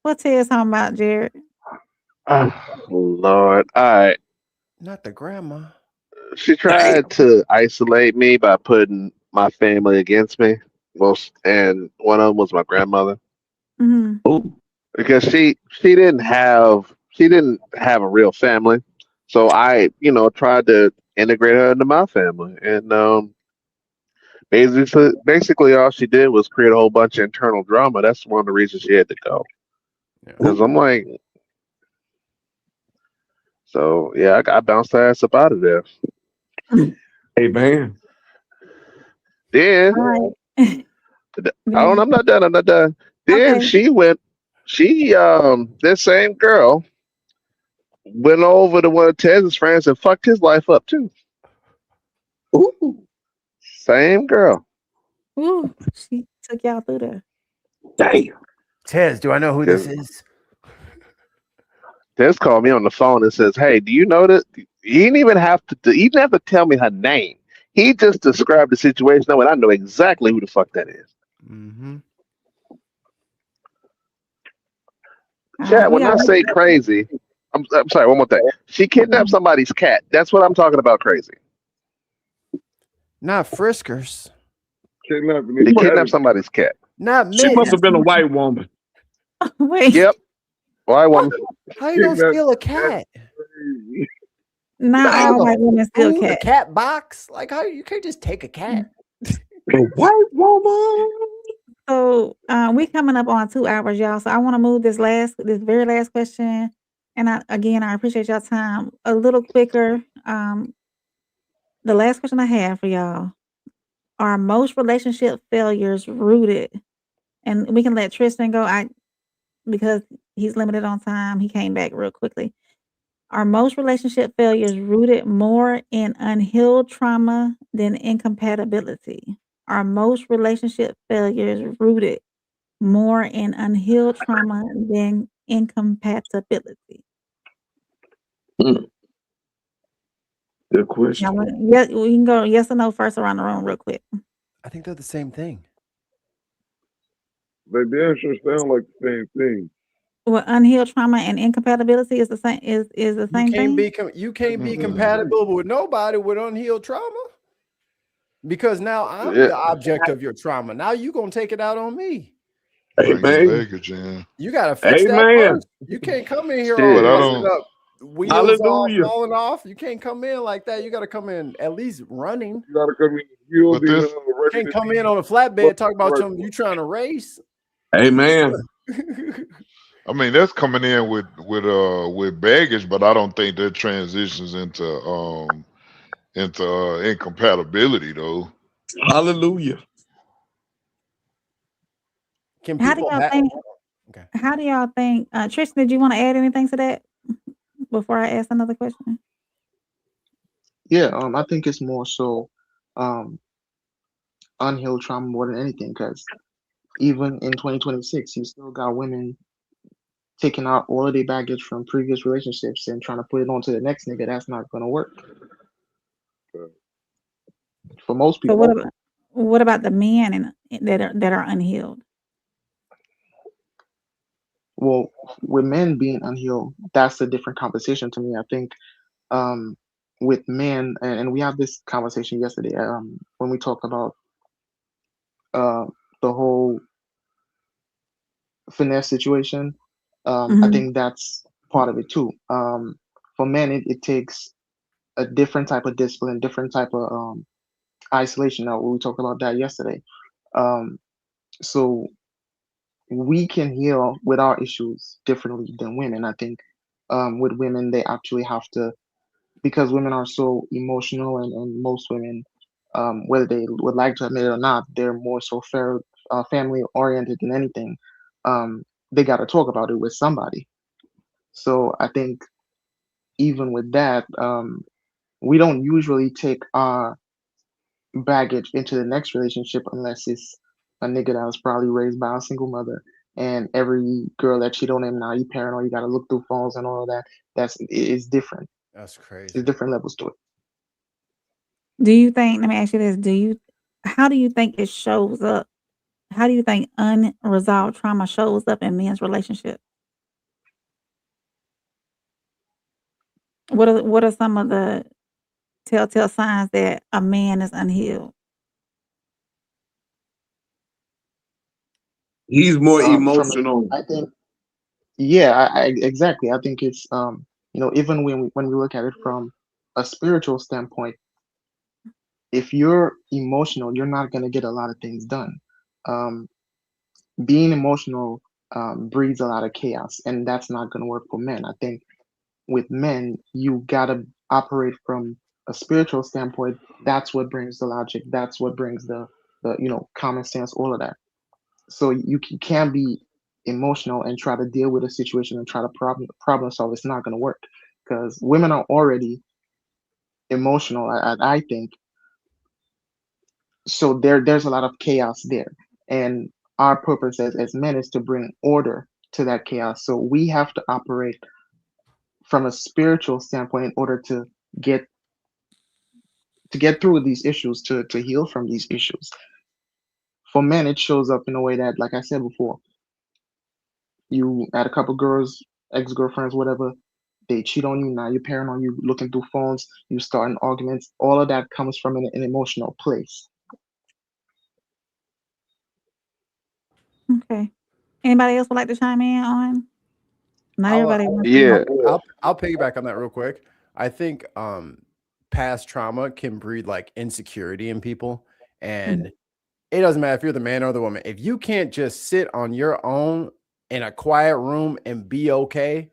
What Ted's talking about, Jared? Oh, Lord. All right. Not the grandma. She Damn. tried to isolate me by putting my family against me. And one of them was my grandmother Mm-hmm. Oh, because she didn't have a real family. So I, tried to integrate her into my family, and basically all she did was create a whole bunch of internal drama. That's one of the reasons she had to go. Yeah. Because oh. I'm like, so yeah, I bounced her ass up out of there. Hey man. Then All right. I don't. Then, I'm not done. I'm not done. Then okay. she went. This same girl went over to one of Tez's friends and fucked his life up too. Ooh, Same girl. Ooh, she took y'all through there. damn. Tez, do I know who this Because is? Tez called me on the phone and says, "Hey, do you know that?" He didn't even have to. He didn't have to tell me her name. He just described the situation, and I know exactly who the fuck that is. Mm-hmm. Chad, We when I all say crazy, I'm sorry. One more thing. She kidnapped somebody's cat. That's what I'm talking about. Crazy. Not Friskers. Kidnapping She his cat kidnapped is somebody's cat. Not She must have Mittens. been a white woman. wait. Yep. Why one? How you gonna kidnapping steal a his cat cat? is crazy. Not Out all the white women steal food, a cats. cat box? Like how you can't just take a cat. A white woman. So we coming up on 2 hours, y'all. So I want to move this very last question. And I appreciate y'all time a little quicker. The last question I have for y'all: are most relationship failures rooted? And we can let Tristan go. Because he's limited on time. He came back real quickly. Are most relationship failures rooted more in unhealed trauma than incompatibility? Are most relationship failures rooted more in unhealed trauma than incompatibility? Hmm, good Now, question. yeah, we can go yes or no first around the room real quick. I think they're the same thing. They damn sure sound like the same thing. Well, unhealed trauma and incompatibility is the same is the You same can't thing. be you can't be Mm-mm. compatible with nobody with unhealed trauma because now I'm Yeah. the object of your trauma. Now you gonna take it out on me. Bring your Amen. baggage in. You gotta fix that Amen. first. You can't come in here all But Shit. I busted don't. up, wheels all Hallelujah. falling off. You can't come in like that. You gotta come in at least running. You gotta come in healed But and this. ready Can't to come in be on a flatbed talk about right. you trying to race. Amen. I mean, that's coming in with baggage, but I don't think that transitions into incompatibility though. Hallelujah. Can How do people y'all have think? okay? How do y'all think? Tristan, did you want to add anything to that before I ask another question? Yeah, I think it's more so um, unhealed trauma more than anything, because even in 2026, you still got women taking out all of their baggage from previous relationships and trying to put it onto the next nigga. That's not gonna work for most So people. what about the men that are unhealed? Well, with men being unhealed, that's a different conversation to me. I think um, with men, and we had this conversation yesterday when we talked about uh, the whole finesse situation. I Mhm. think that's part of it too. For men, it takes a different type of discipline, different type of isolation. Now, we talked about that yesterday. Um, so we can heal with our issues differently than women. I think with women, they actually have to, because women are so emotional, and most women, whether they would like to admit it or not, they're more so family oriented than anything. They got to talk about it with somebody. So I think even with that, we don't usually take our baggage into the next relationship unless it's a nigga that was probably raised by a single mother. And every girl that cheat on him now, you paranoid. You got to look through phones and all of that. It's different. That's crazy. There's different levels to it. Do you think? Let me ask you this: how do you think it shows up? How do you think unresolved trauma shows up in men's relationships? What are some of the telltale signs that a man is unhealed? He's more From emotional. I think, yeah, exactly. I think it's even when we look at it from a spiritual standpoint, if you're emotional, you're not gonna get a lot of things done. Um, Being emotional breeds a lot of chaos, and that's not gonna work for men. I think with men, you gotta operate from a spiritual standpoint. That's what brings the logic. That's what brings the common sense, all of that. So can't be emotional and try to deal with a situation and try to problem solve. It's not gonna work because women are already emotional. I think so. There's a lot of chaos there, and our purpose as men is to bring order to that chaos. So we have to operate from a spiritual standpoint in order get get through these issues, to heal from these issues. For men, it shows up in a way that, like I said before, you had a couple girls, ex-girlfriends, whatever, they cheat on you, now you're paranoid, you looking through phones, you starting arguments. All of that comes from an emotional place. Okay. Anybody else would like to chime in on? Not I'll everybody wants to. Yeah. I'll piggyback on that real quick. I think past trauma can breed like insecurity in people, and it doesn't matter if you're the man or the woman. If you can't just sit on your own in a quiet room and be okay,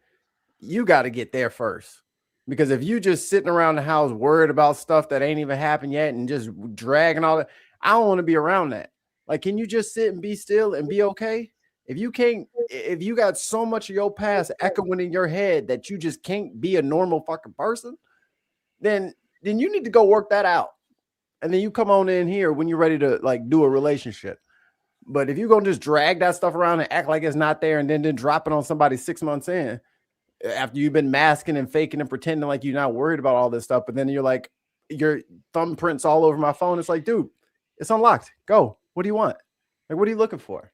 you got to get there first. Because if you just sitting around the house worried about stuff that ain't even happened yet and just dragging all that, I don't want to be around that. Like, can you just sit and be still and be okay? If you can't, if you got so much of your past echoing in your head that you just can't be a normal fucking person, then you need to go work that out. And then you come on in here when you're ready to like do a relationship. But if you're gonna just drag that stuff around and act like it's not there and then drop it on somebody 6 months in, after you've been masking and faking and pretending like you're not worried about all this stuff, but then you're like, your thumbprints all over my phone. It's like, dude, it's unlocked. Go. What do you want? Like, what are you looking for?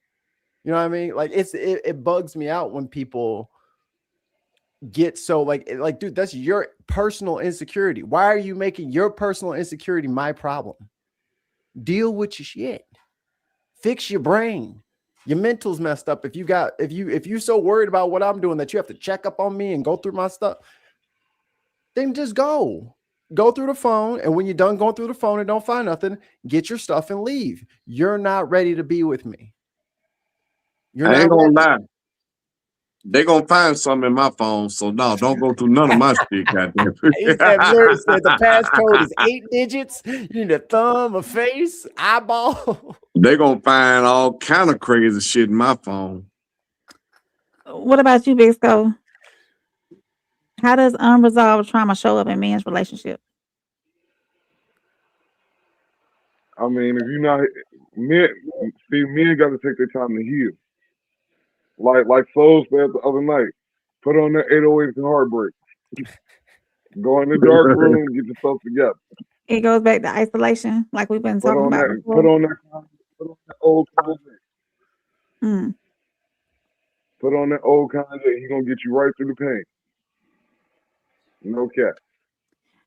You know what I mean? Like, it bugs me out when people get so like, dude, that's your personal insecurity. Why are you making your personal insecurity my problem? Deal with your shit. Fix your brain. Your mental's messed up. If you so worried about what I'm doing that you have to check up on me and go through my stuff, then just go through the phone. And when you're done going through the phone and don't find nothing, get your stuff and leave. You're not ready to be with me. You're I ain't not gonna ready. lie. They gonna find something in my phone, so no, don't go through none of my shit, goddamn. He said, Larry said the passcode is 8 digits. You need a thumb, a face, eyeball. They gonna find all kind of crazy shit in my phone. What about you, Big Sco? How does unresolved trauma show up in men's relationship? I mean, if you're not men, see, men got to take their time to heal. Like Soul said the other night, put on that 808s and heartbreak. Go in the dark room, get yourself together. It goes back to isolation, like we've been Put talking on about that, before. put on that, put on that old Kanye. Mm. Put on that old Kanye. He gonna get you right through the pain. No cap.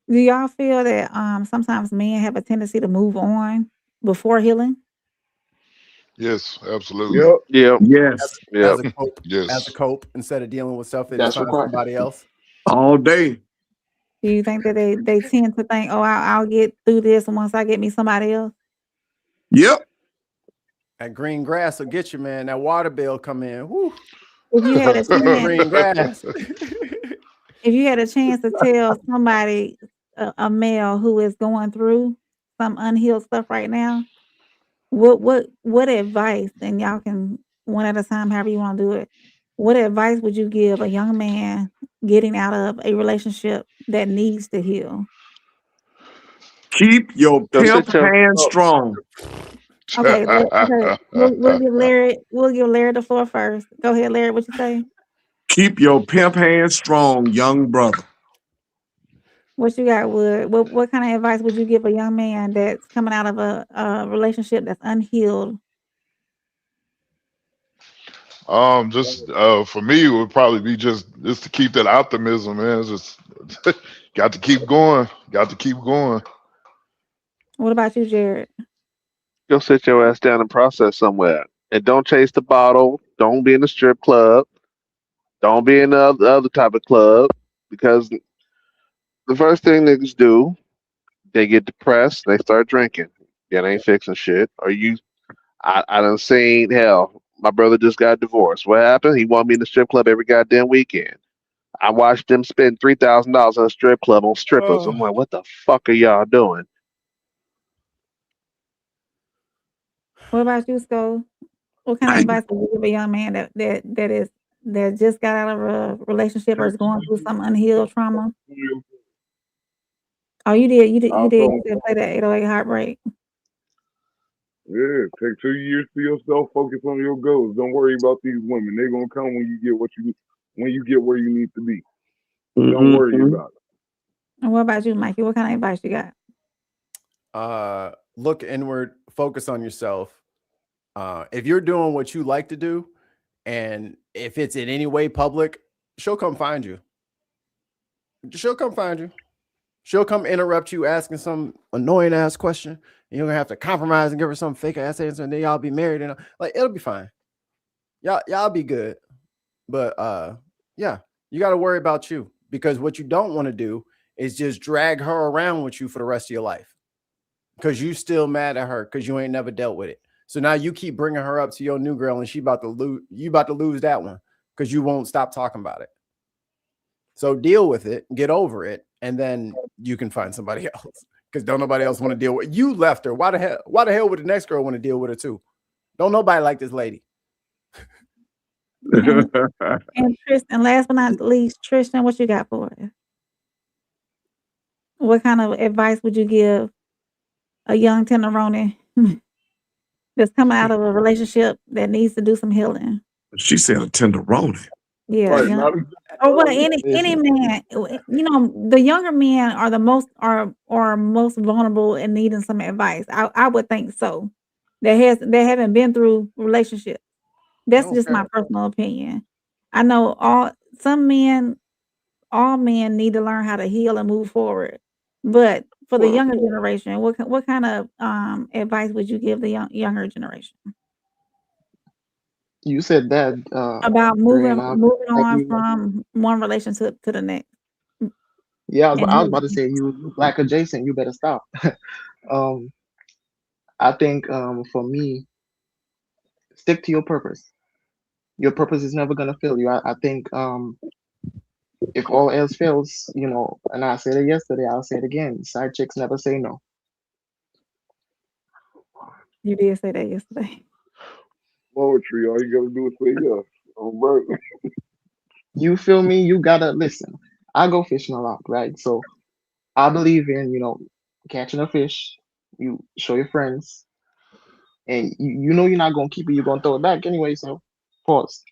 Do y'all feel that sometimes men have a tendency to move on before healing? Yes, absolutely. Yep. Yep. Yes, As Yep. a cope, Yes. instead of dealing with stuff, they just That's find required. somebody else. all day. Do you think that they tend to think, oh, I'll get through this once I get me somebody else? Yep. That green grass will get you, man. That water bill come in. Whoo. If you had a chance, Green grass. if you had a chance to tell somebody, a male who is going through some unhealed stuff right now, what advice, and y'all can one at a time, however you want to do it. What advice would you give a young man getting out of a relationship that needs to heal? Keep your Go pimp sit your. hand Oh, strong. Okay, okay. We'll give Larry the floor first. Go ahead, Larry. What you say? Keep your pimp hand strong, young brother. What you got, Wood? What kind of advice would you give a young man that's coming out of a relationship that's unhealed? Just for me, it would probably be just to keep that optimism, man. Just got to keep going. Got to keep going. What about you, Jared? go sit your ass down and process somewhere. And don't chase the bottle. Don't be in the strip club. Don't be in the other type of club because the first thing niggas do, they get depressed. They start drinking. That ain't fixing shit. Or you, I done seen hell. My brother just got divorced. What happened? He wanted me in the strip club every goddamn weekend. I watched them spend $3,000 in a strip club on strippers. I'm like, what the fuck are y'all doing? What about you, Skull? What kind of advice would you give a young man that just got out of a relationship or is going through some unhealed trauma? Oh, you said play that 808 Heartbreak. Yeah, take 2 years to yourself. Focus on your goals. Don't worry about these women. They're gonna come when you get when you get where you need to be. Don't worry about it. And what about you, Mikey? What kind of advice you got? Look inward, focus on yourself. If you're doing what you like to do, and if it's in any way public, she'll come find you. She'll come find you. She'll come interrupt you asking some annoying ass question. And you're gonna have to compromise and give her some fake ass answer, and then y'all be married and like it'll be fine. Y'all be good. But yeah, you got to worry about you, because what you don't want to do is just drag her around with you for the rest of your life, because you still mad at her because you ain't never dealt with it. So now you keep bringing her up to your new girl, and she about to lose. You about to lose that one because you won't stop talking about it. So deal with it, get over it, and then you can find somebody else, because don't nobody else want to deal with you. Left her. Why the hell would the next girl want to deal with her too? Don't nobody like this lady. And Tristan, last but not least, Tristan, what you got for us? What kind of advice would you give a young tenderoni that's coming out of a relationship that needs to do some healing? She said a tenderoni. Yeah, Right, young. not Or well, any man, the younger men are the most most vulnerable and needing some advice. I would think so. That haven't been through relationships. That's just my personal opinion. I know all men need to learn how to heal and move forward. But for the younger generation, what kind of advice would you give the younger generation You said that, about Ray, moving and I like on you. from one relationship to the next? Yeah, And I was about to say you black adjacent. You better stop. um, I think for me, stick to your purpose. Your purpose is never gonna fail you. I think if all else fails, and I said it yesterday, I'll say it again. Side chicks never say no. you did say that yesterday. poetry. All you gotta do is say yes. Oh, bro. You feel me? You gotta listen. I go fishing a lot, right? So I believe in, catching a fish. You show your friends, and you know you're not gonna keep it. You're gonna throw it back anyway. So pause.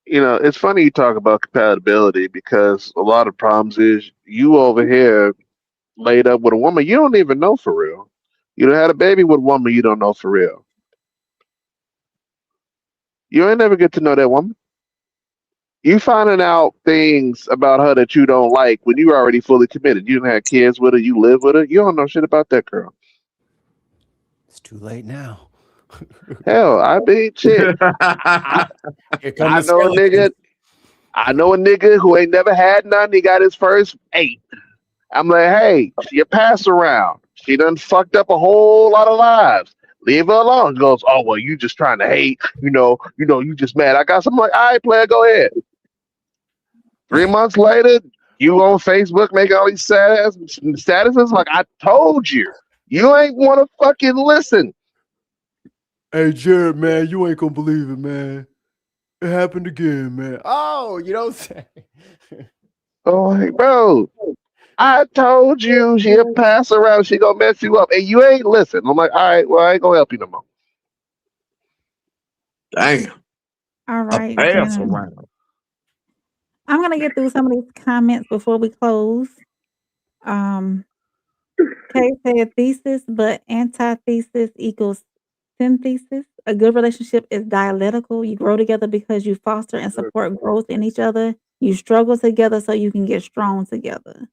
It's funny you talk about compatibility because a lot of problems is you over here laid up with a woman you don't even know for real. You done had a baby with a woman you don't know for real. You ain't never get to know that woman. You finding out things about her that you don't like when you already fully committed. You done had kids with her, you live with her. You don't know shit about that girl. It's too late now. Hell, I mean, shit. Here come I the know a skeletons. nigga. I know a nigga who ain't never had none. He got his first 8. I'm like, hey, she a pass around. She done fucked up a whole lot of lives. Leave her alone. He goes, oh well, you just trying to hate. You just mad. I got something like, all right, player, go ahead. 3 months later, you on Facebook making all these sad statuses. Like I told you, you ain't want to fucking listen. Hey, Jared, man, you ain't gonna believe it, man. It happened again, man. Oh, you don't say. Oh, hey, bro. I told you she'll pass around, she gonna mess you up, and you ain't listen. I'm like, all right, well, I ain't gonna help you no more. Damn. All A right, pass Jen. around. I'm gonna get through some of these comments before we close. Um, Kay said thesis, but antithesis equals synthesis. A good relationship is dialectical. You grow together because you foster and support growth in each other. You struggle together so you can get strong together.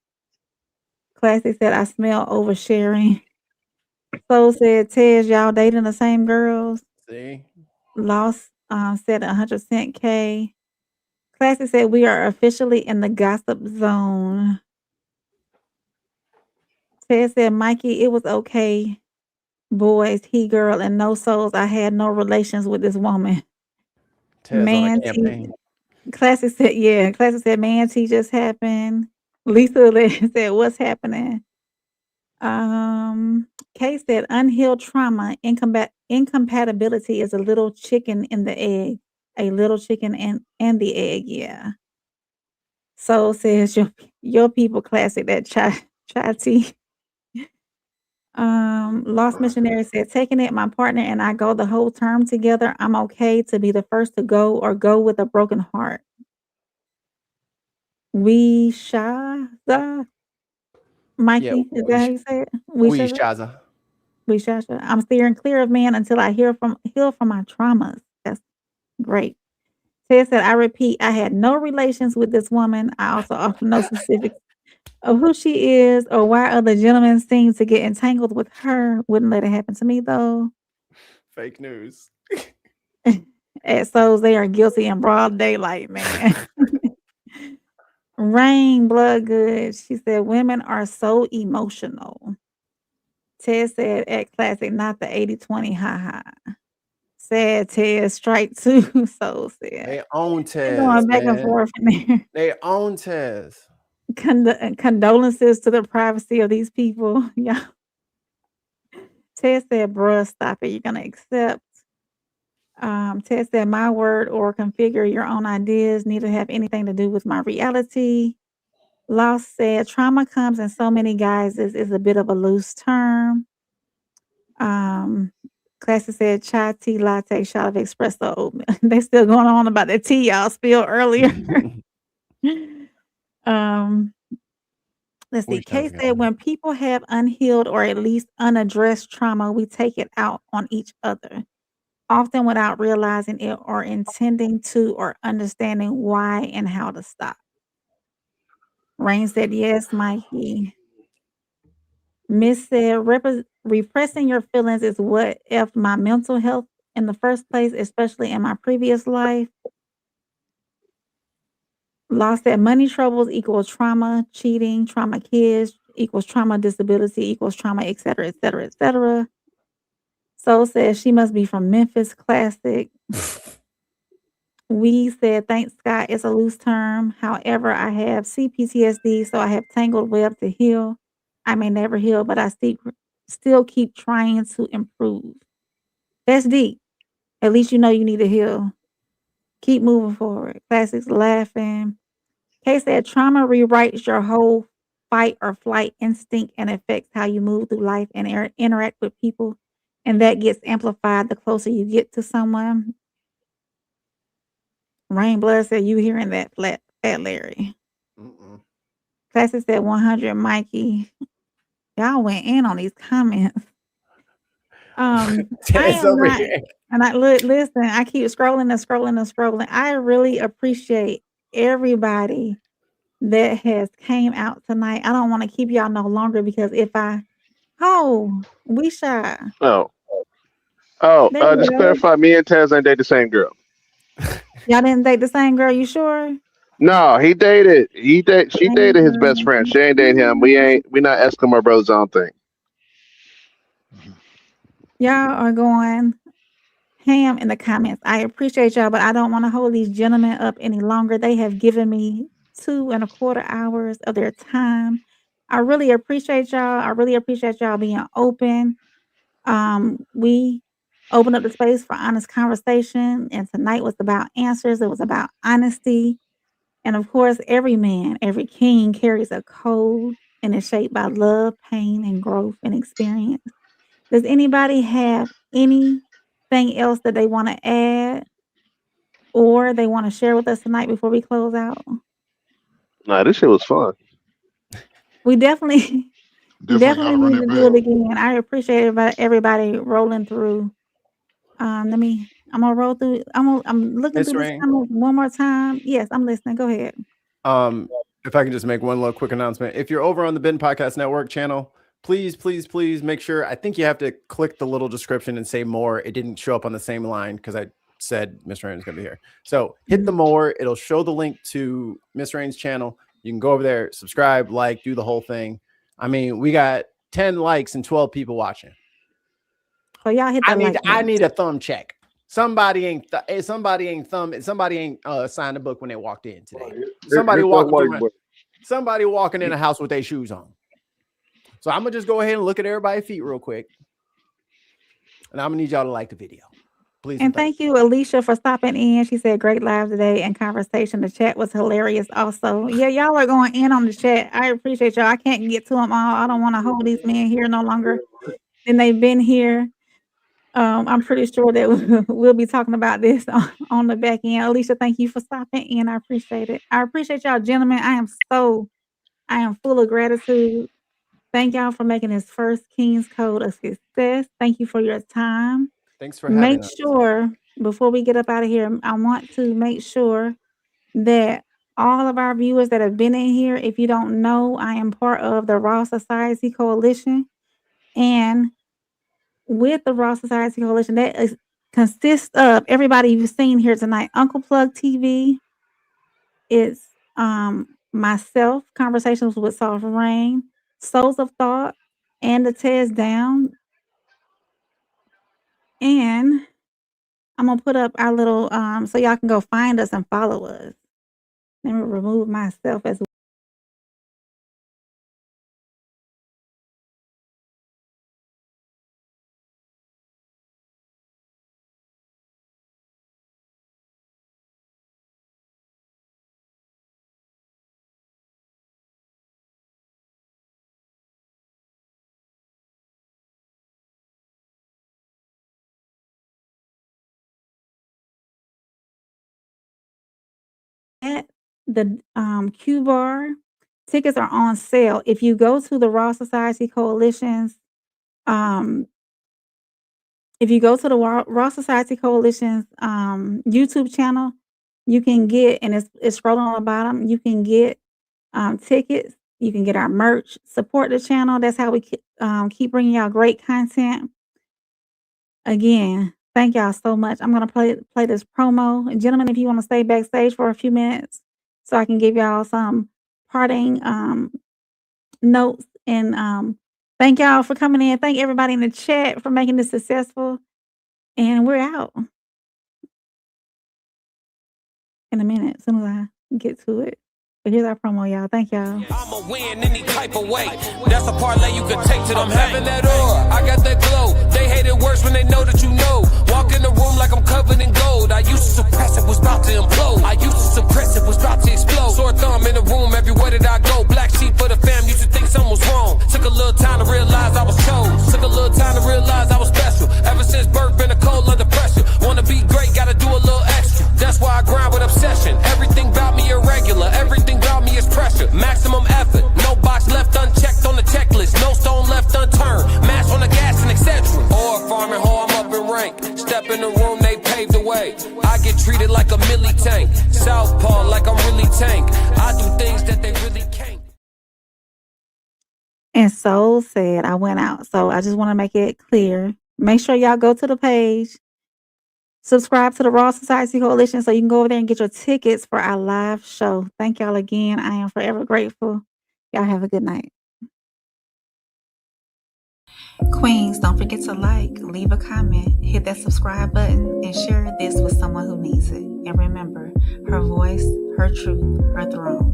Classic said, I smell oversharing. Soul said, Tez, y'all dating the same girls. See? Lost said 100% K. Classic said, we are officially in the gossip zone. Ted said, Mikey, it was okay. Boys, he, girl, and no souls. I had no relations with this woman. Tez on a Man, T. campaign. Classic said, yeah. Classic said, man, T just happened. Lisa said, what's happening? Kay said, unhealed trauma, incompatibility is a little chicken in the egg. A little chicken and the egg, yeah. Soul says, your people classic, that chai tea. Lost Missionary said, taking it, my partner and I go the whole term together. I'm okay to be the first to go or go with a broken heart. We Shaza, Yeah, Mikey, is that how you say it? We we Shaza? Shaza. We Shasha. I'm steering clear of men until I heal from my traumas. That's great. Ted said, I repeat, I had no relations with this woman. I also offer no specifics of who she is or why other gentlemen seem to get entangled with her. Wouldn't let it happen to me though. Fake news. At souls, they are guilty in broad daylight, man. Rain Bloodgood. She said, women are so emotional. Ted said at classic, not the 80-20, ha. Said Ted, strike two. Soul said. They own They're Tez, going back and man. forth in there. They own Tez. Condolences to the privacy of these people. Yeah. Ted said, bruh, stop it. You're going to accept. Ted said, my word or configure your own ideas need to have anything to do with my reality. Lost said, trauma comes in so many guises is a bit of a loose term. Classic said, chai tea latte, shot of espresso oatmeal. They still going on about the tea y'all spilled earlier. Let's see. We Kay Shaza. said, when people have unhealed or at least unaddressed trauma, we take it out on each other, often without realizing it or intending to or understanding why and how to stop. Rain said, yes, Mikey. Miss said, repressing your feelings is what if my mental health in the first place, especially in my previous life. Lost said, money troubles equals trauma, cheating, trauma kids equals trauma, disability equals trauma, et cetera, et cetera, et cetera. Soul says she must be from Memphis. Classic. We said, thanks, Scott. It's a loose term. However, I have CPTSD, so I have tangled web to heal. I may never heal, but I still keep trying to improve. That's deep. At least you know you need to heal. Keep moving forward. Classics laughing. Kay said, trauma rewrites your whole fight or flight instinct and affects how you move through life and interact with people. And that gets amplified the closer you get to someone. Rain Blood said, you hearing that fat Larry. Classic said 100 Mikey. Y'all went in on these comments. I Tez am over not, here. and listen, I keep scrolling and scrolling and scrolling. I really appreciate everybody that has came out tonight. I don't want to keep y'all no longer because we shy. Oh, There you just go. clarify. Me and Taz ain't date the same girl. Y'all didn't date the same girl, you sure? No, he dated. She Same dated his best girl. friend. She ain't dating him. We not Eskimo brothers. I don't think. Y'all are going ham in the comments. I appreciate y'all, but I don't want to hold these gentlemen up any longer. They have given me 2.25 hours of their time. I really appreciate y'all. I really appreciate y'all being open. We opened up the space for honest conversation, and tonight was about answers. It was about honesty. And of course, every man, every king carries a code. and is shaped by love, pain, and growth and experience. Does anybody have anything else that they want to add or they want to share with us tonight before we close out? Nah, this shit was fun. We definitely Definitely definitely gotta run need it to do back. it again. I appreciate everybody rolling through. I'm gonna roll through. I'm looking Miss through this Rain. comment one more time. Yes, I'm listening. Go ahead. If I can just make one little quick announcement. If you're over on the Bin Podcast Network channel, please make sure, I think you have to click the little description and say more. It didn't show up on the same line because I said Miss Rain is going to be here. So hit the more. It'll show the link to Miss Rain's channel. You can go over there, subscribe, like, do the whole thing. I mean, we got 10 likes and 12 people watching. So y'all hit that like I button. need a thumb check. Somebody ain't signed the book when they walked in today. Somebody walking in a house with their shoes on. So I'm gonna just go ahead and look at everybody's feet real quick, and I'm gonna need y'all to like the video, please. And thank you, Alicia, for stopping in. She said, great live today and conversation. The chat was hilarious also. Yeah, y'all are going in on the chat. I appreciate y'all. I can't get to them all. I don't want to hold these men here no longer than they've been here. I'm pretty sure that we'll be talking about this on the back end. Alicia, thank you for stopping in. I appreciate it. I appreciate y'all, gentlemen. I am full of gratitude. Thank y'all for making this first King's Code a success. Thank you for your time. Thanks for having us. Make sure, before we get up out of here, I want to make sure that all of our viewers that have been in here, if you don't know, I am part of the Raw Society Coalition. And with the Raw Society Coalition, that consists of everybody you've seen here tonight. Uncle Plug TV. It's myself, Conversations with Soft Rain, Souls of Thought, and the Tez Down. And I'm gonna put up our little so y'all can go find us and follow us. Let me remove myself as well. At the Q bar, tickets are on sale. If you go to the Raw Society Coalition's if you go to the Raw Society Coalition's YouTube channel, you can get, and it's scrolling on the bottom, you can get tickets, you can get our merch, support the channel. That's how we keep bringing y'all great content. Again, thank y'all so much. I'm gonna play this promo. And gentlemen, if you want to stay backstage for a few minutes so I can give y'all some parting notes. And thank y'all for coming in. Thank everybody in the chat for making this successful. And we're out in a minute, as soon as I get to it. But here's our promo, y'all. Thank y'all. I'ma win any type of way. That's a parlay you can take to them. I'm having that aura, I got that glow. They hate it worse when they know that you know. Walk in the room like I'm covered in gold. I used to suppress it, was about to implode. I used to suppress it, was about to explode. Sore thumb in the room, everywhere that I go. Black sheep for the fam, used to think something was wrong. Took a little time to realize I was chose. Took a little time to realize I was special. Ever since birth, been a cold under pressure. Wanna be great, gotta do a little extra. That's why I grind with obsession. Everything about me irregular, everything about me is pressure. Maximum effort, no box left unchecked on the checklist. No stone left unturned, mash on the gas and etc. Or farming hoe, I'm up in rank. Step in the room, they paved the way. I get treated like a milli tank. Southpaw like I'm really tank. I do things that they really can't. And Soul said I went out. So I just want to make it clear. Make sure y'all go to the page. Subscribe to the Raw Society Coalition so you can go over there and get your tickets for our live show. Thank y'all again. I am forever grateful. Y'all have a good night. Queens, don't forget to like, leave a comment, hit that subscribe button, and share this with someone who needs it. And remember, her voice, her truth, her throne.